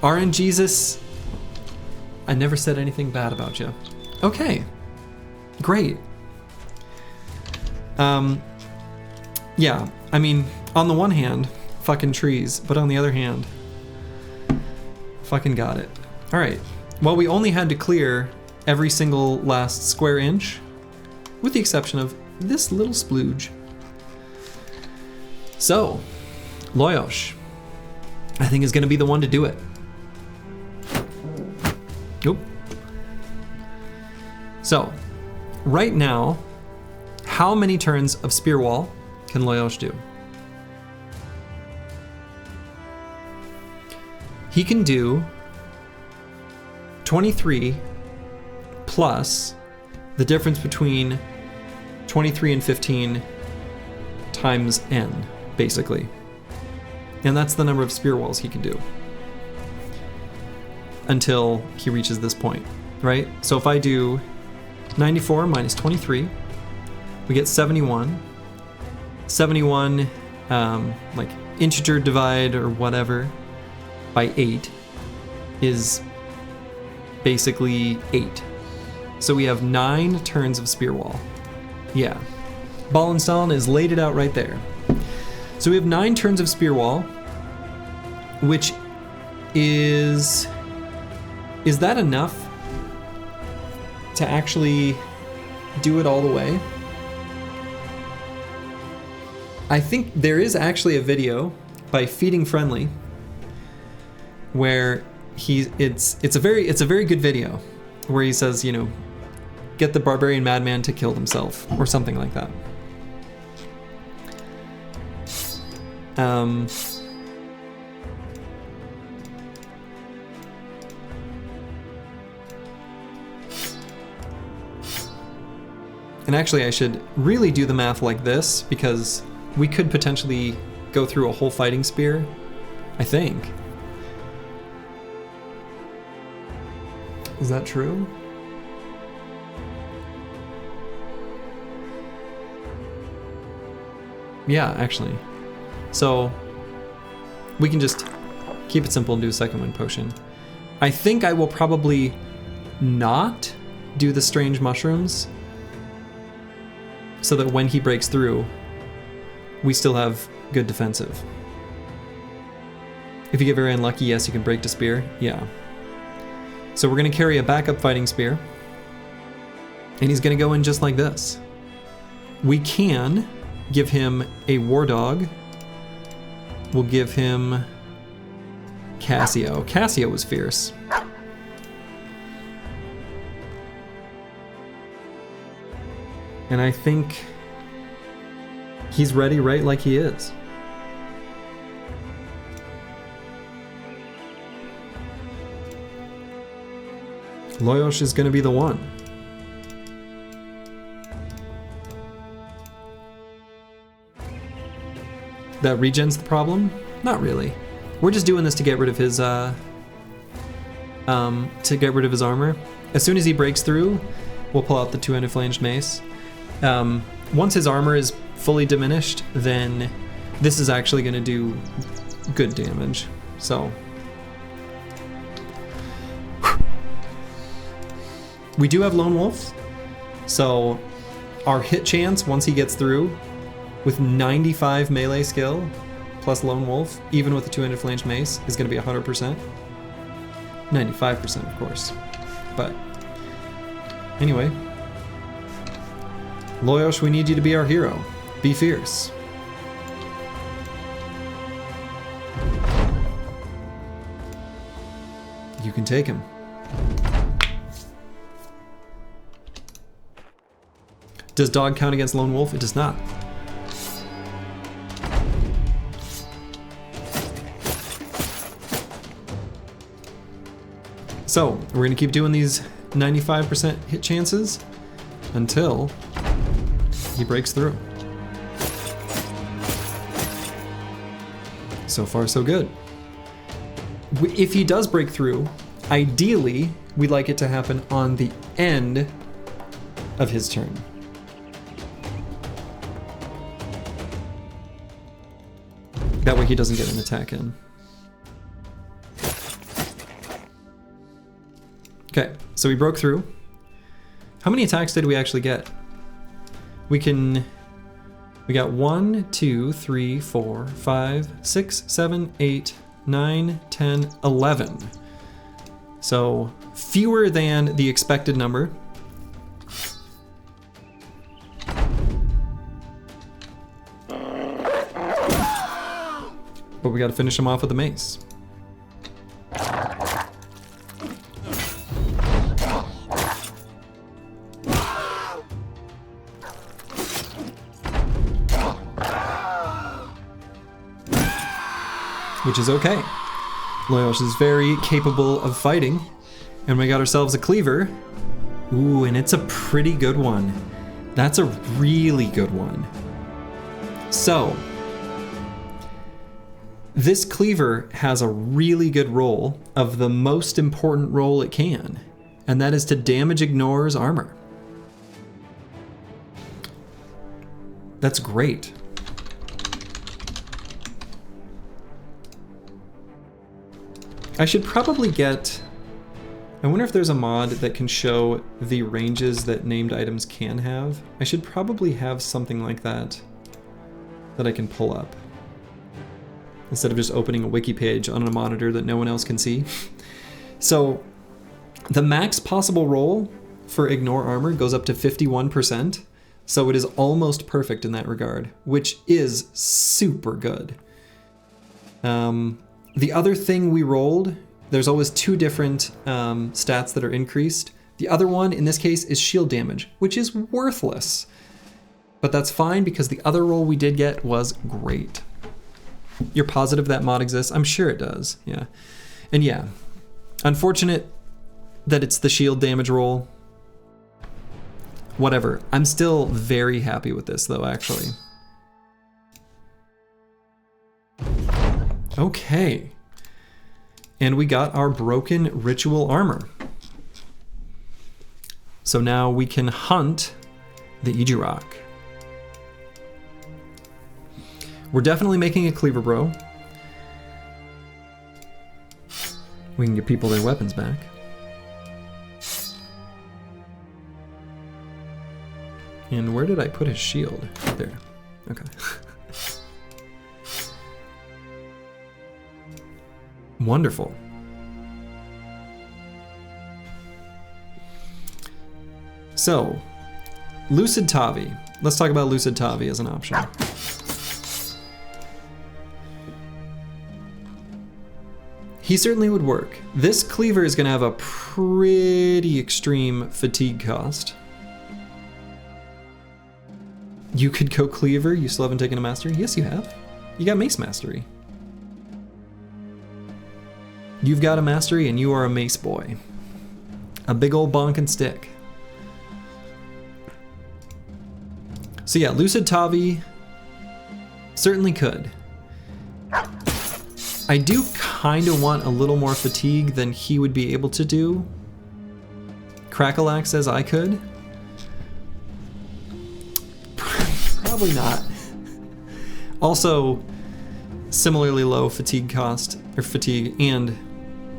RNGesus, I never said anything bad about you. Okay, great. Yeah, I mean, on the one hand, fucking trees, but on the other hand, fucking got it. All right, well, we only had to clear every single last square inch, with the exception of this little splooge. So, Loyosh, I think is gonna be the one to do it. Nope. So, right now, how many turns of spear wall can Loyosh do? He can do 23 plus the difference between 23 and 15 times n, basically. And that's the number of spear walls he can do until he reaches this point, right? So if I do 94 minus 23, we get 71. 71, like integer divide or whatever, by 8 is basically 8. So we have 9 turns of spear wall. Yeah. Ballenstein is laid it out right there. So we have 9 turns of spear wall, which is that enough to actually do it all the way? I think there is actually a video by Feeding Friendly where it's a very good video where he says, you know, get the barbarian madman to kill himself or something like that. And actually I should really do the math like this, because we could potentially go through a whole fighting spear, I think. Is that true? Yeah, actually. So we can just keep it simple and do a second wind potion. I think I will probably not do the strange mushrooms, so that when he breaks through, we still have good defensive. If you get very unlucky, yes, you can break to spear. Yeah. So we're going to carry a backup fighting spear, and he's going to go in just like this. We can give him a war dog. We'll give him Cassio. Cassio was fierce. And I think he's ready, right? Like he is. Loyosh is going to be the one. That regen's the problem? Not really. We're just doing this to get rid of his armor. As soon as he breaks through, we'll pull out the two-handed flanged mace. Once his armor is fully diminished, then this is actually going to do good damage. So we do have Lone Wolf, so our hit chance once he gets through with 95 melee skill plus Lone Wolf, even with the two-handed flanged mace, is going to be 100%. 95%, of course. But anyway, Loyosh, we need you to be our hero. Be fierce. You can take him. Does dog count against Lone Wolf? It does not. So, we're going to keep doing these 95% hit chances until he breaks through. So far, so good. If he does break through, ideally, we'd like it to happen on the end of his turn. That way he doesn't get an attack in. Okay, so we broke through. How many attacks did we actually get? We got 1, 2, 3, 4, 5, 6, 7, 8, 9, 10, 11. So fewer than the expected number. But we got to finish him off with the mace. Which is okay. Loyosh is very capable of fighting. And we got ourselves a cleaver. Ooh, and it's a pretty good one. That's a really good one. So, this cleaver has a really good roll of the most important roll it can, and that is to damage Ignore's armor. That's great. I should probably get... I wonder if there's a mod that can show the ranges that named items can have. I should probably have something like that I can pull up. instead of just opening a wiki page on a monitor that no one else can see. So the max possible roll for ignore armor goes up to 51%. So it is almost perfect in that regard, which is super good. The other thing we rolled, there's always two different stats that are increased. The other one in this case is shield damage, which is worthless. But that's fine because the other roll we did get was great. You're positive that mod exists? I'm sure it does, yeah. And yeah, unfortunate that it's the shield damage roll. Whatever. I'm still very happy with this though, actually. Okay. And we got our broken ritual armor. So now we can hunt the Ijirok. We're definitely making a cleaver bro. We can give people their weapons back. And where did I put his shield? There. Okay. Wonderful. So, Lucid Tavi. Let's talk about Lucid Tavi as an option. He certainly would work. This cleaver is going to have a pretty extreme fatigue cost. You could go cleaver. You still haven't taken a mastery? Yes, you have. You got mace mastery. You've got a mastery and you are a mace boy. A big old bonkin' stick. So yeah, Lucid Tavi certainly could. I do kind of want a little more fatigue than he would be able to do. Crackleack says I could. Probably not. Also, similarly low fatigue cost, or fatigue, and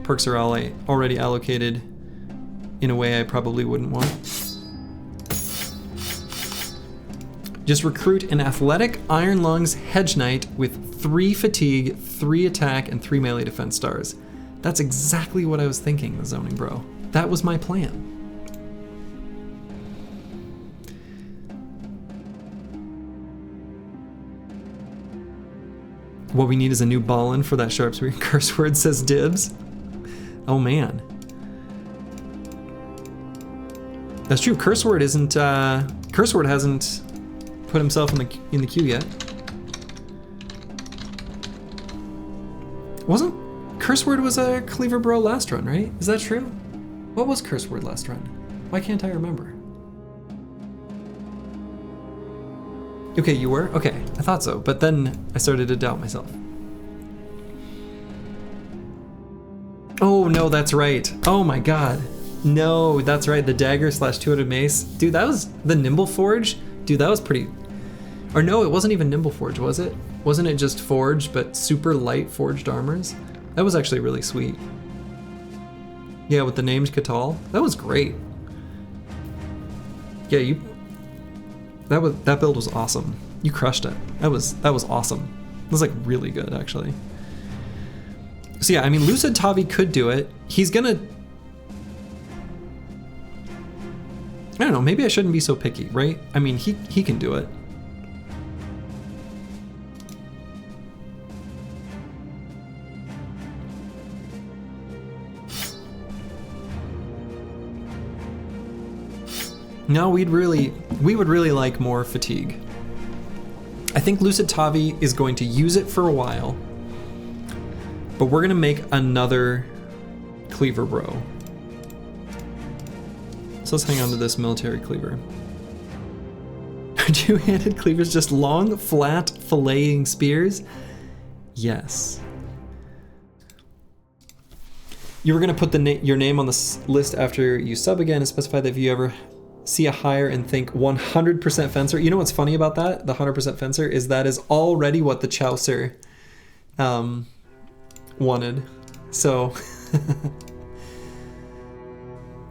perks are already allocated in a way I probably wouldn't want. Just recruit an athletic Iron Lungs Hedge Knight with 3 fatigue, 3 attack, and 3 melee defense stars. That's exactly what I was thinking, the zoning bro. That was my plan. What we need is a new ballin for that sharp spear. Curse word says dibs. Oh man. That's true. Curse word isn't. Curse word hasn't put himself in the queue yet. Wasn't Curse word was a cleaver bro last run, right? Is that true? What was Curse word last run? Why can't I remember? Okay, you were? Okay, I thought so, but then I started to doubt myself. Oh no, that's right. Oh my god. No, that's right, the dagger / 200 mace. Dude, that was the Nimble Forge? Dude, that was pretty... Or no, it wasn't even Nimble Forge, was it? Wasn't it just forged, but super light forged armors? That was actually really sweet. Yeah, with the named Catal. That was great. Yeah, that build was awesome. You crushed it. That was awesome. It was like really good actually. So yeah, I mean Lucid Tavi could do it. He's gonna... I don't know, maybe I shouldn't be so picky, right? I mean he can do it. No, we would really like more fatigue. I think Lucid Tavi is going to use it for a while, but we're gonna make another cleaver bro. So let's hang on to this military cleaver. Are two-handed cleavers just long, flat, filleting spears? Yes. You were gonna put your name on the list after you sub again and specify that if you ever see a hire and think 100% fencer. You know what's funny about that? The 100% fencer is that is already what the Chaucer wanted. So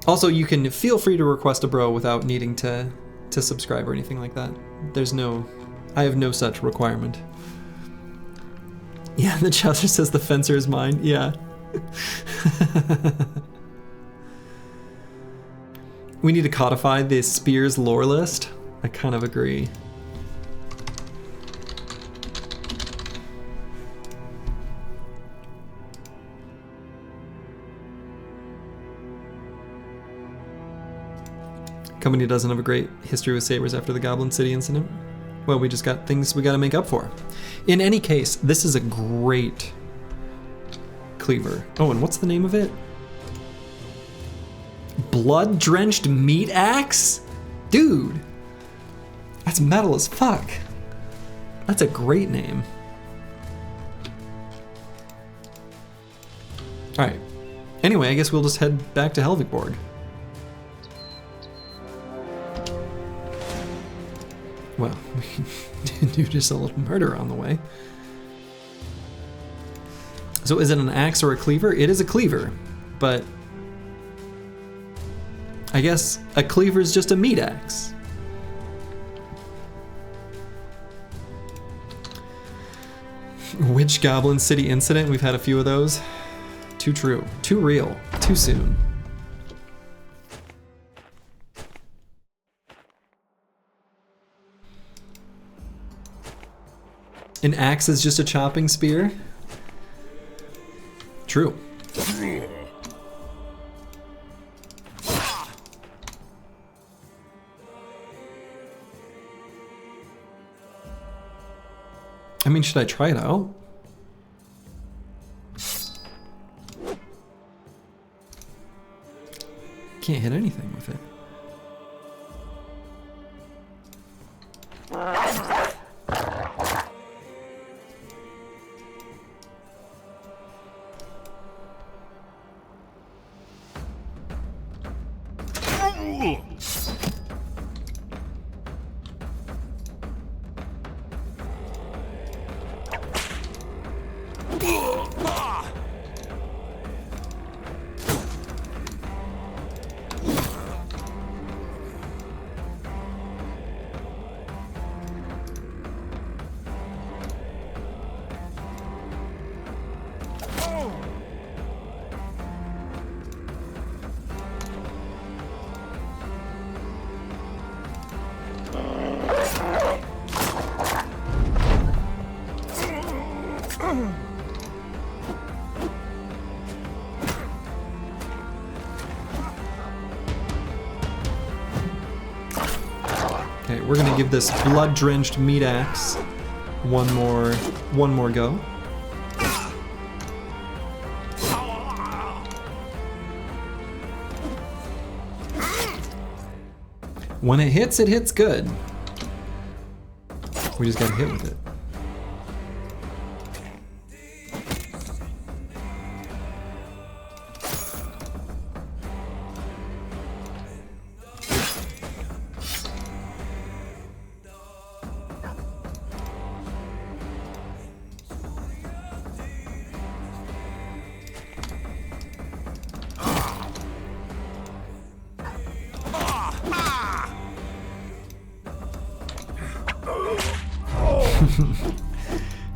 also you can feel free to request a bro without needing to subscribe or anything like that. I have no such requirement. Yeah, the Chowser says the fencer is mine. Yeah. We need to codify the Spears lore list. I kind of agree. Company doesn't have a great history with sabers after the Goblin City incident. Well, we just got things we gotta make up for. In any case, this is a great cleaver. Oh, and what's the name of it? Blood-drenched meat axe? Dude, that's metal as fuck. That's a great name. All right. Anyway, I guess we'll just head back to Helvigborg. Well, we do just a little murder on the way. So is it an axe or a cleaver? It is a cleaver, but I guess a cleaver is just a meat axe. Witch Goblin City incident? We've had a few of those. Too true. Too real. Too soon. An axe is just a chopping spear? True. I mean, should I try it out? Can't hit anything with it. Okay, we're gonna give this blood-drenched meat axe one more go. When it hits good. We just gotta hit with it.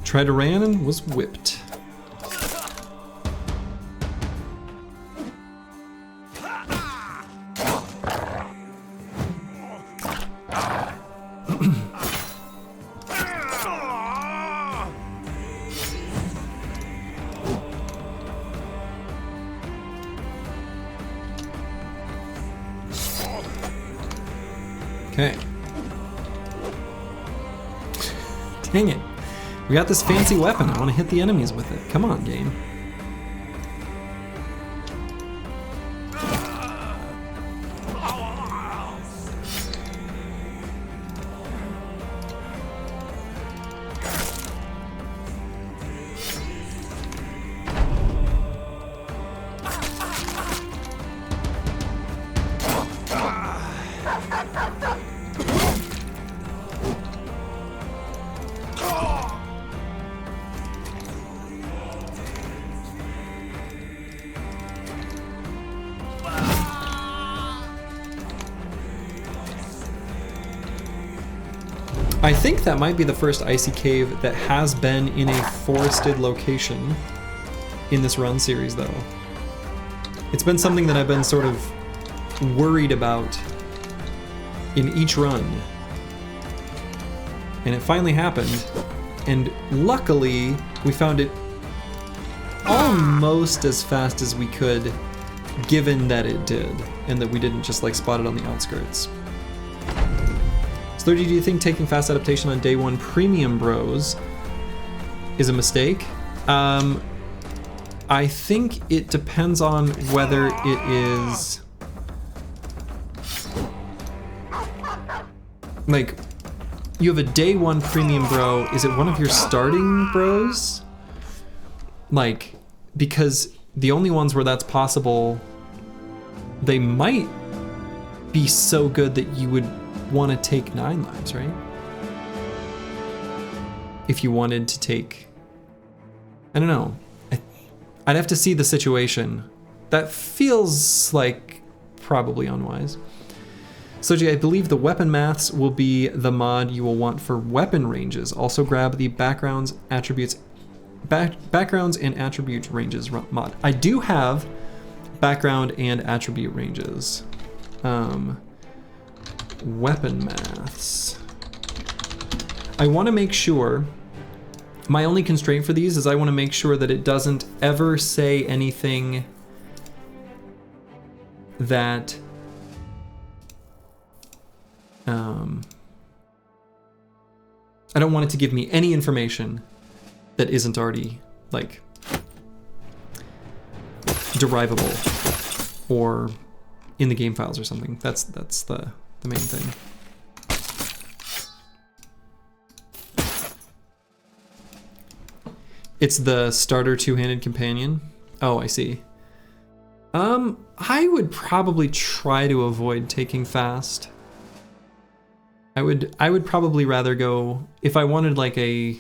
Tried to ran and was whipped. Okay. Dang it. We got this fancy weapon. I want to hit the enemies with it. Come on, game. I think that might be the first icy cave that has been in a forested location in this run series, though. It's been something that I've been sort of worried about in each run. And it finally happened. And luckily, we found it almost as fast as we could, given that it did, and that we didn't just like spot it on the outskirts. So do you think taking fast adaptation on day one premium bros is a mistake? I think it depends on whether it is like you have a day one premium bro. Is it one of your starting bros? Like, because the only ones where that's possible, they might be so good that you would want to take 9 lives, right? If you wanted to take, I don't know. I'd have to see the situation. That feels like probably unwise. Soji, I believe the weapon maths will be the mod you will want for weapon ranges. Also grab the backgrounds, attributes, backgrounds and attribute ranges mod. I do have background and attribute ranges. Weapon maths. I want to make sure, my only constraint for these is I want to make sure that it doesn't ever say anything that I don't want it to give me any information that isn't already like derivable or in the game files or something. That's the main thing. It's the starter two-handed companion. Oh, I see. I would probably try to avoid taking fast. I would probably rather go, if I wanted like a,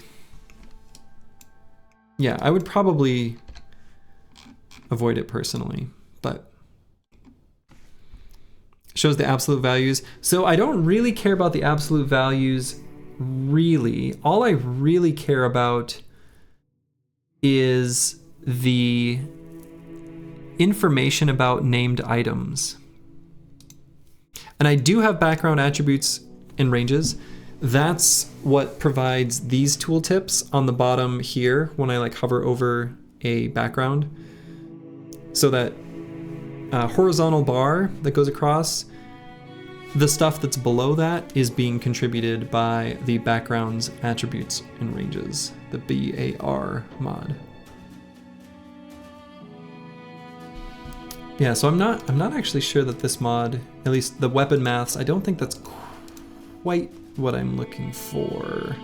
yeah, I would probably avoid it personally, but shows the absolute values. So I don't really care about the absolute values, really. All I really care about is the information about named items. And I do have background attributes and ranges. That's what provides these tooltips on the bottom here when I like hover over a background. So that horizontal bar that goes across, the stuff that's below that is being contributed by the backgrounds, attributes, and ranges, the BAR mod. Yeah, so I'm not actually sure that this mod, at least the weapon maths, I don't think that's quite what I'm looking for.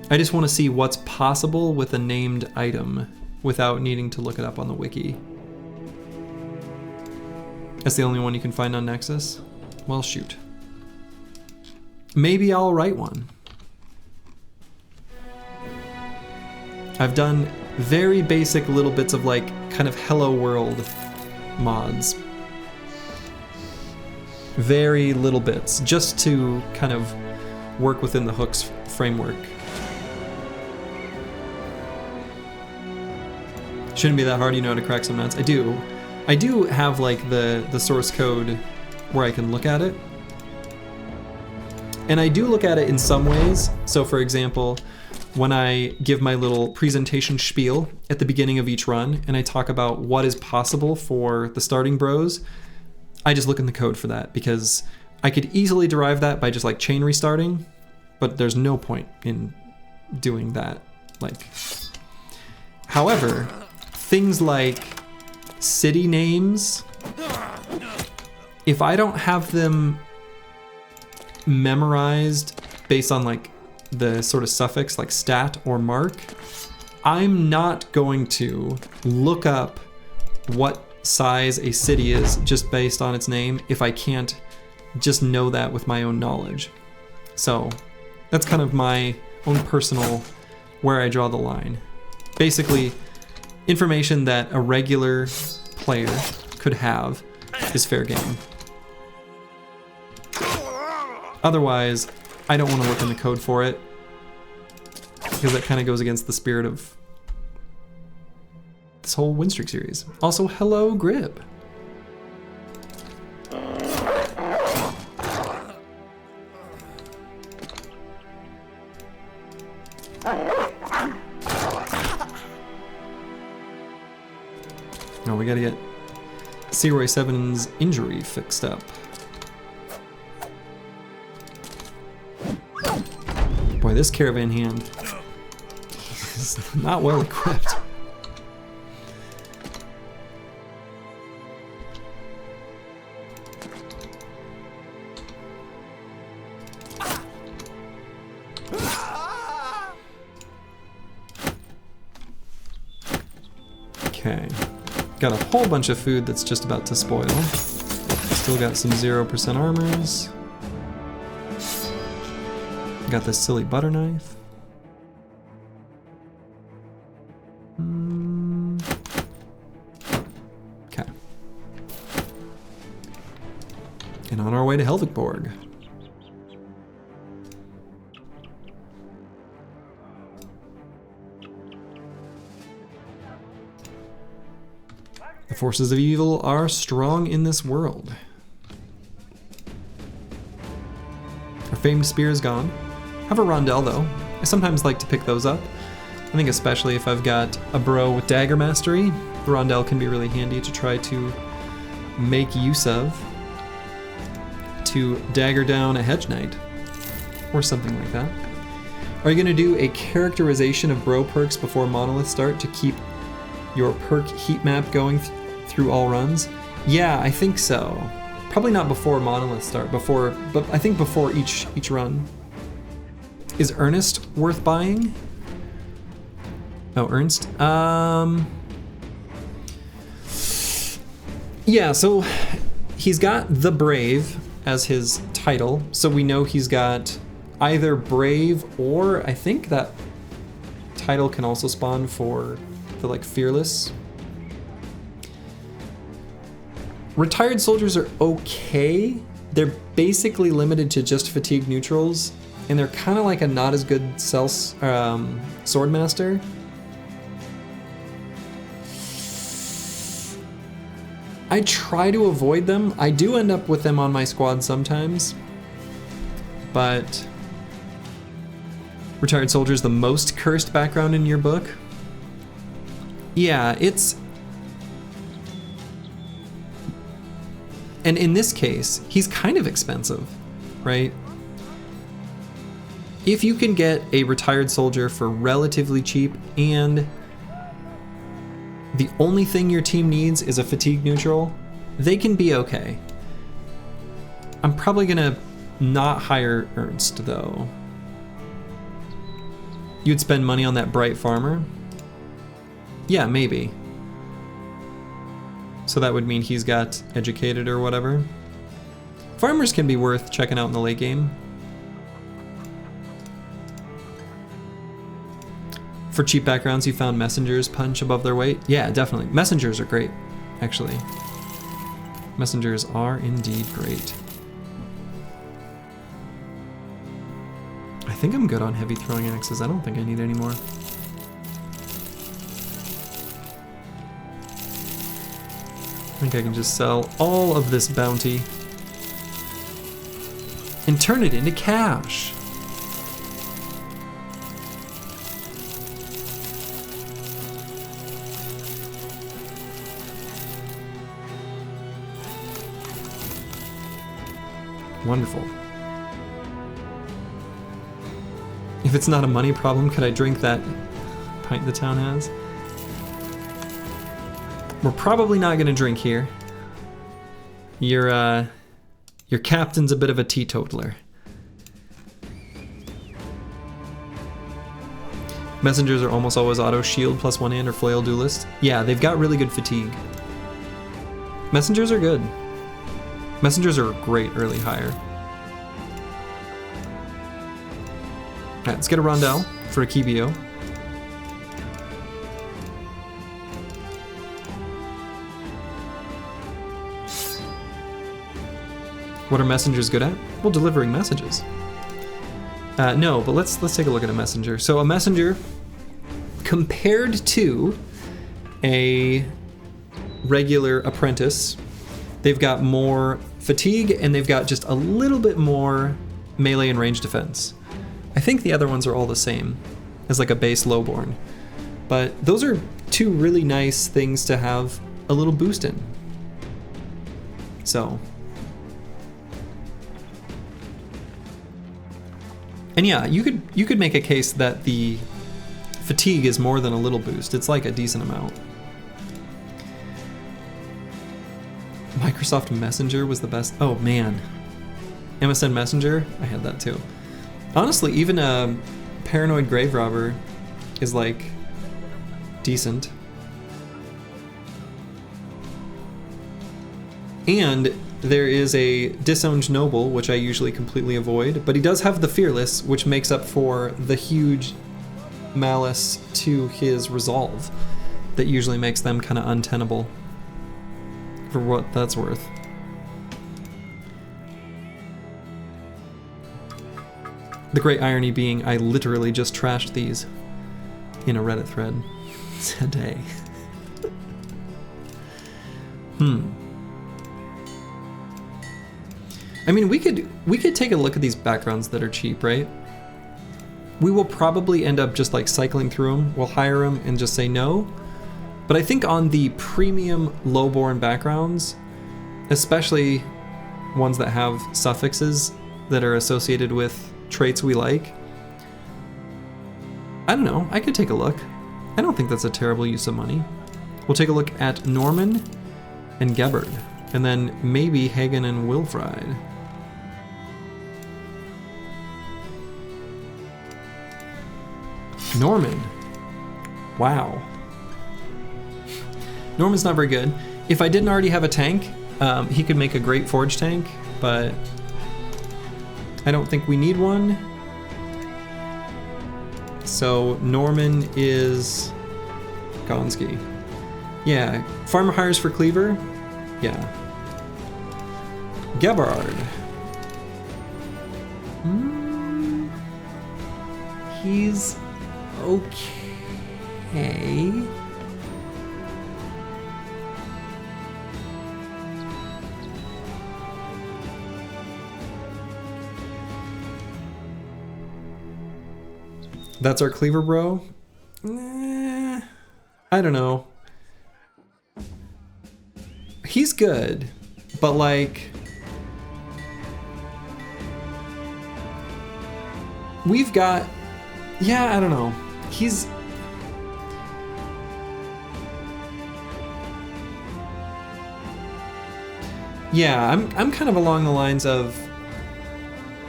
I just want to see what's possible with a named item without needing to look it up on the wiki. That's the only one you can find on Nexus? Well, shoot. Maybe I'll write one. I've done very basic little bits of like kind of Hello World mods. Very little bits, just to kind of work within the hooks framework. Shouldn't be that hard, you know how to crack some nuts. I do have like the source code where I can look at it. And I do look at it in some ways. So for example, when I give my little presentation spiel at the beginning of each run and I talk about what is possible for the starting bros, I just look in the code for that because I could easily derive that by just like chain restarting, but there's no point in doing that. Like, however, things like city names, if I don't have them memorized based on like the sort of suffix like stat or mark, I'm not going to look up what size a city is just based on its name if I can't just know that with my own knowledge. So that's kind of my own personal where I draw the line. Basically, information that a regular player could have is fair game. Otherwise, I don't want to look in the code for it, because that kind of goes against the spirit of this whole Winstreak series. Also, hello, Grib. Oh, we gotta get Searoy 7's injury fixed up. Boy, this caravan hand is not well equipped. Okay. Got a whole bunch of food that's just about to spoil. Still got some 0% armors. Got this silly butter knife. Okay. And on our way to Helvigborg. The forces of evil are strong in this world. Our famed spear is gone. I have a rondel though. I sometimes like to pick those up. I think especially if I've got a bro with dagger mastery, the rondel can be really handy to try to make use of to dagger down a hedge knight or something like that. Are you going to do a characterization of bro perks before Monolith start to keep your perk heat map going through all runs? Yeah, I think so. Probably not before Monolith start, but I think before each run. Is Ernest worth buying? Oh, Ernst. Yeah, so he's got the Brave as his title, so we know he's got either Brave or I think that title can also spawn for the like Fearless. Retired soldiers are okay. They're basically limited to just fatigue neutrals, and they're kind of like a not as good swordmaster. I try to avoid them. I do end up with them on my squad sometimes, but retired soldier's the most cursed background in your book. Yeah, it's... And in this case, he's kind of expensive, right? If you can get a retired soldier for relatively cheap and the only thing your team needs is a fatigue neutral, they can be okay. I'm probably gonna not hire Ernst though. You'd spend money on that bright farmer? Yeah, maybe. So that would mean he's got educated or whatever. Farmers can be worth checking out in the late game. For cheap backgrounds, you found messengers punch above their weight? Yeah, definitely. Messengers are great, actually. Messengers are indeed great. I think I'm good on heavy throwing axes. I don't think I need any more. I think I can just sell all of this bounty and turn it into cash. Wonderful. If it's not a money problem, could I drink that pint the town has? We're probably not gonna drink here. Your captain's a bit of a teetotaler. Messengers are almost always auto shield plus one hand or flail duelist. Yeah, they've got really good fatigue. Messengers are good. Messengers are a great early hire. Alright, let's get a rondel for a Kibio. What are messengers good at? Well, delivering messages. No, but let's take a look at a messenger. So a messenger, compared to a regular apprentice, they've got more fatigue and they've got just a little bit more melee and range defense. I think the other ones are all the same as like a base lowborn. But those are two really nice things to have a little boost in. So. And yeah, you could make a case that the fatigue is more than a little boost. It's like a decent amount. Microsoft Messenger was the best. Oh man. MSN Messenger, I had that too. Honestly, even a Paranoid Grave Robber is like decent. And there is a Disowned Noble, which I usually completely avoid, but he does have the Fearless, which makes up for the huge malice to his resolve that usually makes them kind of untenable, for what that's worth. The great irony being I literally just trashed these in a Reddit thread today. I mean, we could take a look at these backgrounds that are cheap, right? We will probably end up just like cycling through them. We'll hire them and just say no. But I think on the premium lowborn backgrounds, especially ones that have suffixes that are associated with traits we like, I don't know, I could take a look. I don't think that's a terrible use of money. We'll take a look at Norman and Gebhard, and then maybe Hagen and Wilfried. Norman. Wow. Norman's not very good. If I didn't already have a tank, he could make a great forge tank, but I don't think we need one. So Norman is Gonski. Yeah, farmer hires for cleaver. Yeah. Gebhard. He's okay. That's our cleaver bro? Nah, I don't know. He's good, but like, we've got, yeah, I don't know. He's, yeah, I'm kind of along the lines of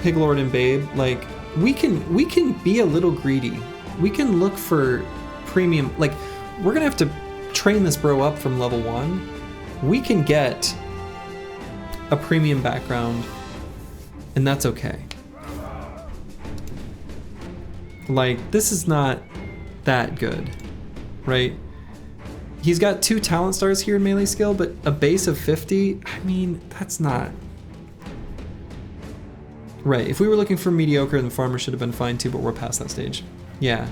Piglord and Babe. Like, we can be a little greedy. We can look for premium. Like, we're gonna have to train this bro up from level 1. We can get a premium background, and that's okay. Like, this is not that good, right? He's got 2 talent stars here in melee skill, but a base of 50, I mean, that's not... Right, if we were looking for mediocre, then farmer should have been fine too, but we're past that stage. Yeah.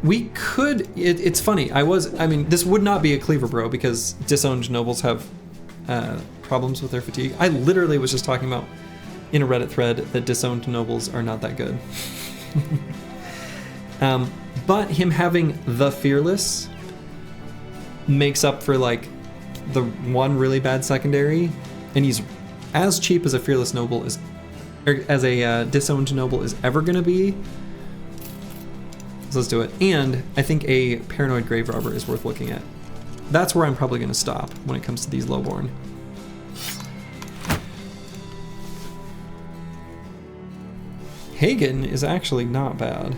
We could, it's funny, I mean, this would not be a cleaver bro because disowned nobles have problems with their fatigue. I literally was just talking about in a Reddit thread that disowned nobles are not that good. But him having the Fearless makes up for like the one really bad secondary, and he's as cheap as a Fearless noble is, or as a disowned noble is ever gonna be. So let's do it. And I think a Paranoid Grave Robber is worth looking at. That's where I'm probably gonna stop when it comes to these lowborn. Hagen is actually not bad.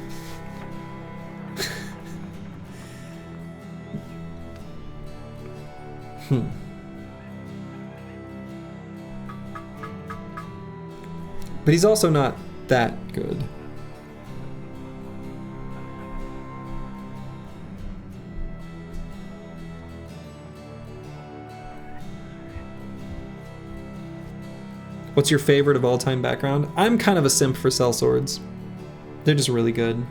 But he's also not that good. What's your favorite of all time background? I'm kind of a simp for sellswords. They're just really good.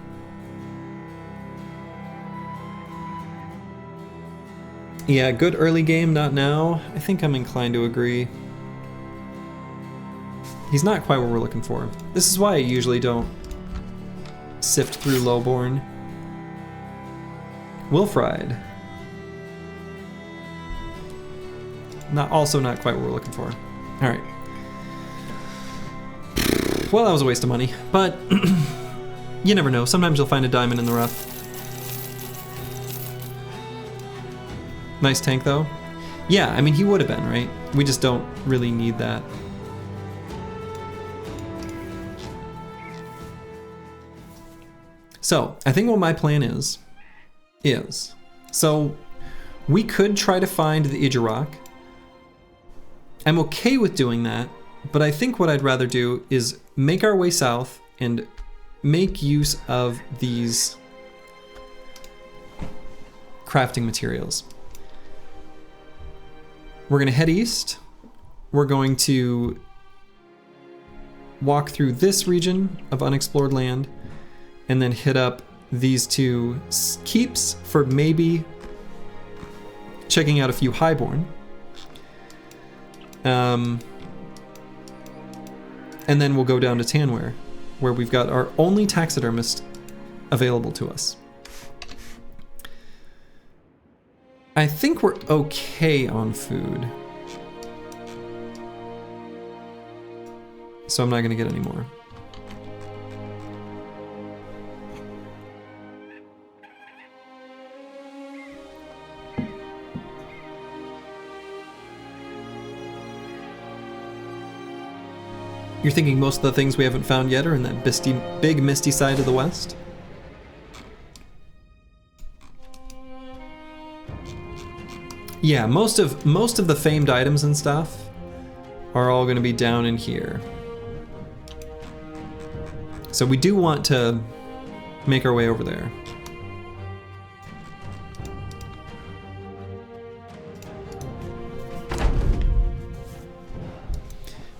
Yeah, good early game, not now. I think I'm inclined to agree. He's not quite what we're looking for. This is why I usually don't sift through lowborn. Wilfried. Also not quite what we're looking for. All right. Well, that was a waste of money, but you never know. Sometimes you'll find a diamond in the rough. Nice tank, though. Yeah, I mean, he would have been, right? We just don't really need that. So, I think what my plan is, so we could try to find the Ijarok. I'm okay with doing that, but I think what I'd rather do is make our way south and make use of these crafting materials. We're gonna head east. We're going to walk through this region of unexplored land and then hit up these two keeps for maybe checking out a few highborn. And then we'll go down to Tanware, where we've got our only taxidermist available to us. I think we're okay on food. So I'm not gonna get any more. You're thinking most of the things we haven't found yet are in that big misty side of the west? Yeah, most of the famed items and stuff are all going to be down in here. So we do want to make our way over there.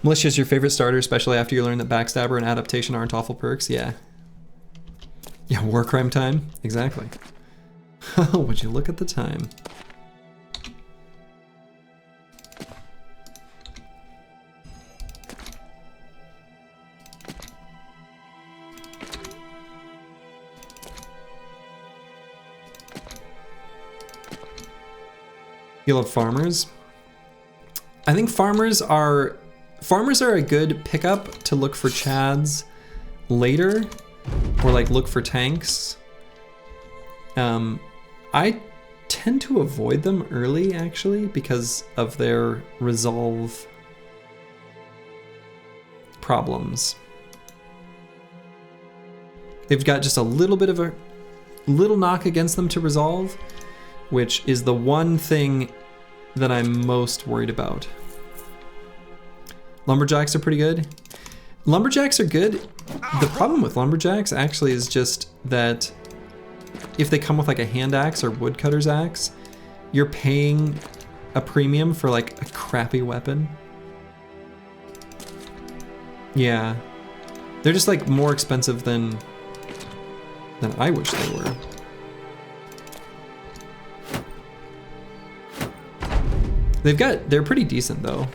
Militia is your favorite starter, especially after you learn that Backstabber and Adaptation aren't awful perks. Yeah. Yeah, war crime time. Exactly. Would you look at the time? You love farmers? I think farmers are a good pickup to look for chads later, or like look for tanks. I tend to avoid them early actually because of their resolve problems. They've got just a little bit of a little knock against them to resolve, which is the one thing that I'm most worried about. Lumberjacks are pretty good. Lumberjacks are good. The problem with lumberjacks actually is just that if they come with like a hand axe or woodcutter's axe, you're paying a premium for like a crappy weapon. Yeah. They're just like more expensive than I wish they were. They're pretty decent though.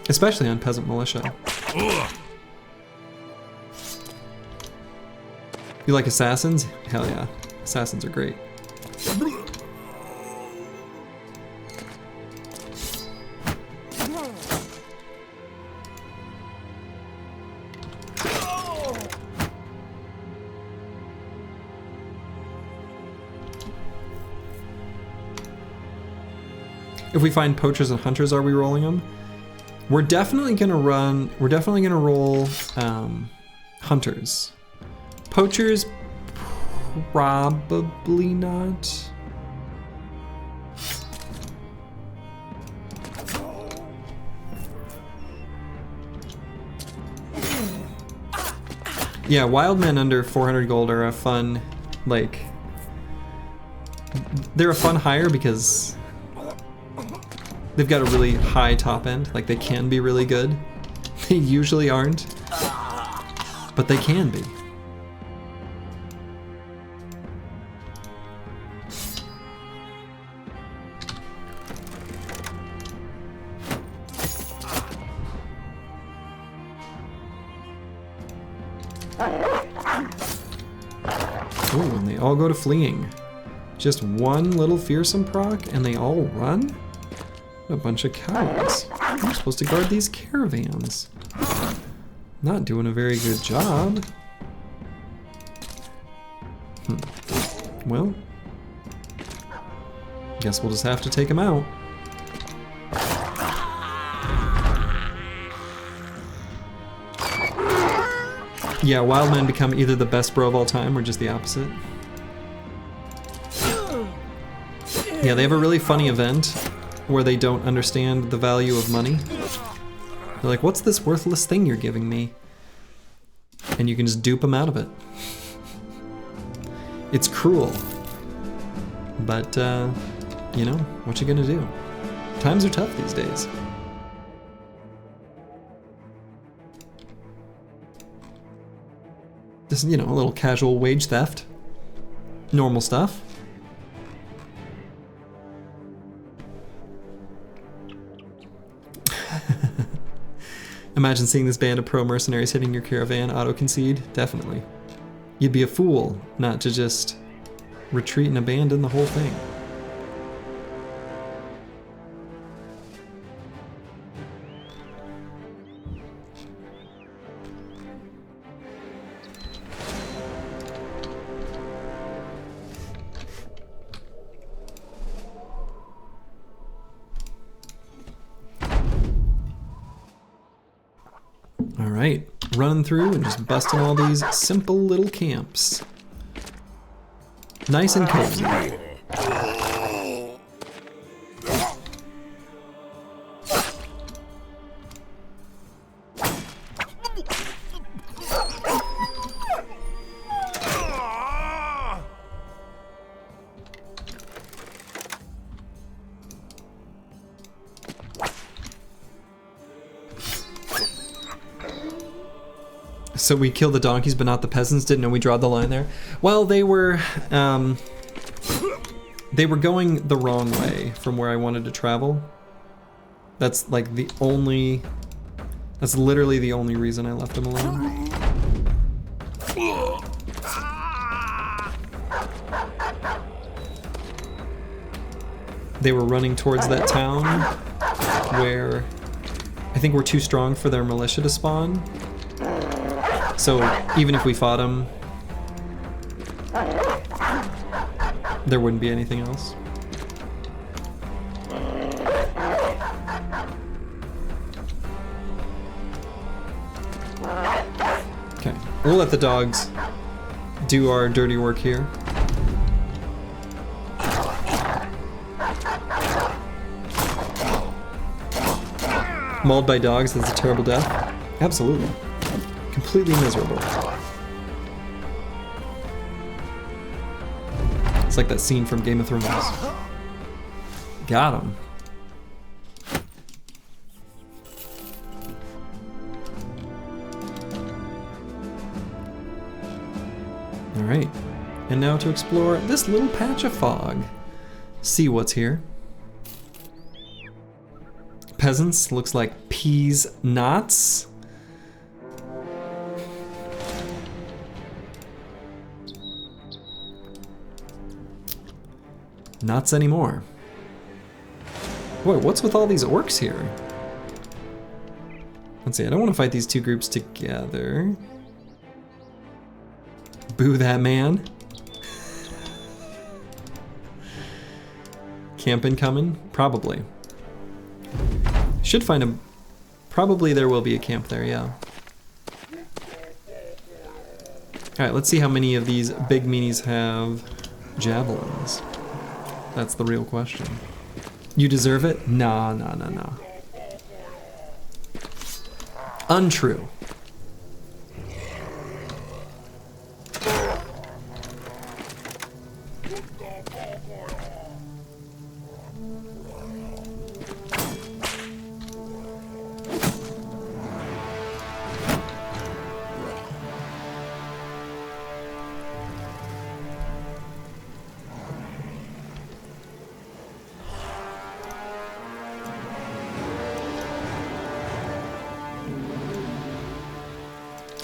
Especially on Peasant Militia. You like assassins? Hell yeah. Assassins are great. If we find poachers and hunters, are we rolling them? We're definitely gonna roll hunters. Poachers, probably not. Yeah, wild men under 400 gold are a fun, like, they're a fun hire because they've got a really high top end, like they can be really good. They usually aren't, but they can be. Oh, and they all go to fleeing. Just one little fearsome proc and they all run? What a bunch of cowards. I'm supposed to guard these caravans. Not doing a very good job. Well, guess we'll just have to take them out. Yeah, wild men become either the best bro of all time or just the opposite. Yeah, they have a really funny event where they don't understand the value of money. They're like, what's this worthless thing you're giving me? And you can just dupe them out of it. It's cruel. But, you know, what you gonna do? Times are tough these days. Just, you know, a little casual wage theft. Normal stuff. Imagine seeing this band of pro mercenaries hitting your caravan, auto-concede. Definitely. You'd be a fool not to just retreat and abandon the whole thing. Alright, running through and just busting all these simple little camps. Nice and cozy. So we kill the donkeys but not the peasants? Didn't know we draw the line there? Well, they were going the wrong way from where I wanted to travel. That's like the only... That's literally the only reason I left them alone. They were running towards that town where I think we're too strong for their militia to spawn. So even if we fought them, there wouldn't be anything else. Okay, we'll let the dogs do our dirty work here. Mauled by dogs, that's a terrible death. Absolutely. Completely miserable. It's like that scene from Game of Thrones. Got him. Alright, and now to explore this little patch of fog. See what's here. Peasants, looks like peas knots. Nuts anymore. Boy, what's with all these orcs here? Let's see, I don't want to fight these two groups together. Boo that man. Camp incoming? Probably. Should find a... Probably there will be a camp there, yeah. Alright, let's see how many of these big meanies have javelins. That's the real question. You deserve it? Nah, nah, nah, nah. Untrue.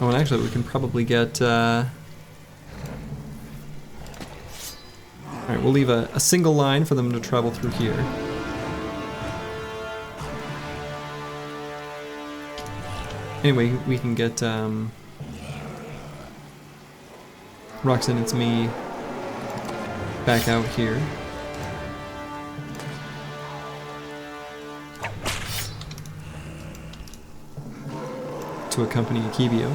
Oh, and actually we can probably get... Alright, we'll leave a single line for them to travel through here. Anyway, we can get Roxanne, it's me back out here. To accompany Akibio.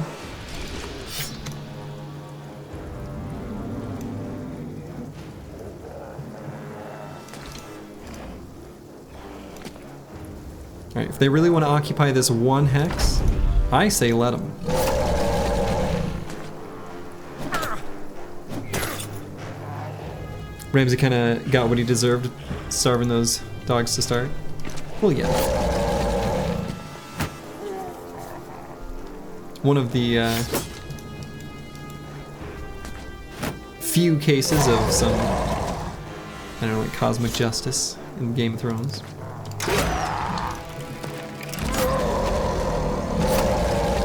Alright, if they really want to occupy this one hex, I say let them. Ramsey kind of got what he deserved, starving those dogs to start. Well, yeah. One of the few cases of some, I don't know, like cosmic justice in Game of Thrones.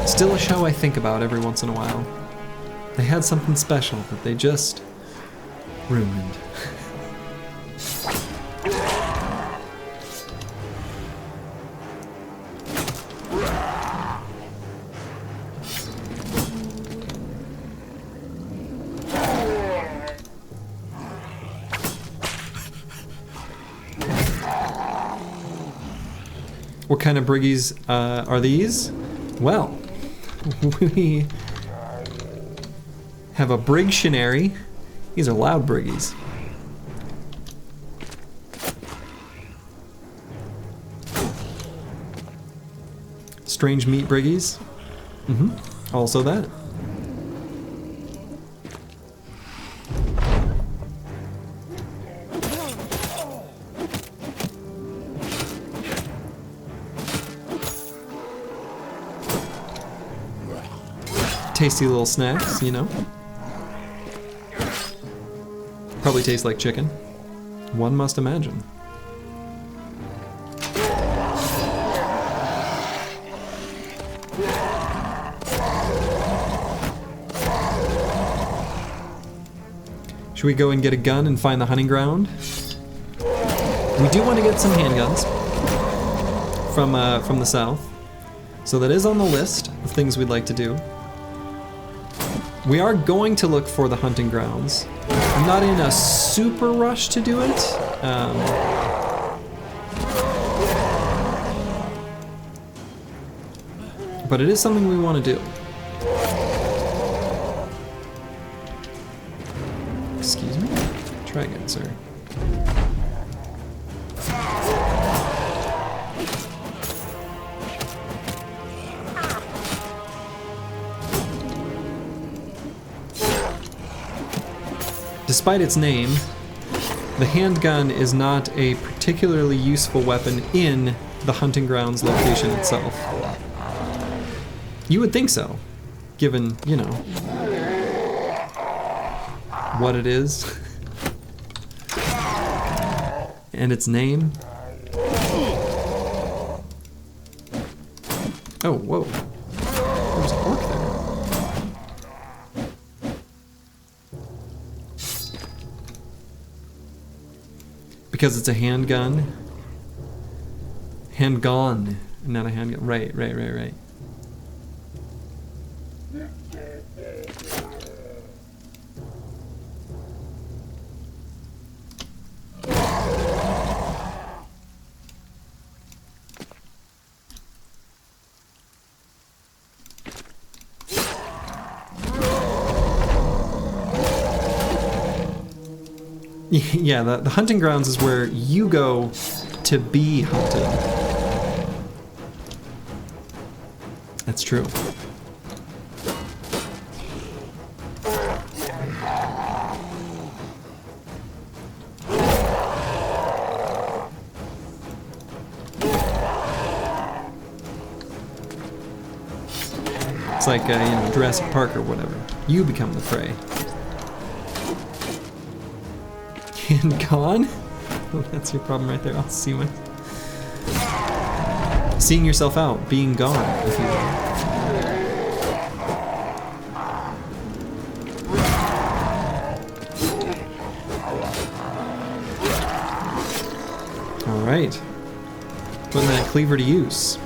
Still a show I think about every once in a while. They had something special that they just ruined. What kind of briggies are these? Well, we have a brigtionary. These are loud briggies. Strange meat briggies. Also that. Tasty little snacks, you know. Probably taste like chicken. One must imagine. Should we go and get a gun and find the hunting ground? We do want to get some handguns from the south. So that is on the list of things we'd like to do. We are going to look for the hunting grounds. I'm not in a super rush to do it. But it is something we want to do. Excuse me? Try again, sir. Despite its name, the handgun is not a particularly useful weapon in the hunting grounds location itself. You would think so, given, you know, what it is and its name. Oh, whoa. There's an orc there. Because it's a handgun. Handgun, not a handgun. Right. Yeah, the hunting grounds is where you go to be hunted. That's true. It's like, you know, Jurassic Park or whatever. You become the prey. And gone? Oh, that's your problem right there. I'll see my... Seeing yourself out, being gone, if you will. right. Putting that cleaver to use.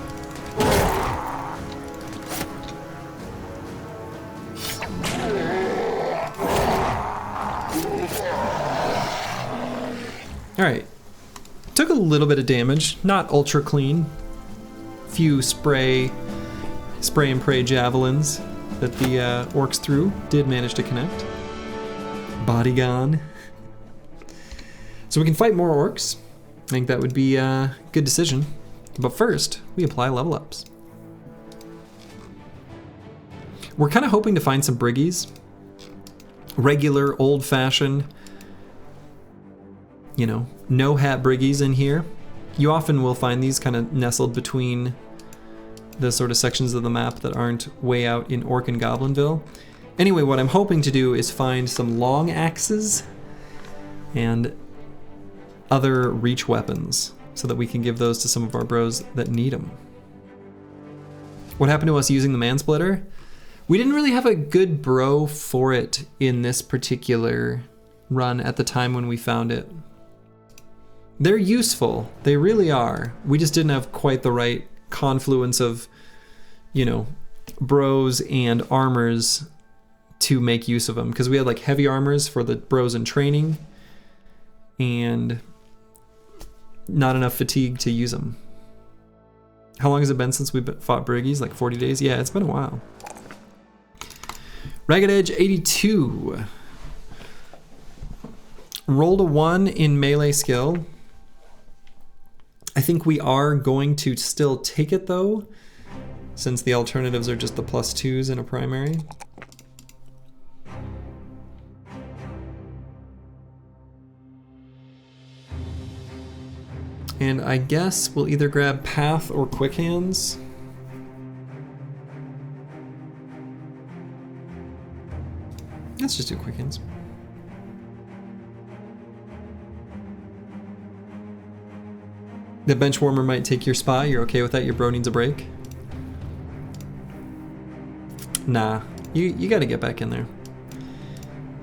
Alright. Took a little bit of damage, not ultra clean. Few spray and pray javelins that the orcs threw did manage to connect. Body gone. So we can fight more orcs. I think that would be a good decision. But first, we apply level ups. We're kind of hoping to find some briggies. Regular, old-fashioned, you know, no-hat briggies in here. You often will find these kind of nestled between the sort of sections of the map that aren't way out in Orc and Goblinville. Anyway, what I'm hoping to do is find some long axes and other reach weapons so that we can give those to some of our bros that need them. What happened to us using the Mansplitter? We didn't really have a good bro for it in this particular run at the time when we found it. They're useful, they really are. We just didn't have quite the right confluence of, you know, bros and armors to make use of them, because we had like heavy armors for the bros in training and not enough fatigue to use them. How long has it been since we fought briggies? Like 40 days? Yeah, it's been a while. Ragged Edge 82. Rolled a 1 in melee skill. I think we are going to still take it though, since the alternatives are just the +2s in a primary. And I guess we'll either grab Path or Quick Hands. Let's just do Quick Hands. The bench warmer might take your spot. You're okay with that? Your bro needs a break? Nah, you gotta get back in there.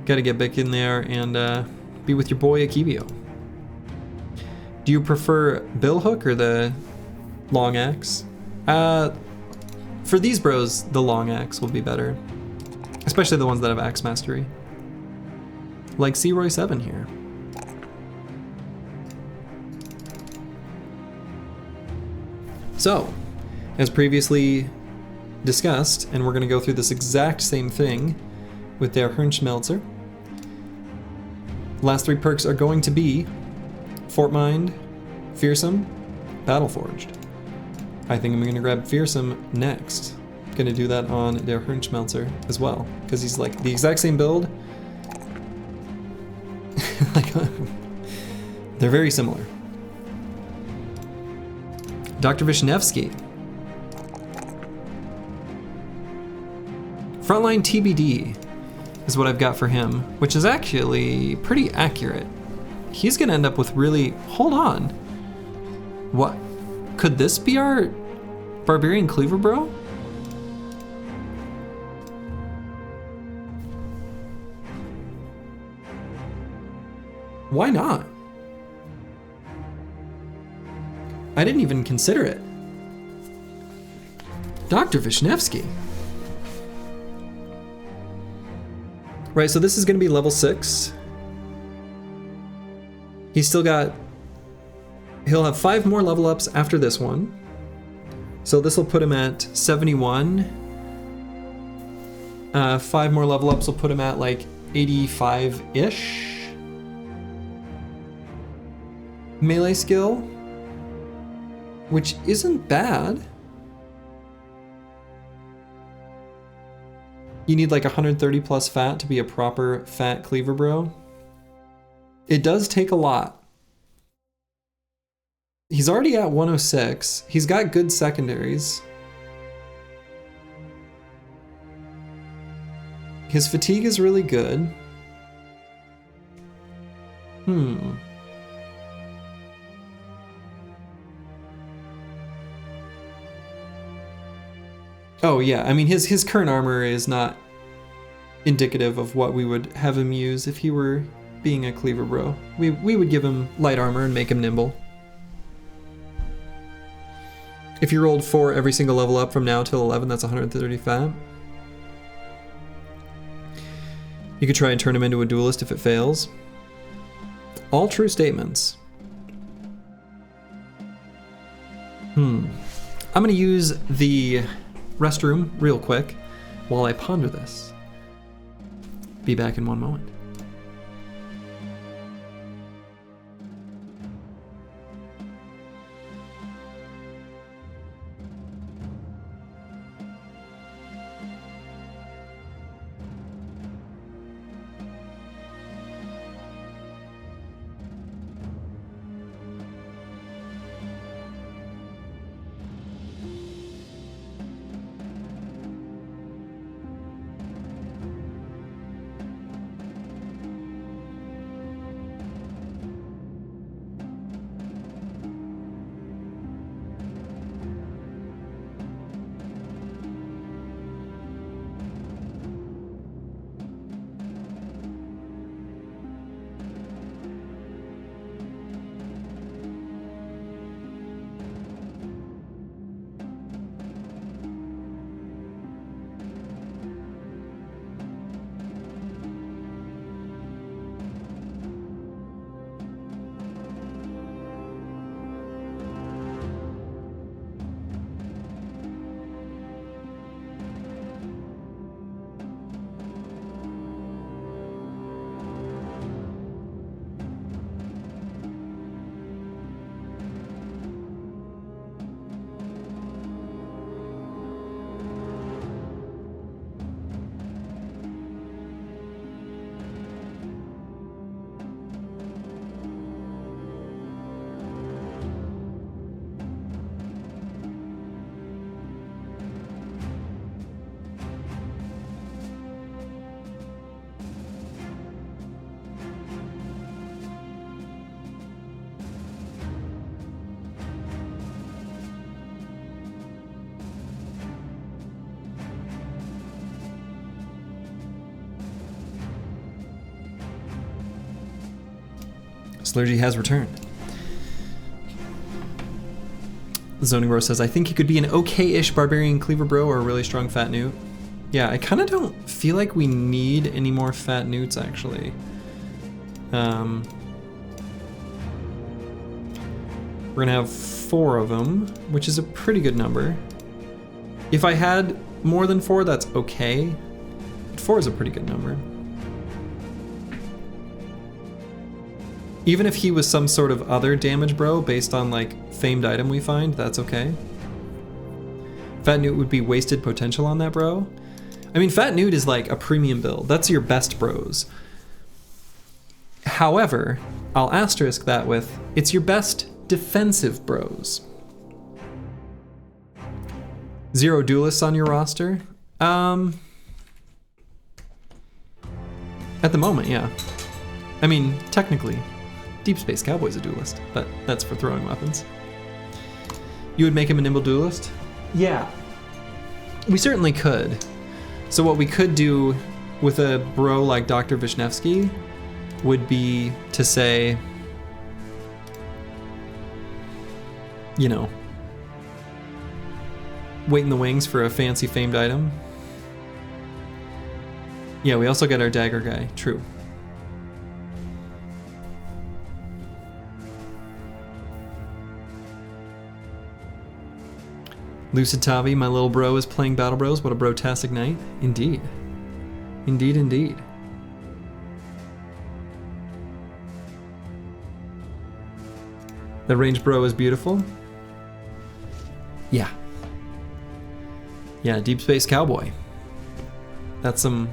Gotta get back in there and be with your boy Akibio. Do you prefer Billhook or the long axe? For these bros, the long axe will be better. Especially the ones that have axe mastery. Like Searoy 7 here. So, as previously discussed, and we're gonna go through this exact same thing with Der Hirnschmelzer. Last 3 perks are going to be Fort Mind, Fearsome, Battleforged. I think I'm gonna grab Fearsome next. Gonna do that on Der Hirnschmelzer as well, because he's like the exact same build. Like, they're very similar. Dr. Vishnevsky. Frontline TBD is what I've got for him, which is actually pretty accurate. He's gonna end up with really, hold on. What, could this be our Barbarian Cleaver bro? Why not? I didn't even consider it. Dr. Vishnevsky. Right, so this is gonna be level 6. He's still got, he'll have 5 more level ups after this one. So this will put him at 71. 5 more level ups will put him at like 85-ish. Melee skill, which isn't bad. You need like 130 plus fat to be a proper fat cleaver bro. It does take a lot. He's already at 106. He's got good secondaries. His fatigue is really good. Oh yeah, I mean his current armor is not indicative of what we would have him use if he were being a cleaver bro. We would give him light armor and make him nimble. If you rolled 4 every single level up from now till 11, that's 130 fat. You could try and turn him into a duelist if it fails. All true statements. I'm gonna use the restroom real quick while I ponder this. Be back in one moment. Slurgy has returned. Zoning Bro says, I think he could be an okay-ish barbarian cleaver bro or a really strong fat newt. Yeah, I kind of don't feel like we need any more fat newts, actually. We're gonna have 4 of them, which is a pretty good number. If I had more than 4, that's okay. But 4 is a pretty good number. Even if he was some sort of other damage bro based on like famed item we find, that's okay. Fat Newt would be wasted potential on that bro. I mean, Fat Newt is like a premium build. That's your best bros. However, I'll asterisk that with, it's your best defensive bros. 0 duelists on your roster? At the moment, yeah. I mean, technically. Deep Space Cowboy's a duelist, but that's for throwing weapons. You would make him a nimble duelist? Yeah. We certainly could. So what we could do with a bro like Dr. Vishnevsky would be to say, you know, wait in the wings for a fancy famed item. Yeah, we also get our dagger guy, true. Lucid Tavi, my little bro, is playing Battle Bros. What a bro-tastic night. Indeed. Indeed, indeed. The range bro is beautiful. Yeah. Yeah, Deep Space Cowboy. That's some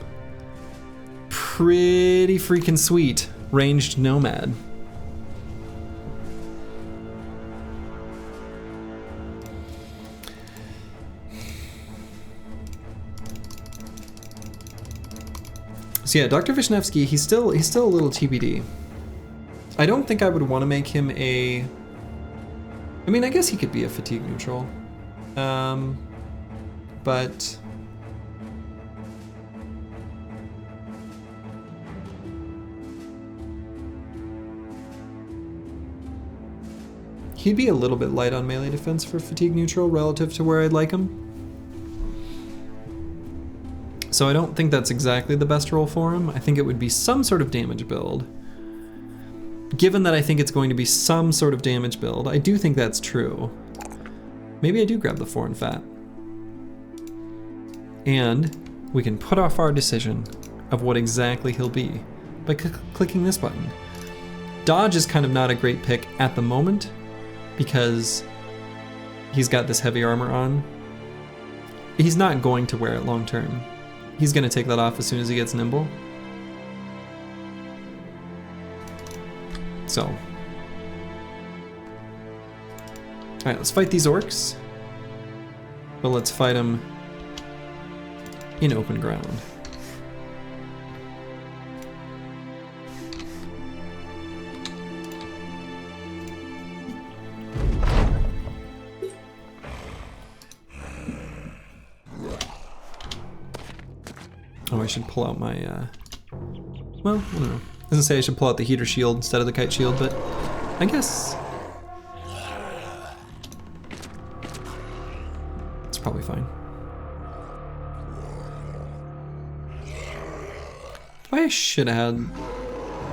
pretty freaking sweet ranged nomad. So yeah, Dr. Vishnevsky, he's still a little TBD. I don't think I would want to make him a... I mean, I guess he could be a fatigue neutral. But... He'd be a little bit light on melee defense for fatigue neutral relative to where I'd like him. So I don't think that's exactly the best role for him. I think it would be some sort of damage build. Given that I think it's going to be some sort of damage build, I do think that's true. Maybe I do grab the foreign fat. And we can put off our decision of what exactly he'll be by clicking this button. Dodge is kind of not a great pick at the moment because he's got this heavy armor on. He's not going to wear it long term. He's gonna take that off as soon as he gets nimble. So. Alright, let's fight these orcs. But let's fight them in open ground. Oh, I should pull out my, well, I don't know. I was gonna say I should pull out the heater shield instead of the kite shield, but I guess it's probably fine. I should have had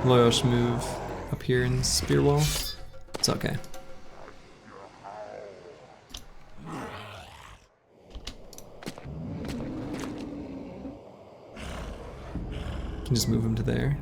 Loyosh move up here in spear wall. It's okay. Can just move him to there.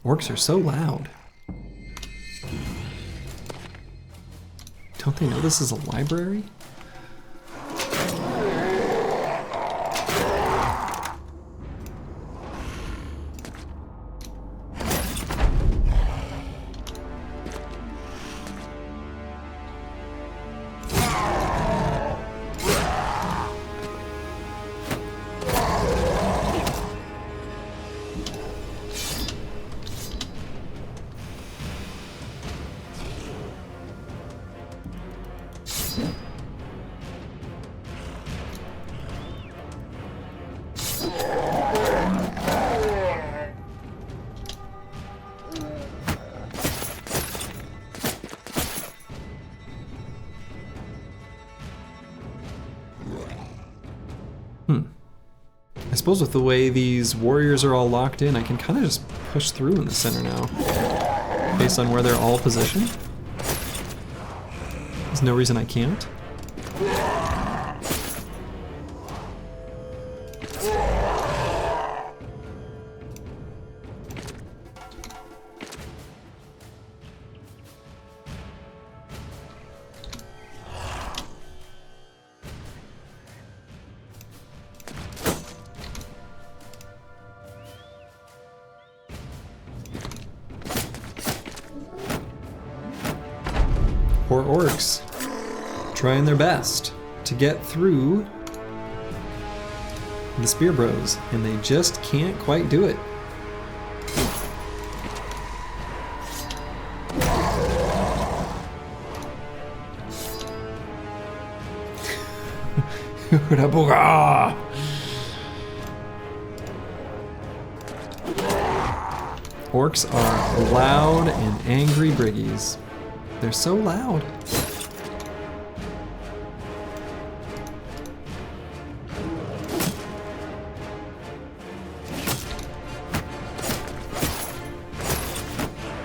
Orcs are so loud. Don't they know this is a library? I suppose with the way these warriors are all locked in, I can kind of just push through in the center now, based on where they're all positioned. There's no reason I can't. Poor orcs, trying their best to get through the spear bros, and they just can't quite do it. Orcs are loud and angry briggies. They're so loud.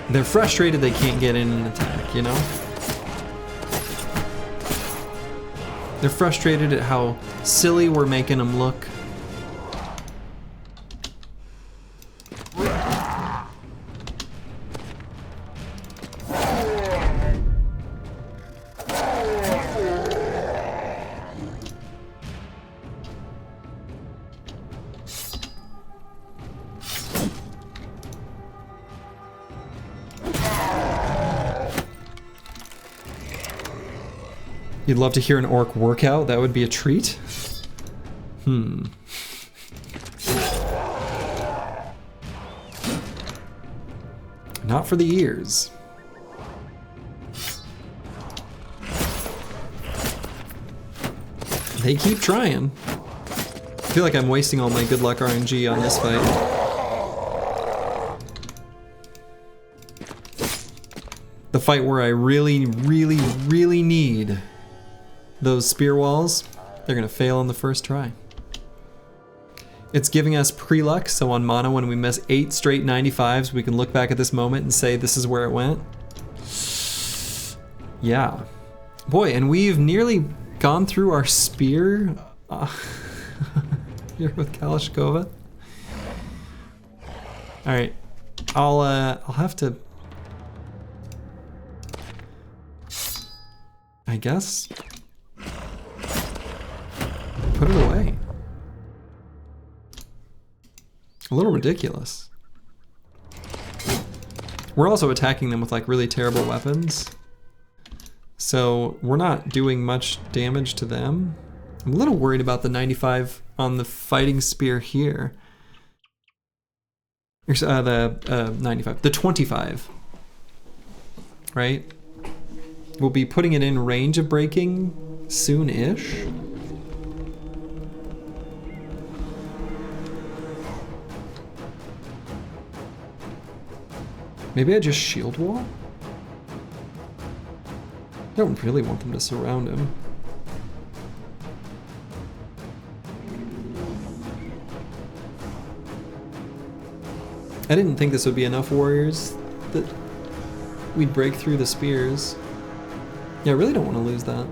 They're frustrated they can't get in an attack, you know? They're frustrated at how silly we're making them look. You'd love to hear an orc workout? That would be a treat. Not for the ears. They keep trying. I feel like I'm wasting all my good luck RNG on this fight. The fight where I really, really, really need those spear walls, they're gonna fail on the first try. It's giving us pre-luck, so on mono when we miss 8 straight 95s, we can look back at this moment and say this is where it went. Yeah. Boy, and we've nearly gone through our spear here with Kalashkova. Alright. I'll have to, I guess, put it away. A little ridiculous. We're also attacking them with like really terrible weapons. So we're not doing much damage to them. I'm a little worried about the 95 on the fighting spear here. The 95, the 25, right? We'll be putting it in range of breaking soon-ish. Maybe I just shield wall? I don't really want them to surround him. I didn't think this would be enough warriors that we'd break through the spears. Yeah, I really don't want to lose that.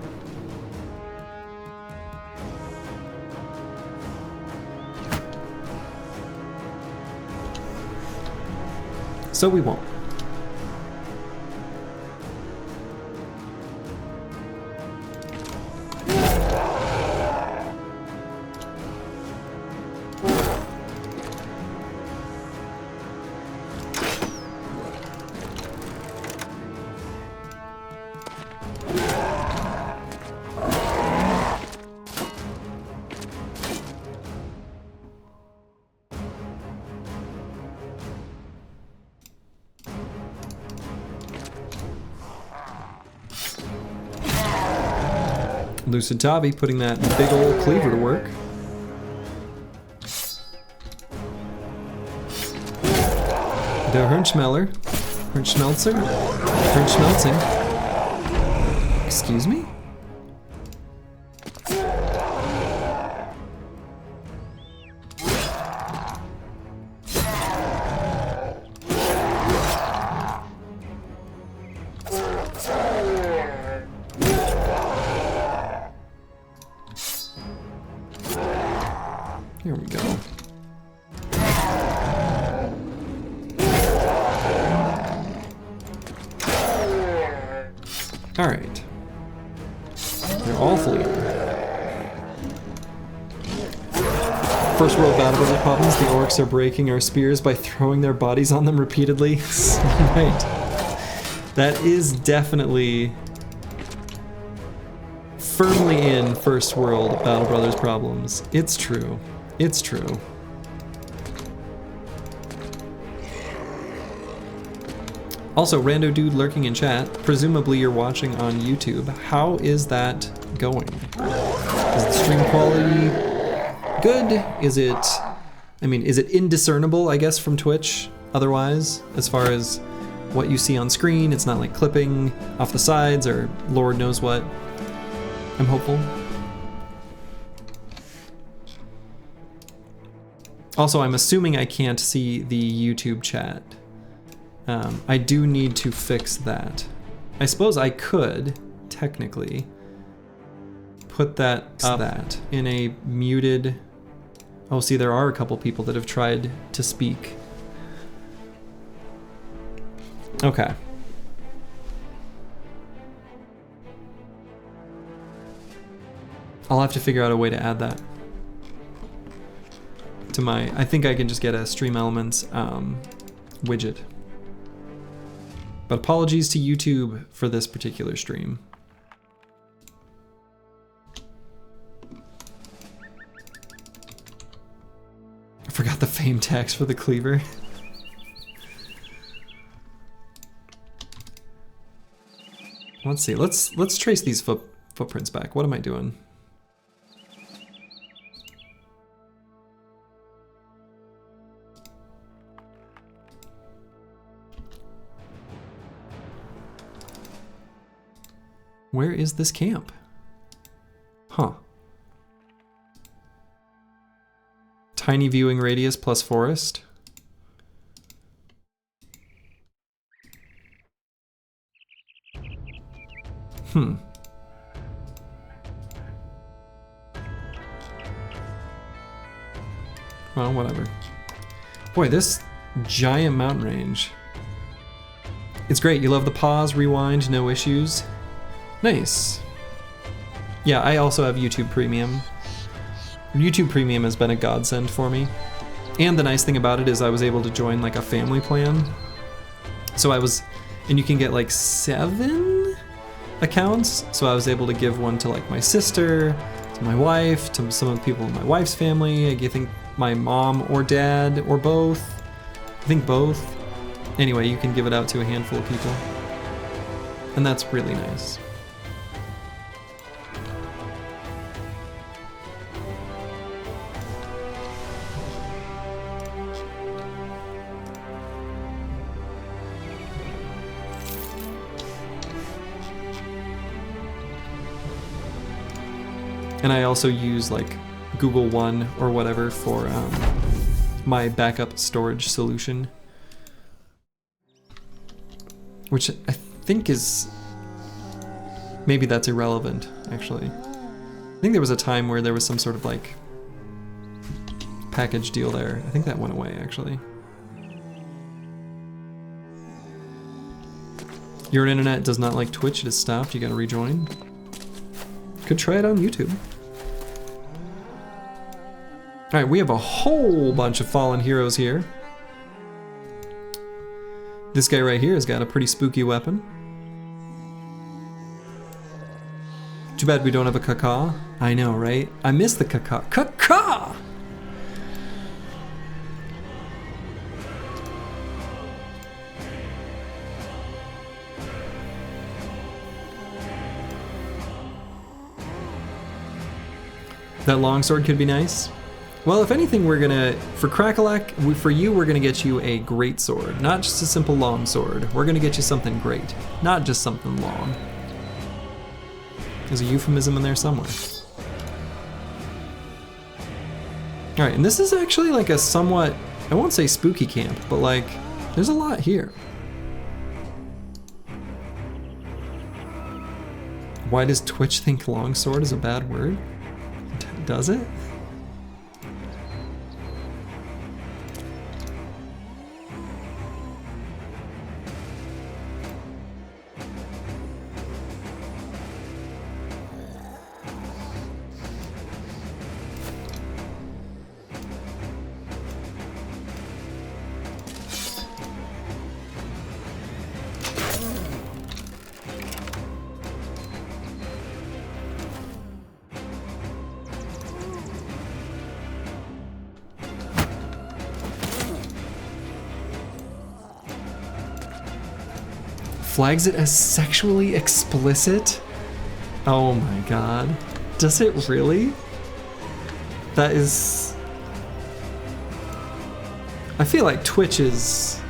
So we won't. Lucid Tavi putting that big old cleaver to work. Der Hirnschmeller. Hirnschmelzer? Hirnschmelzing. Excuse me? Here we go. All right. They're all fleeing. First world battle with problems. The orcs are breaking our spears by throwing their bodies on them repeatedly. Right. That is definitely firmly in first world Battle Brothers problems. It's true. It's true. Also, rando dude lurking in chat, presumably you're watching on YouTube. How is that going? Is the stream quality good? Is it, I mean, is it indiscernible, I guess, from Twitch otherwise, as far as what you see on screen? It's not like clipping off the sides or Lord knows what. I'm hopeful. Also, I'm assuming I can't see the YouTube chat. I do need to fix that. I suppose I could, technically, put that up in a muted... Oh, see, there are a couple people that have tried to speak. Okay. I'll have to figure out a way to add that to my... I think I can just get a Stream Elements widget. But apologies to YouTube for this particular stream. Forgot the fame tax for the cleaver. Let's see. Let's trace these footprints back. What am I doing? Where is this camp? Huh. Tiny viewing radius plus forest. Well, whatever. Boy, this giant mountain range. It's great. You love the pause, rewind, no issues. Nice. Yeah, I also have YouTube Premium. YouTube Premium has been a godsend for me. And the nice thing about it is I was able to join like a family plan. So and you can get like 7 accounts. So I was able to give one to like my sister, to my wife, to some of the people in my wife's family. I think my mom or dad or both. I think both. Anyway, you can give it out to a handful of people. And that's really nice. And I also use like Google One or whatever for my backup storage solution. Which I think is, maybe that's irrelevant, actually. I think there was a time where there was some sort of like package deal there. I think that went away, actually. Your internet does not like Twitch, it has stopped, you gotta rejoin. Could try it on YouTube. All right, we have a whole bunch of fallen heroes here. This guy right here has got a pretty spooky weapon. Too bad we don't have a caca. I know, right? I miss the caca. Caca! That longsword could be nice. Well, if anything, we're gonna, for Crackalack, for you, we're gonna get you a great sword. Not just a simple long sword. We're gonna get you something great. Not just something long. There's a euphemism in there somewhere. All right, and this is actually like a somewhat, I won't say spooky camp, but like, there's a lot here. Why does Twitch think longsword is a bad word? Does it? Flags it as sexually explicit? Oh my god. Does it really? That is... I feel like Twitch is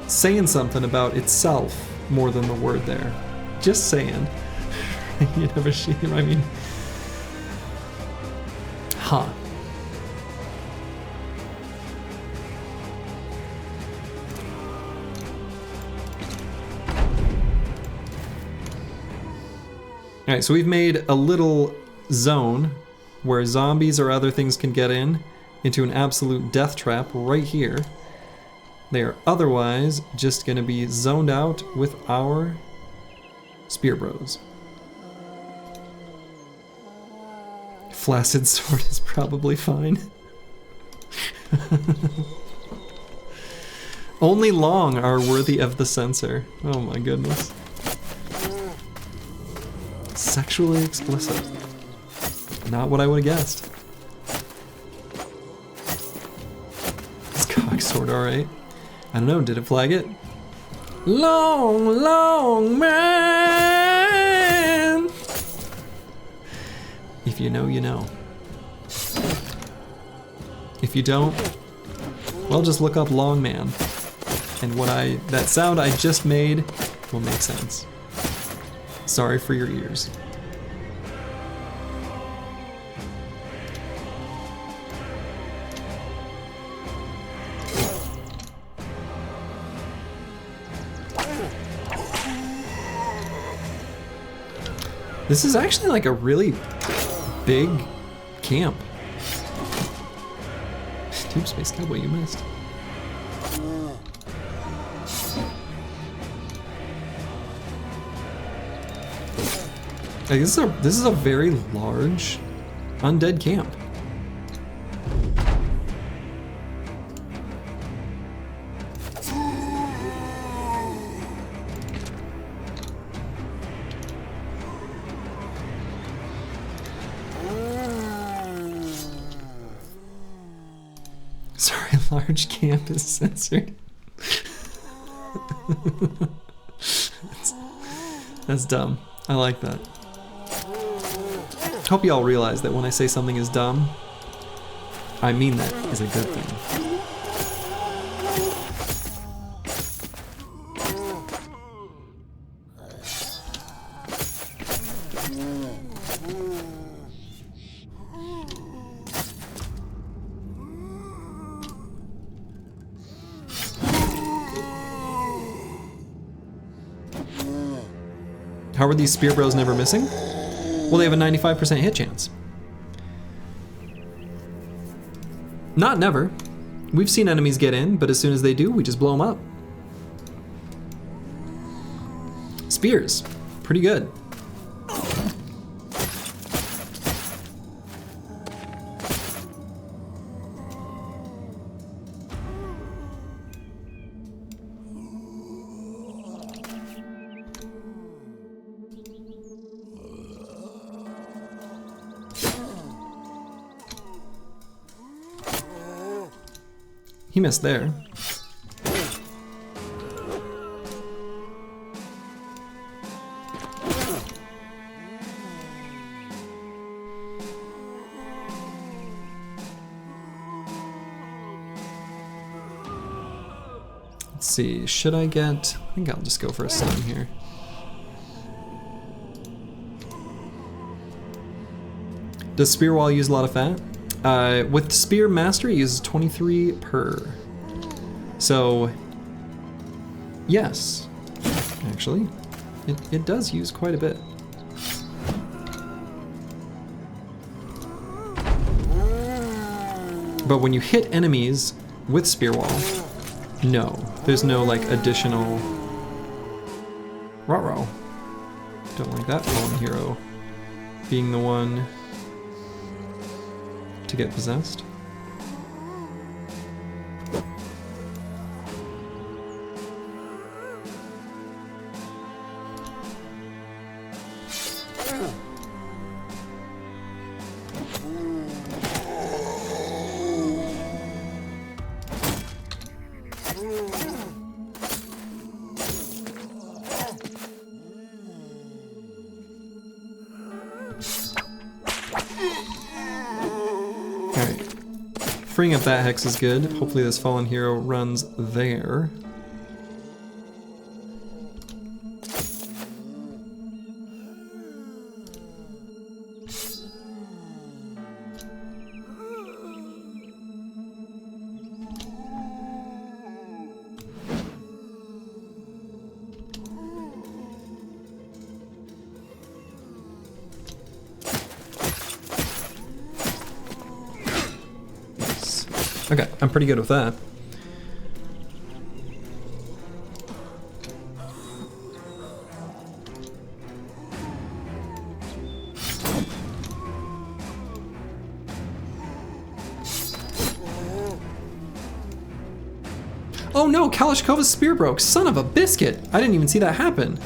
saying something about itself more than the word there. Just saying. You never see him, I mean... Huh. Alright, so we've made a little zone where zombies or other things can get into an absolute death trap right here. They are otherwise just going to be zoned out with our spear bros. Flaccid sword is probably fine. Only long are worthy of the censor. Oh my goodness. Sexually explicit. Not what I would have guessed. Rock sword, alright. I don't know, did it flag it? Long, long man! If you know, you know. If you don't, well, just look up long man. And that sound I just made will make sense. Sorry for your ears. This is actually like a really big camp. Tube Space Cowboy, you missed. Like, this is a very large undead camp. Sorry, large camp is censored. That's dumb. I like that. Hope you all realize that when I say something is dumb, I mean that is a good thing. How are these spear bros never missing? Well, they have a 95% hit chance. Not never. We've seen enemies get in, but as soon as they do, we just blow them up. Spears, pretty good. He missed there. Let's see, should I get... I think I'll just go for a stun here. Does Spear Wall use a lot of fat? With Spear Mastery, it uses 23 per. So, yes, actually, it does use quite a bit. But when you hit enemies with Spear Wall, no, there's no like additional. Ruh-roh. Don't like that fallen hero being the one to get possessed. Freeing up that hex is good. Hopefully this fallen hero runs there. Okay, I'm pretty good with that. Oh no, Kalashkova's spear broke. Son of a biscuit! I didn't even see that happen.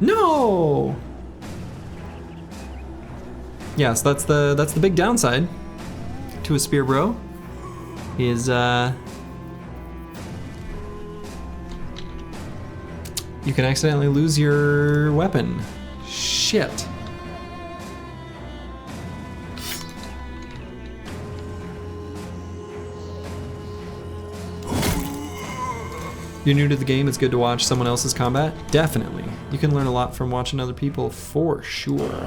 No! Yes, that's the big downside to a spear bro. Is you can accidentally lose your weapon. Shit. You're new to the game, it's good to watch someone else's combat? Definitely. You can learn a lot from watching other people, for sure.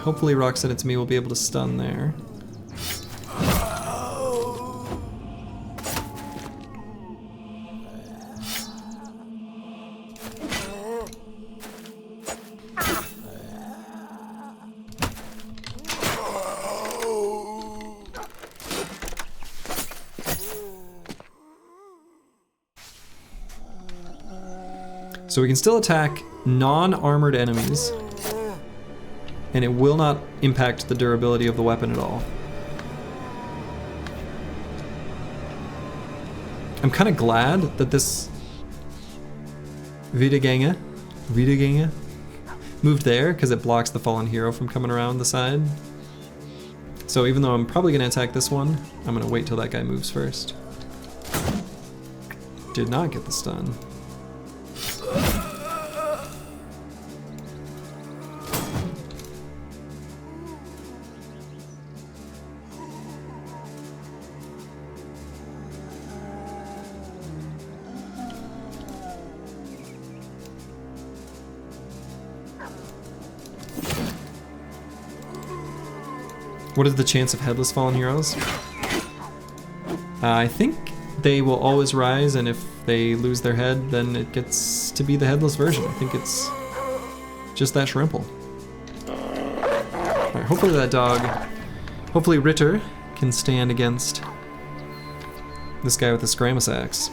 Hopefully Roxanne It's Me will be able to stun there. So we can still attack non-armored enemies, and it will not impact the durability of the weapon at all. I'm kind of glad that this wiederganger moved there, because it blocks the fallen hero from coming around the side. So even though I'm probably going to attack this one, I'm going to wait till that guy moves first. Did not get the stun. What is the chance of headless fallen heroes? I think they will always rise, and if they lose their head, then it gets to be the headless version. I think it's just that shrimple. Alright, hopefully that dog, hopefully Ritter can stand against this guy with the Scramus axe.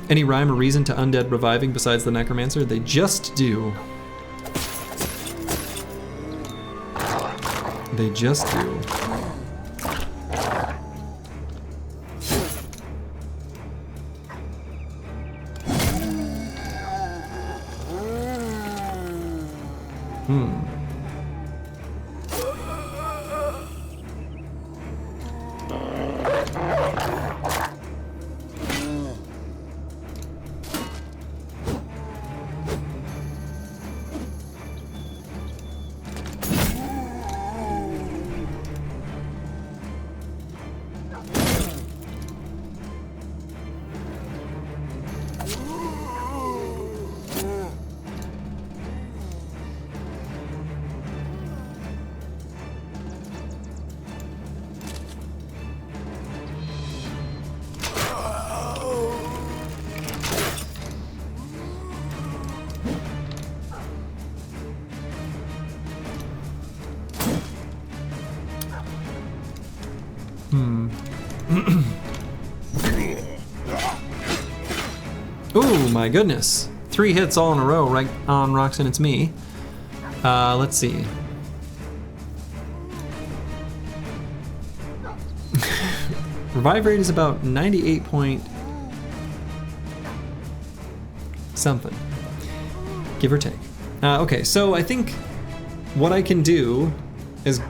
Any rhyme or reason to undead reviving besides the necromancer? They just do. They just do. Ooh, my goodness. 3 hits all in a row right on Roxanne It's Me. Let's see. Revive rate is about 98 point something, give or take. Okay, so I think what I can do, as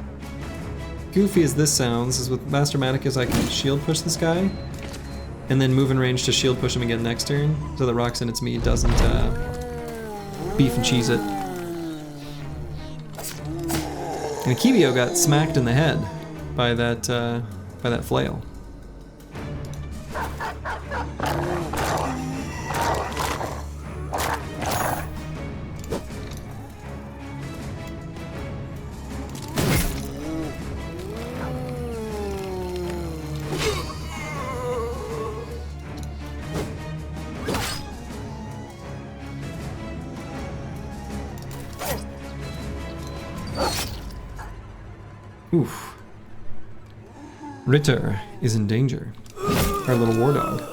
goofy as this sounds, is with Master Maticus I can shield push this guy, and then move in range to shield push him again next turn, so that Roxanne It's Me doesn't beef and cheese it. And Akibio got smacked in the head by that flail. Oof. Ritter is in danger. Our little war dog.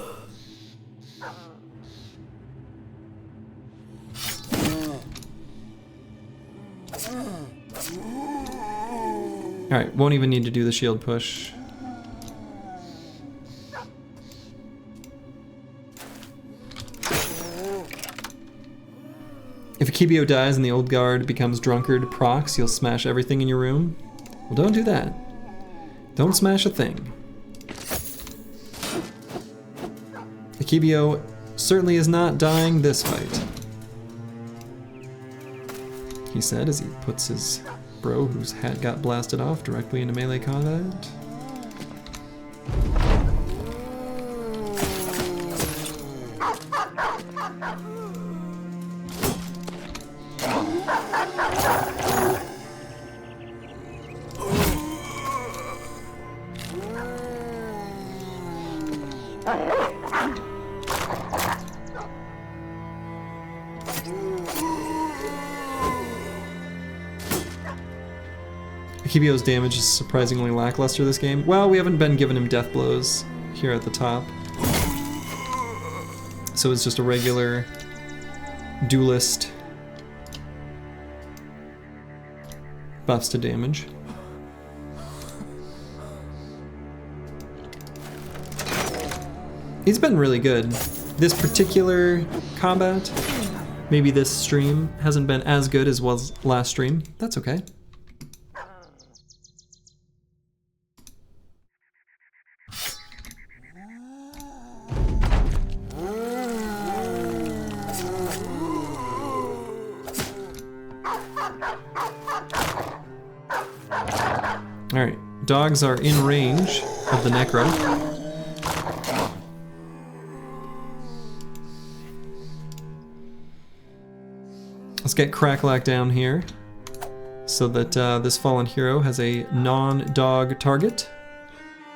Alright, won't even need to do the shield push. If Akibio dies and the old guard becomes drunkard procs, you'll smash everything in your room. Well, don't do that. Don't smash a thing. Akibio certainly is not dying this fight, he said as he puts his bro, whose hat got blasted off, directly into melee combat. Akibio's damage is surprisingly lackluster this game. Well, we haven't been giving him death blows here at the top. So it's just a regular duelist. Buffs to damage. He's been really good. This particular combat, maybe this stream, hasn't been as good as was last stream. That's okay. Alright, dogs are in range of the Necro. Let's get Cracklack down here so that this fallen hero has a non-dog target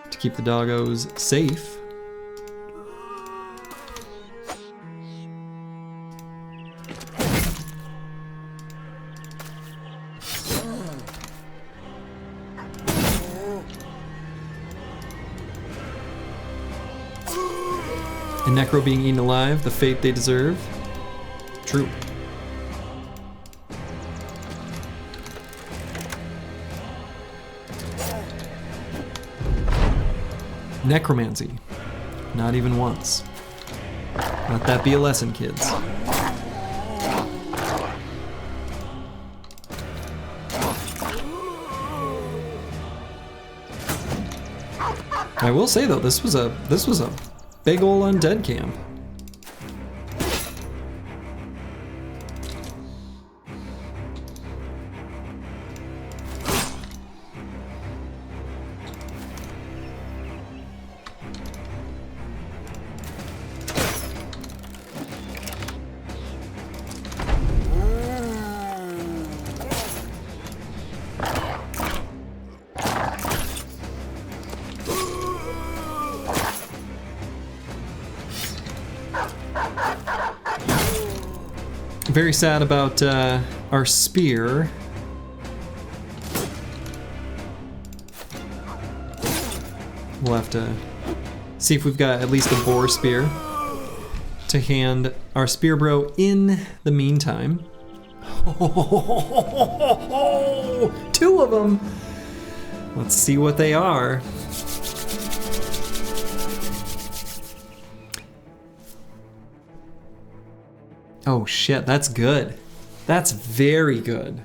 to keep the doggos safe. And Necro being eaten alive, the fate they deserve. True. Necromancy. Not even once. Let that be a lesson, kids. I will say though, this was a big ol' undead camp. Very sad about our spear. We'll have to see if we've got at least a boar spear to hand our spear bro in the meantime. Two of them! Let's see what they are. Oh shit, that's good. That's very good.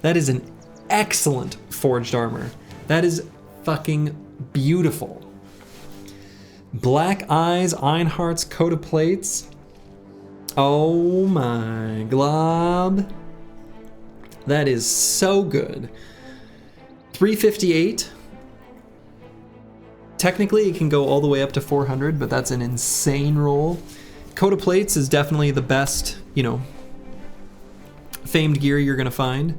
That is an excellent forged armor. That is fucking beautiful. Black eyes, Einhardt's coat of plates. Oh my glob. That is so good. 358. Technically it can go all the way up to 400, but that's an insane roll. Coat of plates is definitely the best, you know, famed gear you're gonna find.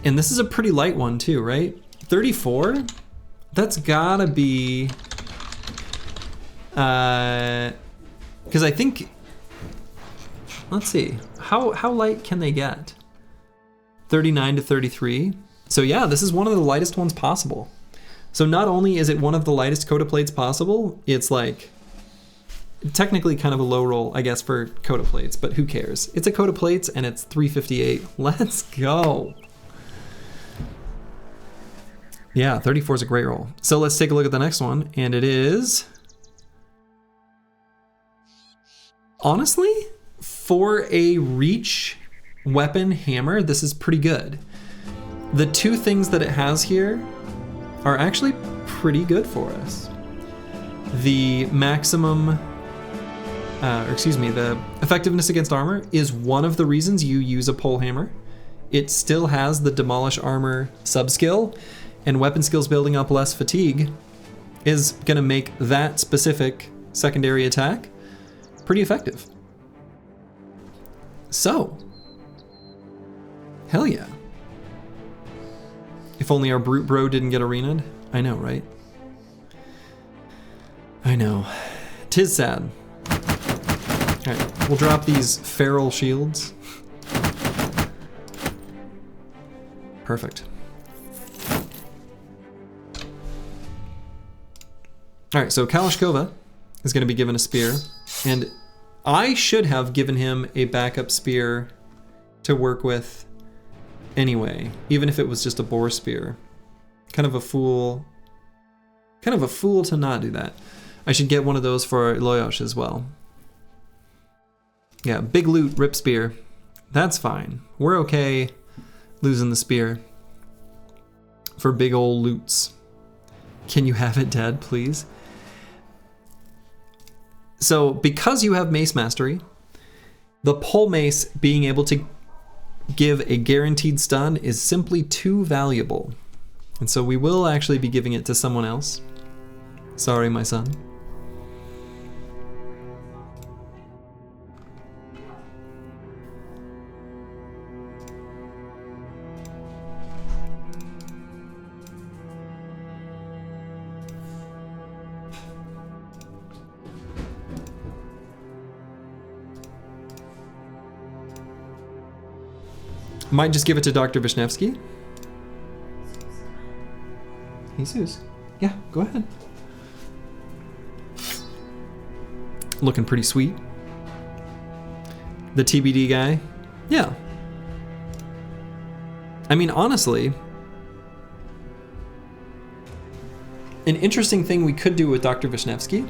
And this is a pretty light one too, right? 34? That's gotta be, because I think, let's see, how light can they get? 39 to 33. So yeah, this is one of the lightest ones possible. So not only is it one of the lightest coat of plates possible, it's like, technically kind of a low roll, I guess, for coat of plates, but who cares? It's a coat of plates and it's 358. Let's go. Yeah, 34 is a great roll. So let's take a look at the next one, and it is... Honestly, for a reach weapon hammer, this is pretty good. The two things that it has here are actually pretty good for us. The maximum, the effectiveness against armor is one of the reasons you use a pole hammer. It still has the demolish armor sub-skill, and weapon skills building up less fatigue is gonna make that specific secondary attack pretty effective. So, hell yeah. If only our brute bro didn't get arena'd. I know, right? I know. 'Tis sad. Alright, we'll drop these feral shields. Perfect. Alright, so Kalashkova is going to be given a spear, and I should have given him a backup spear to work with anyway, even if it was just a boar spear. Kind of a fool to not do that. I should get one of those for Loyosh as well. Yeah, big loot, rip spear. That's fine. We're okay losing the spear for big old loots. Can you have it dead, please? So because you have mace mastery, the pole mace being able to give a guaranteed stun is simply too valuable. And so we will actually be giving it to someone else. Sorry, my son. Might just give it to Dr. Vishnevsky. Jesus. Yeah, go ahead. Looking pretty sweet. The TBD guy. Yeah. I mean, honestly, an interesting thing we could do with Dr. Vishnevsky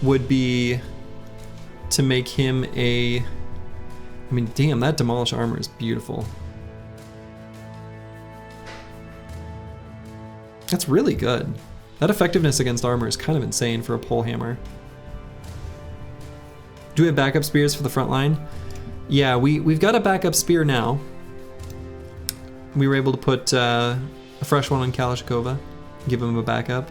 would be to make him a... I mean, damn, that demolish armor is beautiful. That's really good. That effectiveness against armor is kind of insane for a pole hammer. Do we have backup spears for the front line? Yeah, we've got a backup spear now. We were able to put a fresh one on Kalashkova, give him a backup.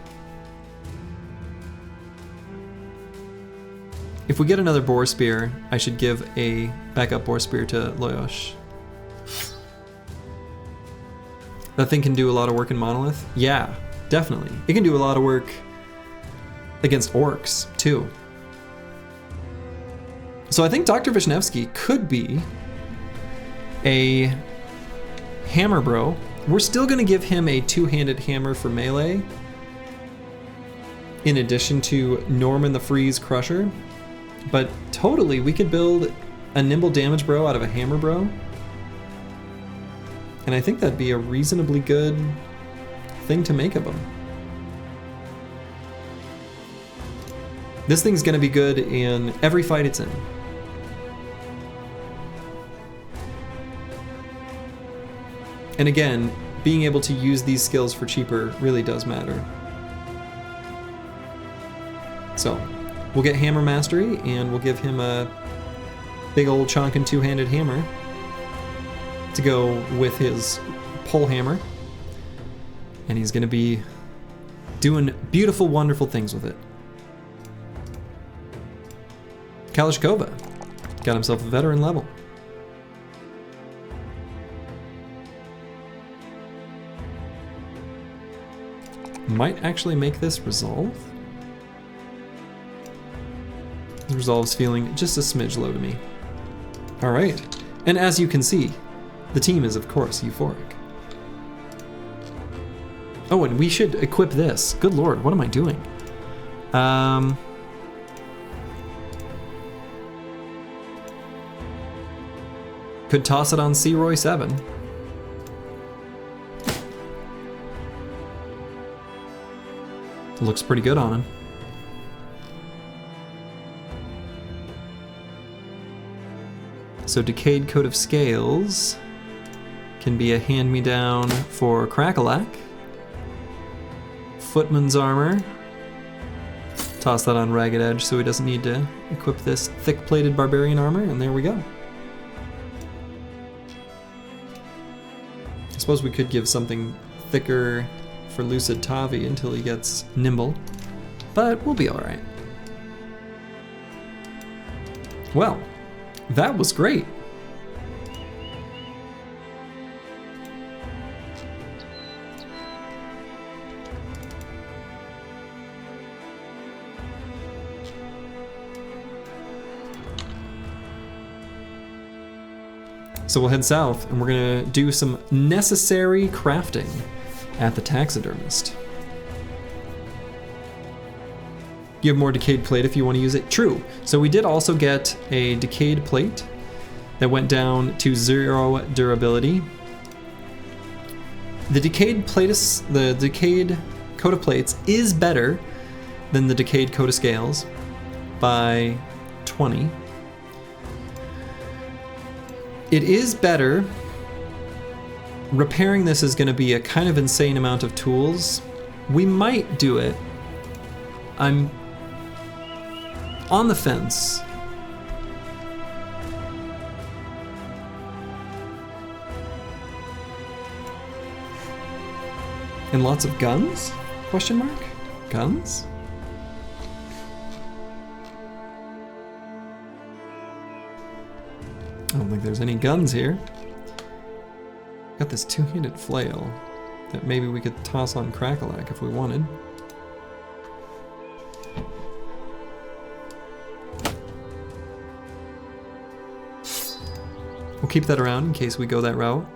If we get another boar spear, I should give a backup boar spear to Loyosh. That thing can do a lot of work in Monolith? Yeah, definitely. It can do a lot of work against orcs, too. So I think Dr. Vishnevsky could be a hammer bro. We're still going to give him a two-handed hammer for melee, in addition to Norman the Freeze Crusher. But totally, we could build a nimble damage bro out of a hammer bro. And I think that'd be a reasonably good thing to make of him. This thing's gonna be good in every fight it's in. And again, being able to use these skills for cheaper really does matter. So, we'll get Hammer Mastery, and we'll give him a big old chonkin' two-handed hammer to go with his pole hammer. And he's gonna be doing beautiful, wonderful things with it. Kalashkova got himself a veteran level. Might actually make this resolve. Resolve's feeling just a smidge low to me. Alright, and as you can see, the team is of course euphoric. Oh, and we should equip this. Good lord, what am I doing? Could toss it on C-Roy 7. Looks pretty good on him. So Decayed Coat of Scales can be a hand-me-down for Crackalack. Footman's Armor. Toss that on Ragged Edge so he doesn't need to equip this thick-plated Barbarian Armor, and there we go. I suppose we could give something thicker for Lucid Tavi until he gets Nimble, but we'll be alright. Well, that was great. So we'll head south and we're gonna do some necessary crafting at the taxidermist. You have more decayed plate if you want to use it. True. So we did also get a decayed plate that went down to 0 durability. The decayed coat of plates is better than the decayed coat of scales by 20. It is better. Repairing this is going to be a kind of insane amount of tools. We might do it. I'm on the fence. And lots of guns? Question mark? Guns? I don't think there's any guns here. Got this two-handed flail that maybe we could toss on Crackalack if we wanted. We'll keep that around in case we go that route.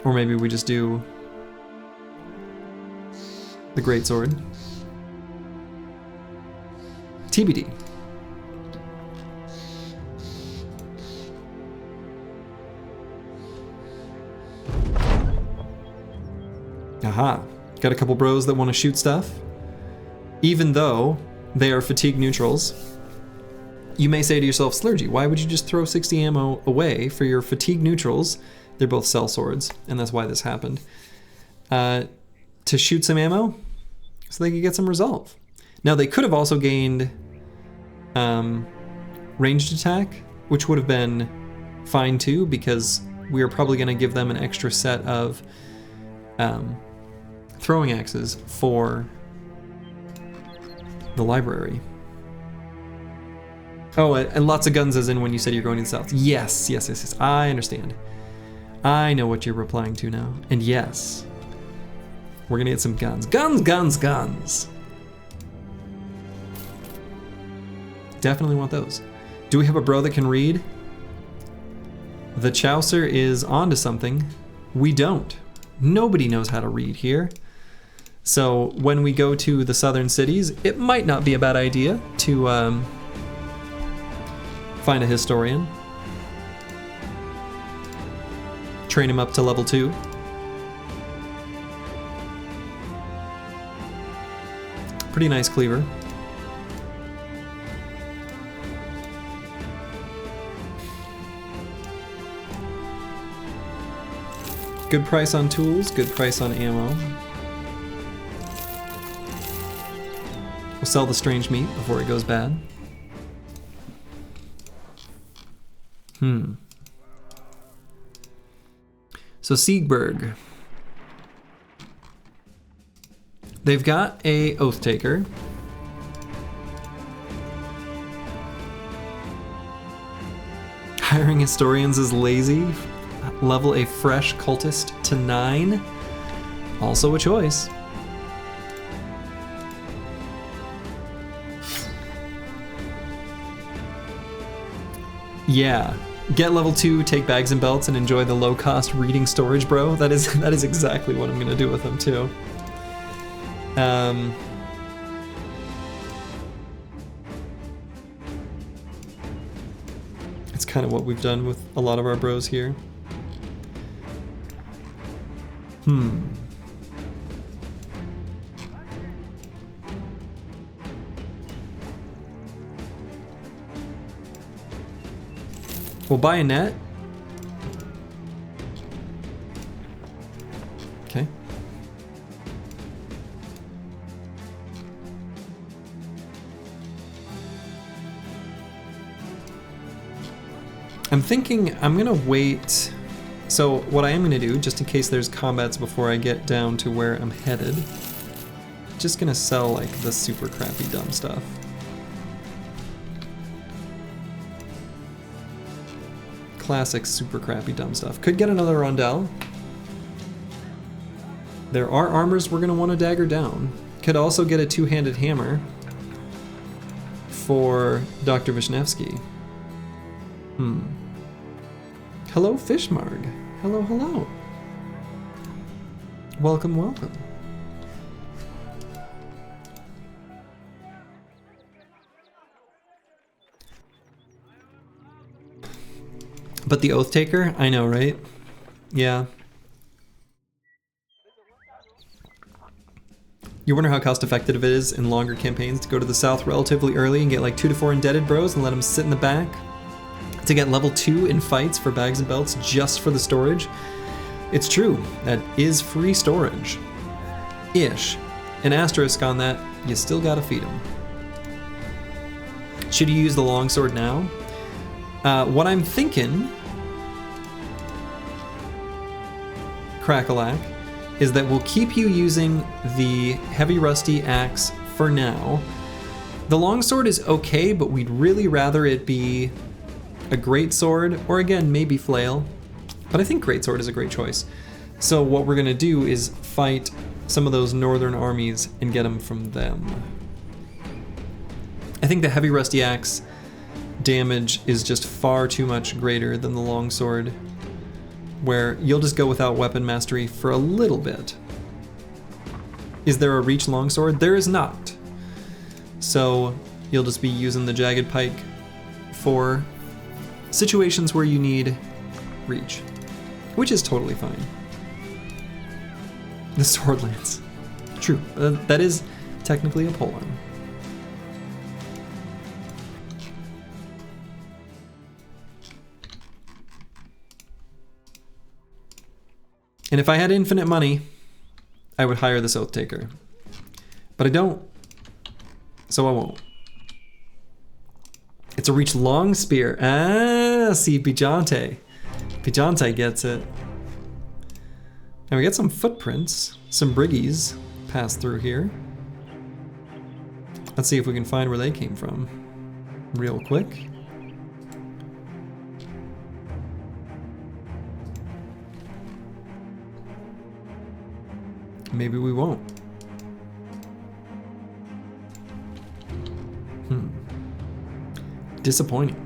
Or maybe we just do the greatsword. TBD. Aha. Got a couple bros that want to shoot stuff. Even though they are fatigue neutrals. You may say to yourself, Slurgy, why would you just throw 60 ammo away for your fatigue neutrals? They're both cell swords, and that's why this happened. To shoot some ammo, so they could get some resolve. Now, they could have also gained ranged attack, which would have been fine too, because we are probably going to give them an extra set of throwing axes for the library. Oh, and lots of guns as in when you said you're going to the south. Yes, yes, yes, yes. I understand. I know what you're replying to now. And yes, we're gonna get some guns. Guns, guns, guns. Definitely want those. Do we have a bro that can read? The Chaucer is onto something. We don't. Nobody knows how to read here. So when we go to the southern cities, it might not be a bad idea to find a historian. Train him up to level 2. Pretty nice cleaver. Good price on tools, good price on ammo. We'll sell the strange meat before it goes bad. So Siegberg. They've got a Oath Taker. Hiring historians is lazy. Level a fresh cultist to 9. Also a choice. Yeah. Get level 2, take bags and belts, and enjoy the low-cost reading storage, bro. That is exactly what I'm gonna do with them too. It's kind of what we've done with a lot of our bros here. We'll buy a net. Okay. I'm thinking I'm gonna wait. So what I am gonna do, just in case there's combats before I get down to where I'm headed, just gonna sell like the super crappy dumb stuff. Classic super crappy dumb stuff. Could get another rondel. There are armors we're gonna want to dagger down. Could also get a two-handed hammer for Dr. Vishnevsky. Hello, Fishmarg. Hello, hello. Welcome, welcome. But the Oath Taker? I know, right? Yeah. You wonder how cost effective it is in longer campaigns to go to the south relatively early and get like 2 to 4 indebted bros and let them sit in the back to get level 2 in fights for bags and belts just for the storage. It's true, that is free storage. Ish. An asterisk on that, you still gotta feed them. Should you use the longsword now? What I'm thinking, Crackalack, is that we'll keep you using the heavy rusty axe for now. The longsword is okay, but we'd really rather it be a greatsword, or again, maybe flail. But I think greatsword is a great choice. So what we're gonna do is fight some of those northern armies and get them from them. I think the heavy rusty axe damage is just far too much greater than the longsword, where you'll just go without weapon mastery for a little bit. Is there a reach longsword? There is not. So you'll just be using the jagged pike for situations where you need reach, which is totally fine. The sword lance. True, that is technically a polearm. And if I had infinite money, I would hire this Oath Taker. But I don't, so I won't. It's a reach long spear. Ah, see, Bijante. Bijante gets it. And we get some footprints, some briggies pass through here. Let's see if we can find where they came from real quick. Maybe we won't. Disappointing.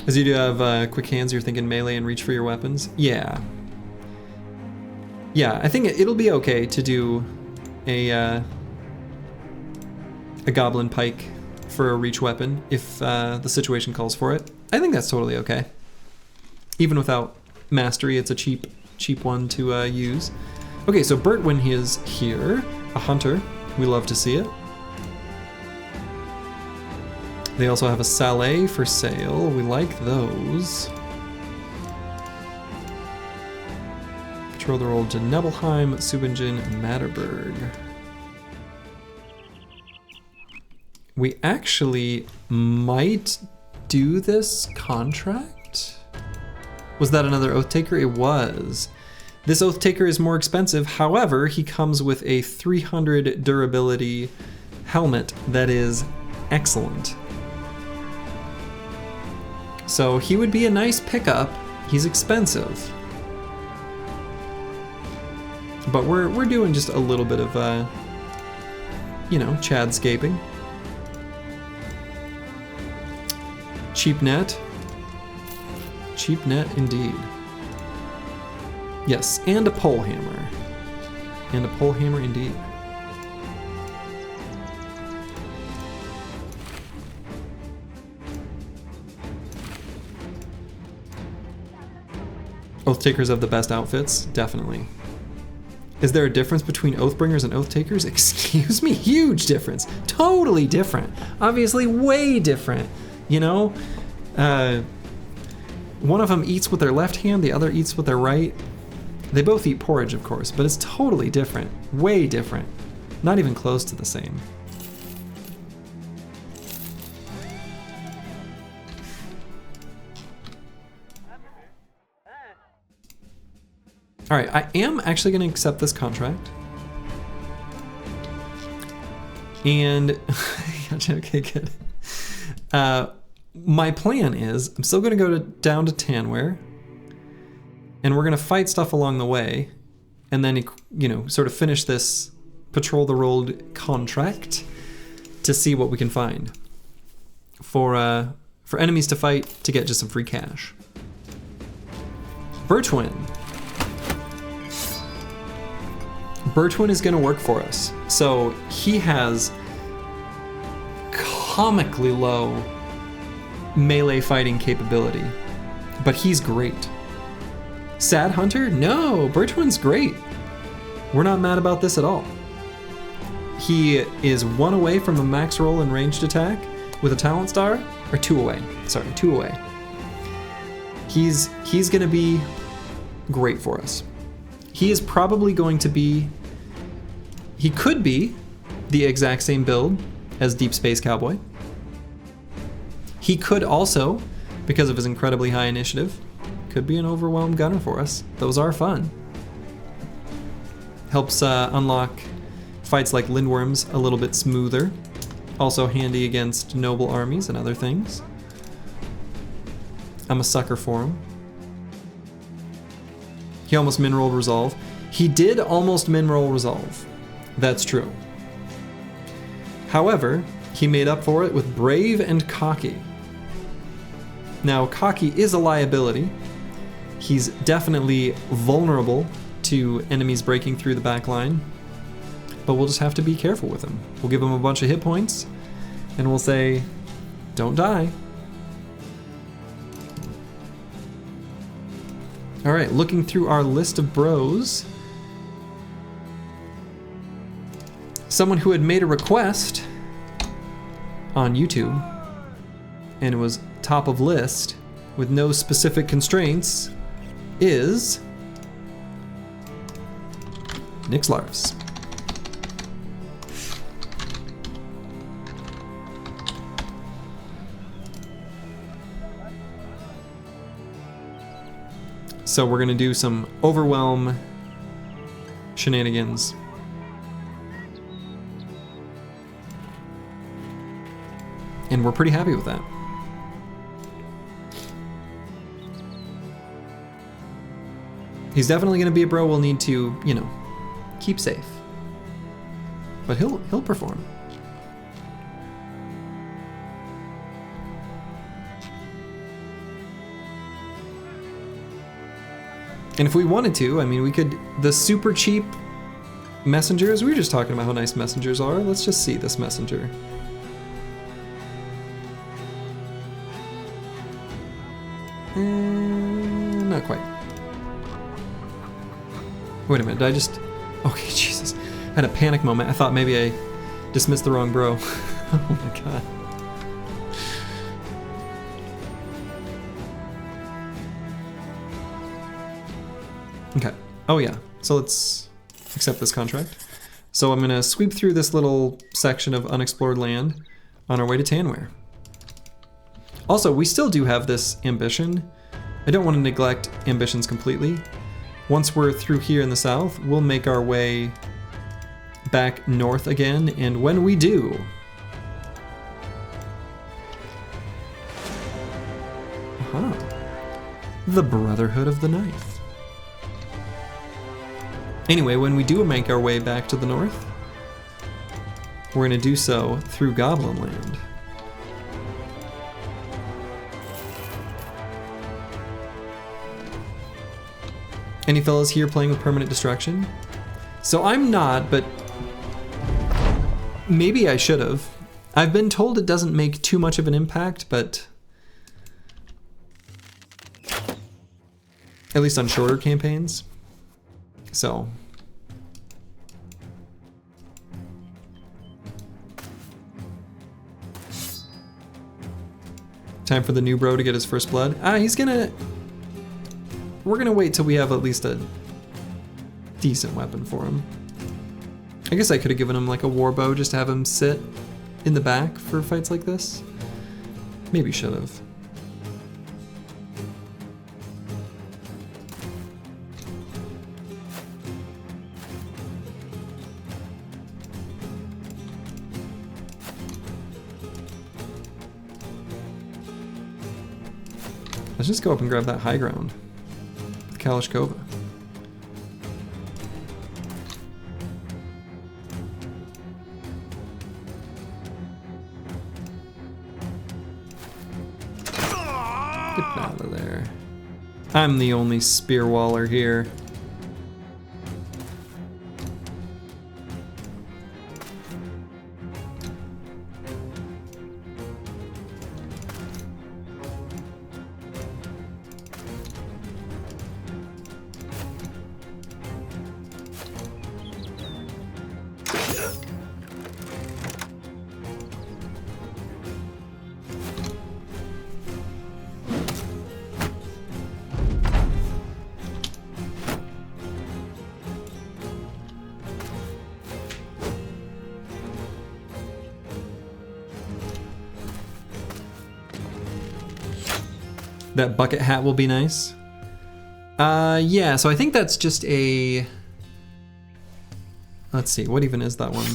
As you do have quick hands, you're thinking melee and reach for your weapons? Yeah. Yeah, I think it'll be okay to do a goblin pike for a reach weapon if the situation calls for it. I think that's totally okay. Even without mastery, it's a cheap one to use. Okay, so Bertwin is here, a hunter. We love to see it. They also have a Saleh for sale. We like those. Patrol the road to Nebelheim, Subingen, Matterberg. We actually might do this contract? Was that another Oath Taker? It was. This Oath Taker is more expensive. However, he comes with a 300 durability helmet that is excellent. So he would be a nice pickup. He's expensive. But we're doing just a little bit of, you know, chadscaping. Cheap net. Cheap net indeed. Yes, and a pole hammer. And a pole hammer indeed. Oath Takers have the best outfits, definitely. Is there a difference between Oathbringers and Oathtakers? Excuse me, huge difference. Totally different. Obviously way different, you know? One of them eats with their left hand, the other eats with their right. They both eat porridge, of course, but it's totally different. Way different. Not even close to the same. All right, I am actually going to accept this contract. And, okay, good. My plan is, I'm still going to go down to Tanware, and we're going to fight stuff along the way, and then, you know, sort of finish this Patrol the Road contract to see what we can find for enemies to fight to get just some free cash. Bertwin. Bertwin is going to work for us. So he has comically low melee fighting capability, but he's great. Sad Hunter? No, Bertwin's great. We're not mad about this at all. He is 1 away from a max roll and ranged attack with a talent star, or 2 away. Sorry, 2 away. He's going to be great for us. He is probably going to be, he could be the exact same build as Deep Space Cowboy. He could also, because of his incredibly high initiative, could be an overwhelmed gunner for us. Those are fun. Helps unlock fights like Lindworms a little bit smoother. Also handy against noble armies and other things. I'm a sucker for him. He almost min-rolled Resolve. He did almost min-roll Resolve. That's true. However, he made up for it with Brave and Cocky. Now, Cocky is a liability. He's definitely vulnerable to enemies breaking through the back line, but we'll just have to be careful with him. We'll give him a bunch of hit points, and we'll say, don't die. All right, looking through our list of bros. Someone who had made a request on YouTube and was top of list with no specific constraints is Nixlarfs. So we're gonna do some overwhelm shenanigans. And we're pretty happy with that. He's definitely gonna be a bro we'll need to, you know, keep safe. But he'll perform. And if we wanted to, I mean, we could, the super cheap messengers, we were just talking about how nice messengers are. Let's just see this messenger. Not quite. Wait a minute, did I just... Okay, Jesus. I had a panic moment. I thought maybe I dismissed the wrong bro. Oh my god. Okay. Oh yeah. So let's accept this contract. So I'm gonna sweep through this little section of unexplored land on our way to Tanware. Also, we still do have this ambition. I don't want to neglect ambitions completely. Once we're through here in the south, we'll make our way back north again, and when we do, the Brotherhood of the Knife. Anyway, when we do make our way back to the north, we're going to do so through Goblin Land. Any fellas here playing with permanent destruction? So I'm not, but maybe I should have. I've been told it doesn't make too much of an impact, but at least on shorter campaigns. So Time for the new bro to get his first blood. He's gonna... We're gonna wait till we have at least a decent weapon for him. I guess I could have given him like a war bow just to have him sit in the back for fights like this. Maybe should have. Let's just go up and grab that high ground with Kalashkova. Get out of there. I'm the only spear waller here. That bucket hat will be nice. Yeah, so I think that's just a... Let's see, what even is that one?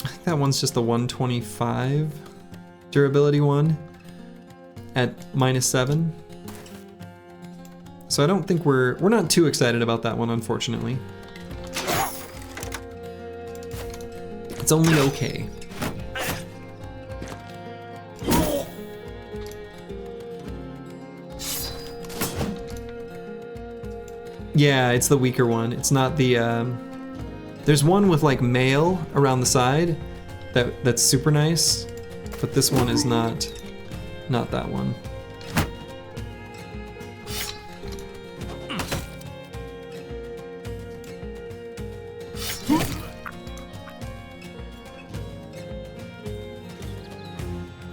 I think that one's just the 125 durability one at -7. So I don't think we're not too excited about that one, unfortunately. It's only okay. Yeah, it's the weaker one. It's not the, there's one with like mail around the side that's super nice, but this one is not that one.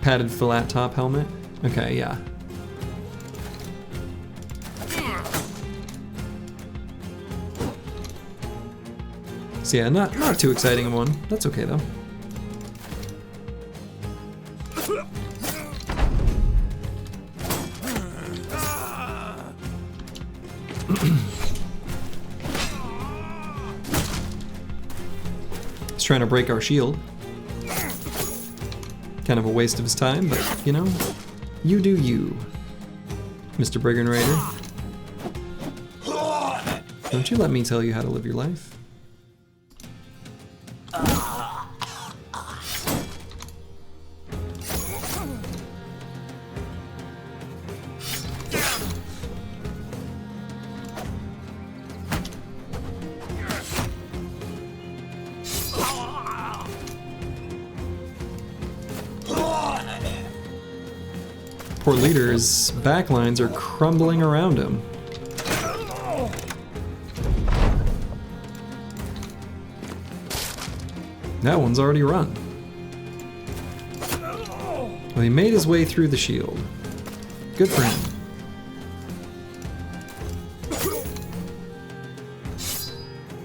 Padded flat top helmet. Okay, yeah. So yeah, not too exciting of one. That's okay though. He's trying to break our shield. Kind of a waste of his time, but you know, you do you, Mr. Brigand Raider. Don't you let me tell you how to live your life. Poor leader's backlines are crumbling around him. That one's already run. Well, he made his way through the shield. Good for him.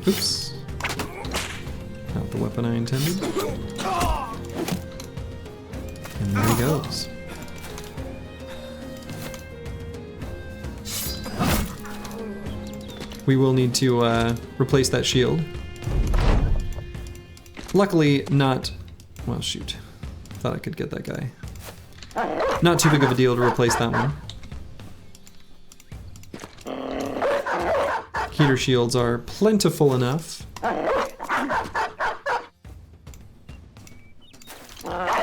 Oops. Not the weapon I intended. And there he goes. We will need to replace that shield. Luckily not, well shoot, thought I could get that guy. Not too big of a deal to replace that one. Heater shields are plentiful enough.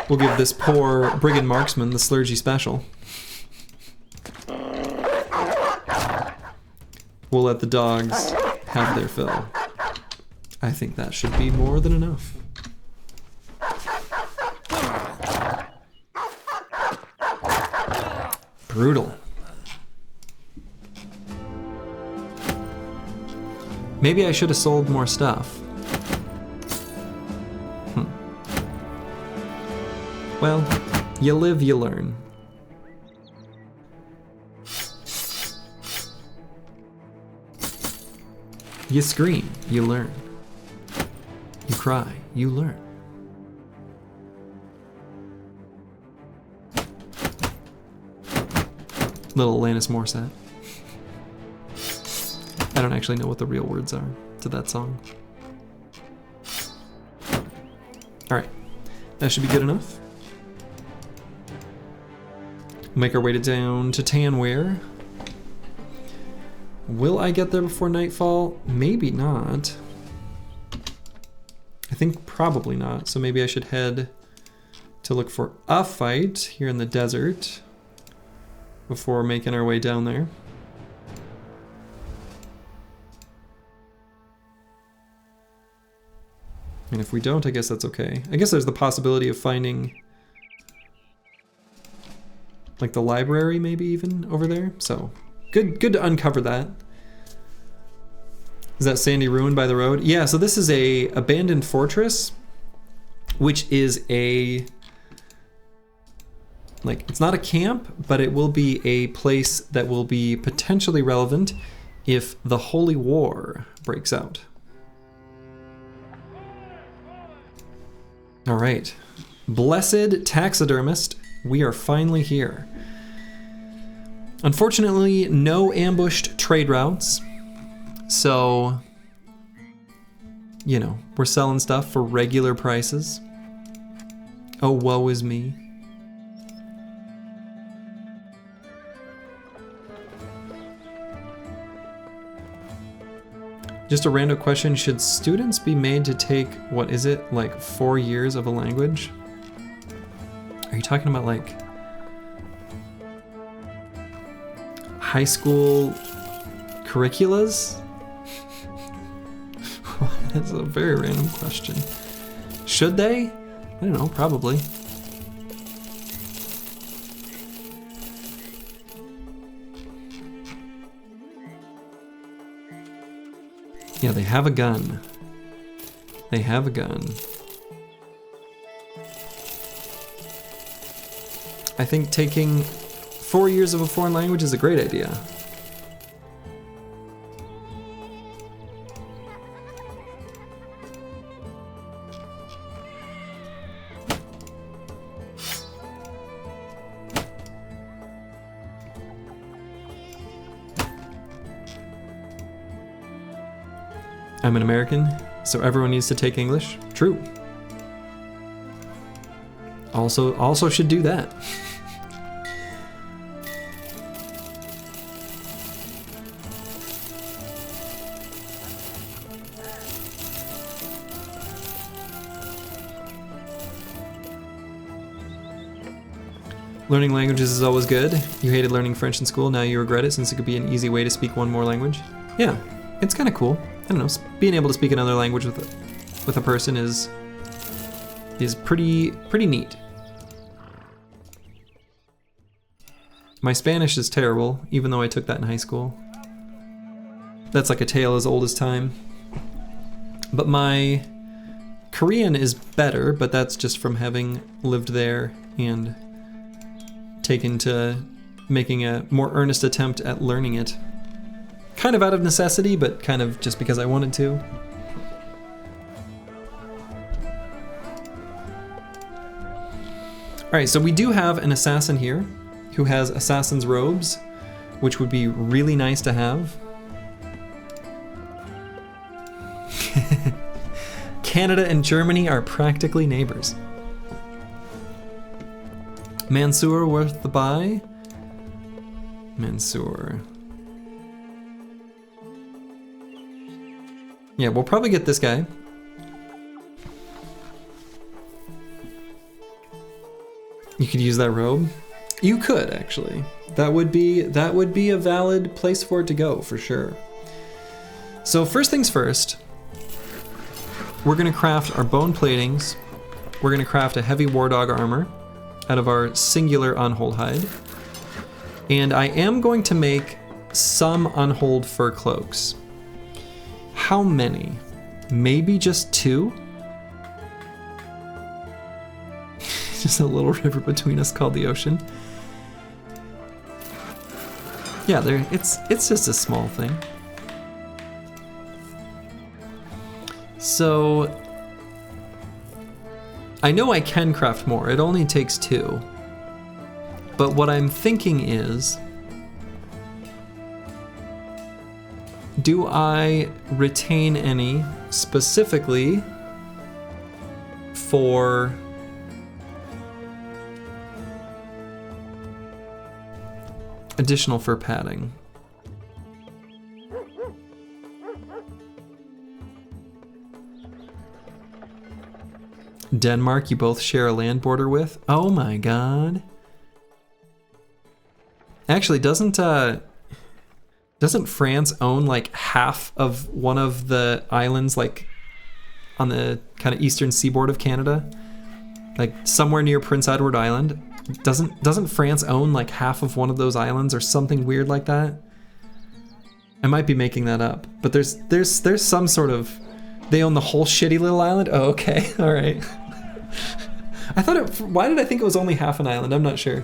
We'll give this poor brigand marksman the Slurgy special. We'll let the dogs have their fill. I think that should be more than enough. Brutal. Maybe I should have sold more stuff. Well, you live, you learn. You scream, you learn. You cry, you learn. Little Alanis Morissette. I don't actually know what the real words are to that song. Alright, that should be good enough. Make our way down to Tanware. Will I get there before nightfall? Maybe not. I think probably not, so maybe I should head to look for a fight here in the desert before making our way down there. And if we don't, I guess that's okay. I guess there's the possibility of finding like the library maybe even over there. So good to uncover that. Is that sandy ruin by the road? Yeah, so this is a abandoned fortress, which is a, like, it's not a camp, but it will be a place that will be potentially relevant if the Holy War breaks out. All right, blessed taxidermist, we are finally here. Unfortunately, no ambushed trade routes, so, you know, we're selling stuff for regular prices. Oh, woe is me. Just a random question, should students be made to take, what is it, like 4 years of a language? Are you talking about like high school curriculas? That's a very random question. Should they? I don't know, probably. Yeah, they have a gun. They have a gun. I think taking 4 years of a foreign language is a great idea. I'm an American, so everyone needs to take English. True. Also should do that. Learning languages is always good. You hated learning French in school, now you regret it since it could be an easy way to speak one more language. Yeah, it's kind of cool. I don't know, being able to speak another language with a person is pretty neat. My Spanish is terrible, even though I took that in high school. That's like a tale as old as time. But my Korean is better, but that's just from having lived there and taken to making a more earnest attempt at learning it. Kind of out of necessity, but kind of just because I wanted to. All right, so we do have an assassin here who has assassin's robes, which would be really nice to have. Canada and Germany are practically neighbors. Mansour worth the buy? Mansour. Yeah, we'll probably get this guy. You could use that robe. You could actually. That would be a valid place for it to go for sure. So first things first, we're gonna craft our bone platings. We're gonna craft a heavy war dog armor out of our singular unhold hide. And I am going to make some unhold fur cloaks. How many? Maybe just 2? Just a little river between us called the ocean. Yeah, it's just a small thing. So I know I can craft more. It only takes 2. But what I'm thinking is, do I retain any specifically for additional fur padding? Denmark, you both share a land border with? Oh my god. Actually, doesn't France own like half of one of the islands, like on the kind of eastern seaboard of Canada? Like somewhere near Prince Edward Island? Doesn't France own like half of one of those islands or something weird like that? I might be making that up, but there's some sort of, they own the whole shitty little island? Oh, okay, all right. I thought why did I think it was only half an island? I'm not sure.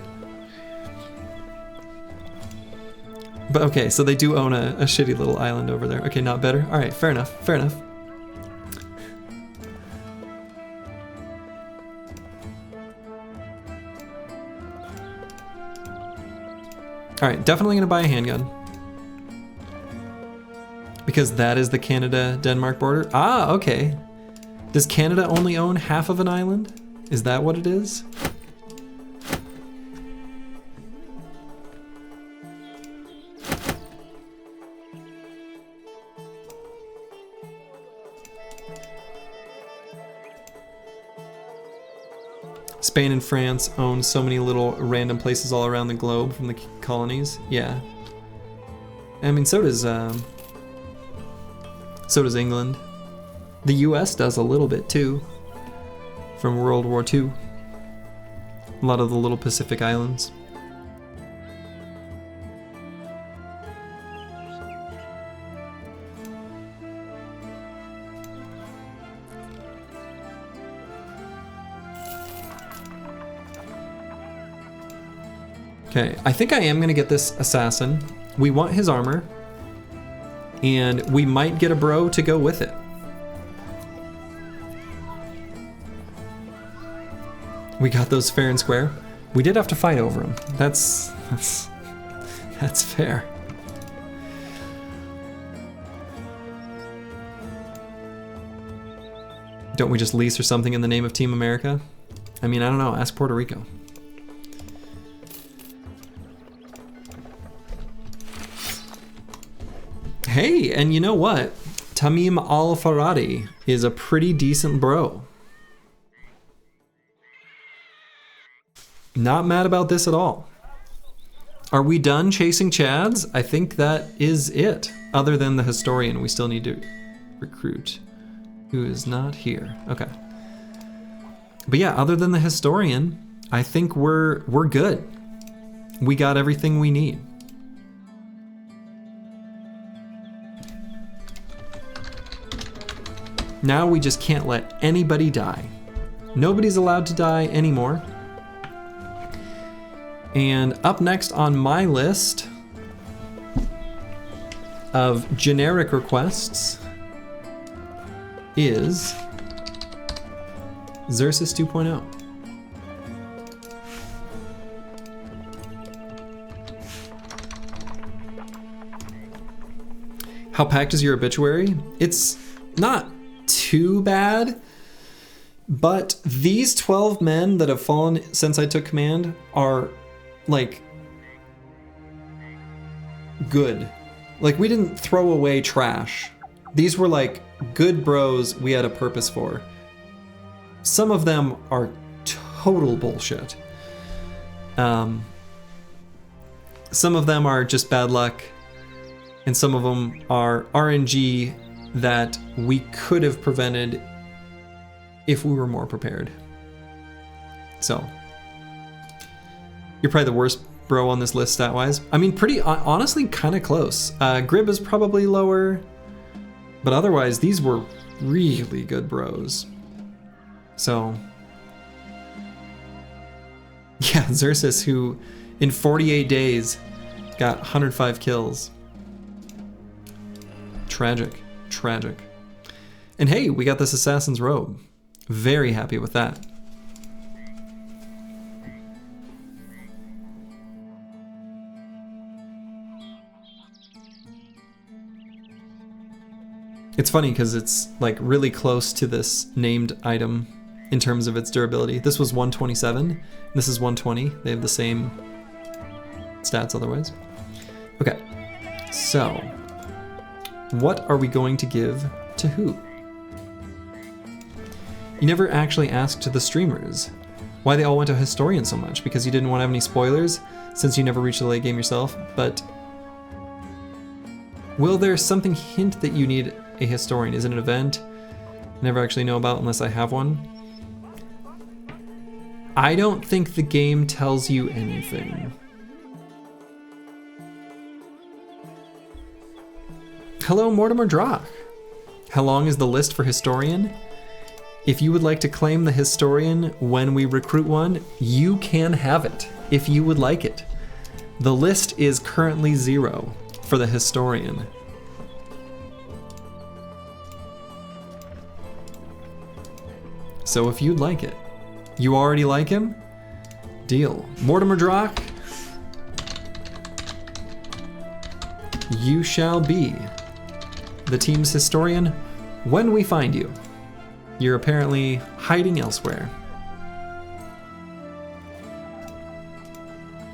But okay, so they do own a shitty little island over there. Okay, not better. All right, fair enough, fair enough. All right, definitely gonna buy a handgun. Because that is the Canada-Denmark border? Ah, okay. Does Canada only own half of an island? Is that what it is? Spain and France own so many little random places all around the globe from the colonies. Yeah. I mean, so does England. The US does a little bit too, from World War II. A lot of the little Pacific islands. Okay, I think I am gonna get this assassin. We want his armor, and we might get a bro to go with it. We got those fair and square. We did have to fight over them. That's fair. Don't we just lease or something in the name of Team America? I mean, I don't know. Ask Puerto Rico. Hey, and you know what? Tamim Al-Faradi is a pretty decent bro. Not mad about this at all. Are we done chasing Chads? I think that is it. Other than the historian, we still need to recruit, who is not here. Okay. But yeah, other than the historian, I think we're good. We got everything we need. Now we just can't let anybody die. Nobody's allowed to die anymore. And up next on my list of generic requests is Xerxes 2.0. How packed is your obituary? It's not too bad, but these 12 men that have fallen since I took command are like good. Like, we didn't throw away trash. These were like good bros we had a purpose for. Some of them are total bullshit. Some of them are just bad luck, and some of them are RNG that we could have prevented if we were more prepared. So, you're probably the worst bro on this list stat-wise. I mean, pretty honestly, kind of close. Grib is probably lower, but otherwise, these were really good bros. So, Yeah, Xerxes, who in 48 days got 105 kills. Tragic, tragic. And hey, we got this assassin's robe. Very happy with that. It's funny because it's like really close to this named item in terms of its durability. This was 127, this is 120. They have the same stats otherwise. Okay, so what are we going to give to who? You never actually asked the streamers why they all went to Historian so much, because you didn't want to have any spoilers since you never reached the late game yourself, but will there something hint that you need a Historian? Is it an event I never actually know about unless I have one? I don't think the game tells you anything. Hello, Mortimer Drock. How long is the list for Historian? If you would like to claim the Historian when we recruit one, you can have it if you would like it. The list is currently 0 for the Historian. So if you'd like it, you already like him? Deal. Mortimer Drock, you shall be the team's Historian when we find you. You're apparently hiding elsewhere.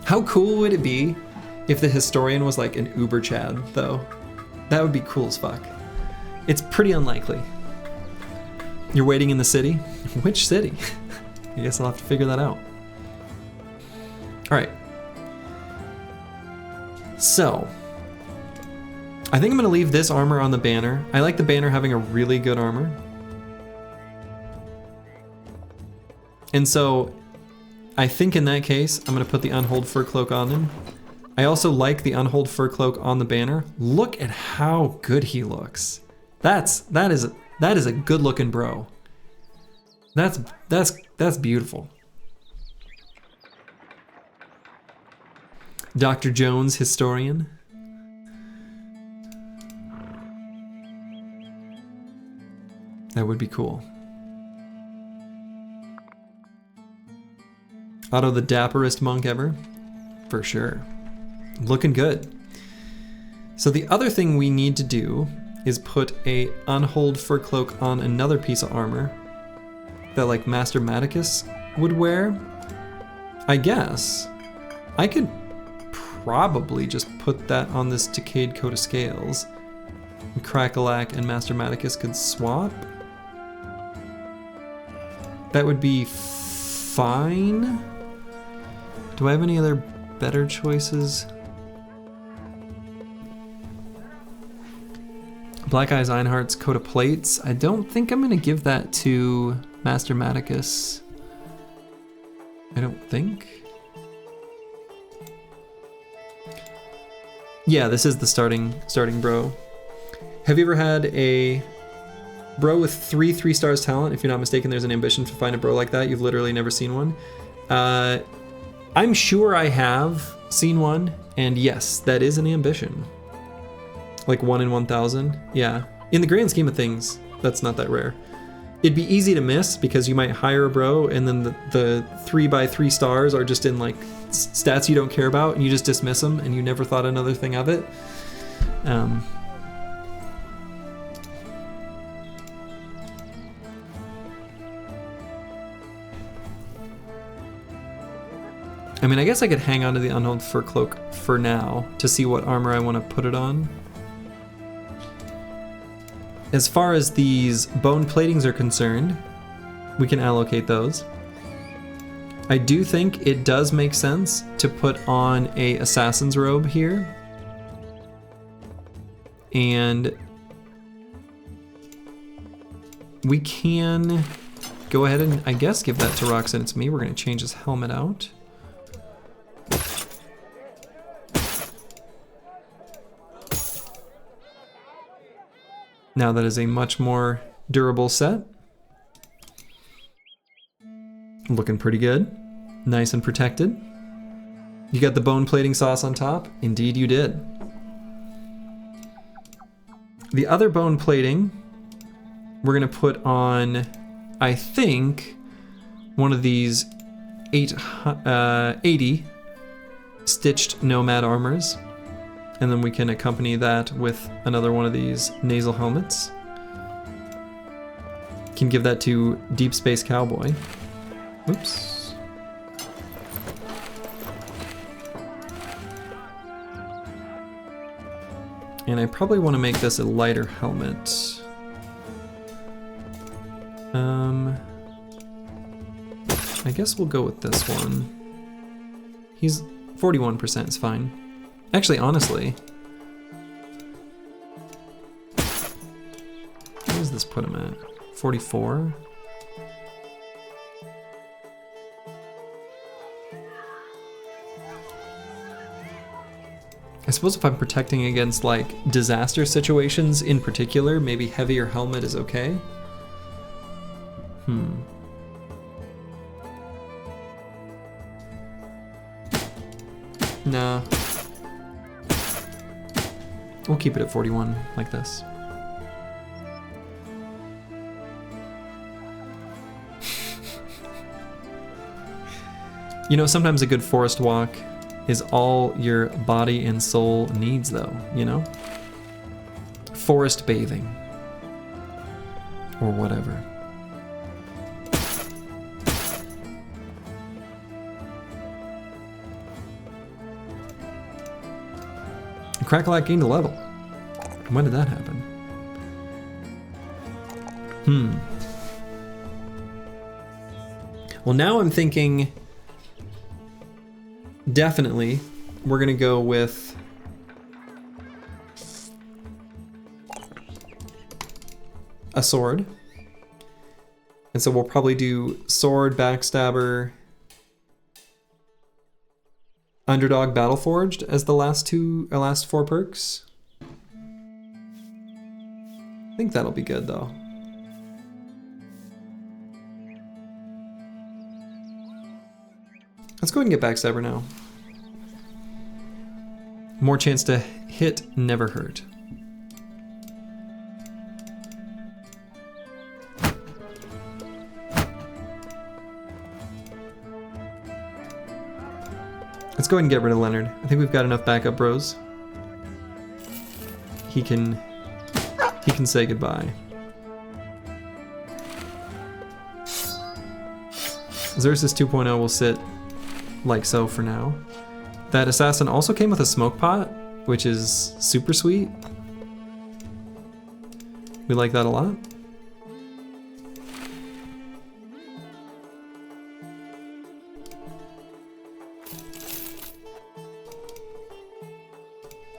How cool would it be if the Historian was like an Uber Chad, though? That would be cool as fuck. It's pretty unlikely. You're waiting in the city? Which city? I guess I'll have to figure that out. All right. So, I think I'm gonna leave this armor on the banner. I like the banner having a really good armor. And so, I think in that case, I'm gonna put the Unhold Fur Cloak on him. I also like the Unhold Fur Cloak on the banner. Look at how good he looks. That is a good looking bro. That's beautiful. Dr. Jones, Historian. That would be cool. Otto, the dapperest monk ever? For sure. Looking good. So the other thing we need to do is put a Unhold Fur Cloak on another piece of armor that like Master Maticus would wear. I guess I could probably just put that on this Decayed Coat of Scales. And Crackalack and Master Maticus could swap. That would be fine. Do I have any other better choices? Black Eyes Einhardt's Coat of Plates. I don't think I'm gonna give that to Master Maticus. I don't think. Yeah, this is the starting bro. Have you ever had a bro with 3 3-stars talent? If you're not mistaken, there's an ambition to find a bro like that. You've literally never seen one. I'm sure I have seen one, and yes, that is an ambition. Like 1 in 1,000, yeah. In the grand scheme of things, that's not that rare. It'd be easy to miss because you might hire a bro and then the 3x3 stars are just in like stats you don't care about and you just dismiss them and you never thought another thing of it. I mean, I guess I could hang on to the Unhold Fur Cloak for now to see what armor I want to put it on. As far as these bone platings are concerned, we can allocate those. I do think it does make sense to put on a assassin's robe here. And we can go ahead and, I guess, give that to Roxanne. It's me. We're going to change his helmet out. Now that is a much more durable set. Looking pretty good. Nice and protected. You got the bone plating sauce on top? Indeed you did. The other bone plating, we're gonna put on, I think, one of these 80 stitched nomad armors. And then we can accompany that with another one of these nasal helmets. Can give that to Deep Space Cowboy. Oops. And I probably want to make this a lighter helmet. I guess we'll go with this one. He's 41% is fine. Actually, honestly, what does this put him at? 44? I suppose if I'm protecting against like disaster situations in particular, maybe heavier helmet is okay. Nah. We'll keep it at 41, like this. You know, sometimes a good forest walk is all your body and soul needs, though, you know? Forest bathing. Or whatever. Crackalack gained a level. When did that happen? Well, now I'm thinking definitely we're gonna go with a sword. And so we'll probably do sword, backstabber, underdog, battle forged as the last 4 perks. I think that'll be good though. Let's go ahead and get backstabber now. More chance to hit, never hurt. Let's go ahead and get rid of Leonard. I think we've got enough backup bros. He can say goodbye. Xerxes 2.0 will sit like so for now. That assassin also came with a smoke pot, which is super sweet. We like that a lot.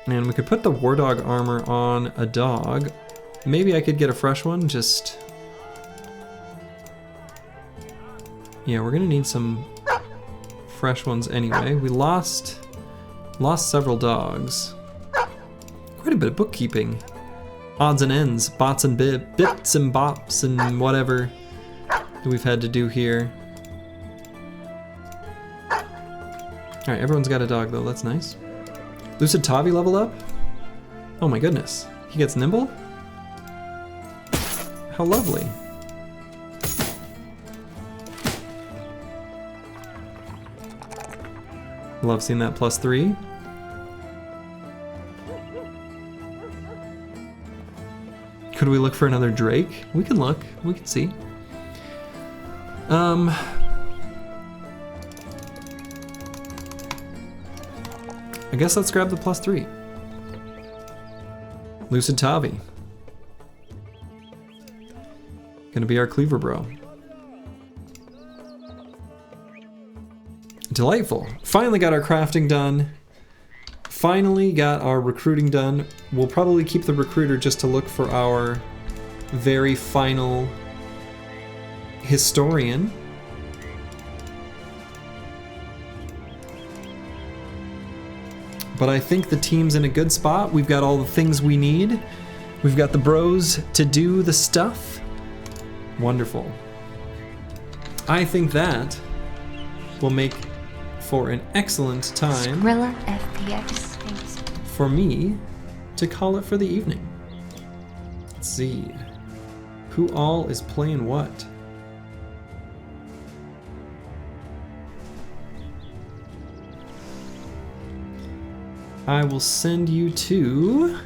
And we could put the war dog armor on a dog. Maybe I could get a fresh one, just... Yeah, we're gonna need some fresh ones anyway. We lost several dogs. Quite a bit of bookkeeping. Odds and ends, bots and bits and bops and whatever that we've had to do here. Alright, everyone's got a dog though, that's nice. Lucid Tavi leveled up? Oh my goodness. He gets nimble? How lovely. Love seeing that +3. Could we look for another Drake? We can look, we can see. I guess let's grab the +3. Lucid Tavi. Gonna be our cleaver bro. Delightful. Finally got our crafting done. Finally got our recruiting done. We'll probably keep the recruiter just to look for our very final historian. But I think the team's in a good spot. We've got all the things we need. We've got the bros to do the stuff. Wonderful. I think that will make for an excellent time Skrilla FPX. Thanks. for me to call it for the evening. Let's see. Who all is playing what? I will send you to...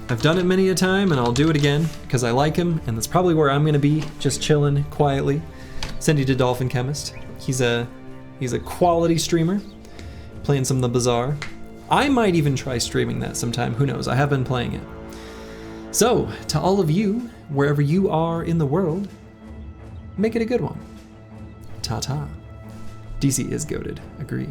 I've done it many a time and I'll do it again because I like him and that's probably where I'm gonna be, just chilling quietly. Send you to Dolphin Chemist. He's a quality streamer, playing some of the Bazaar. I might even try streaming that sometime, who knows, I have been playing it. So, to all of you, wherever you are in the world, make it a good one. Ta-ta. DC is goated, agree.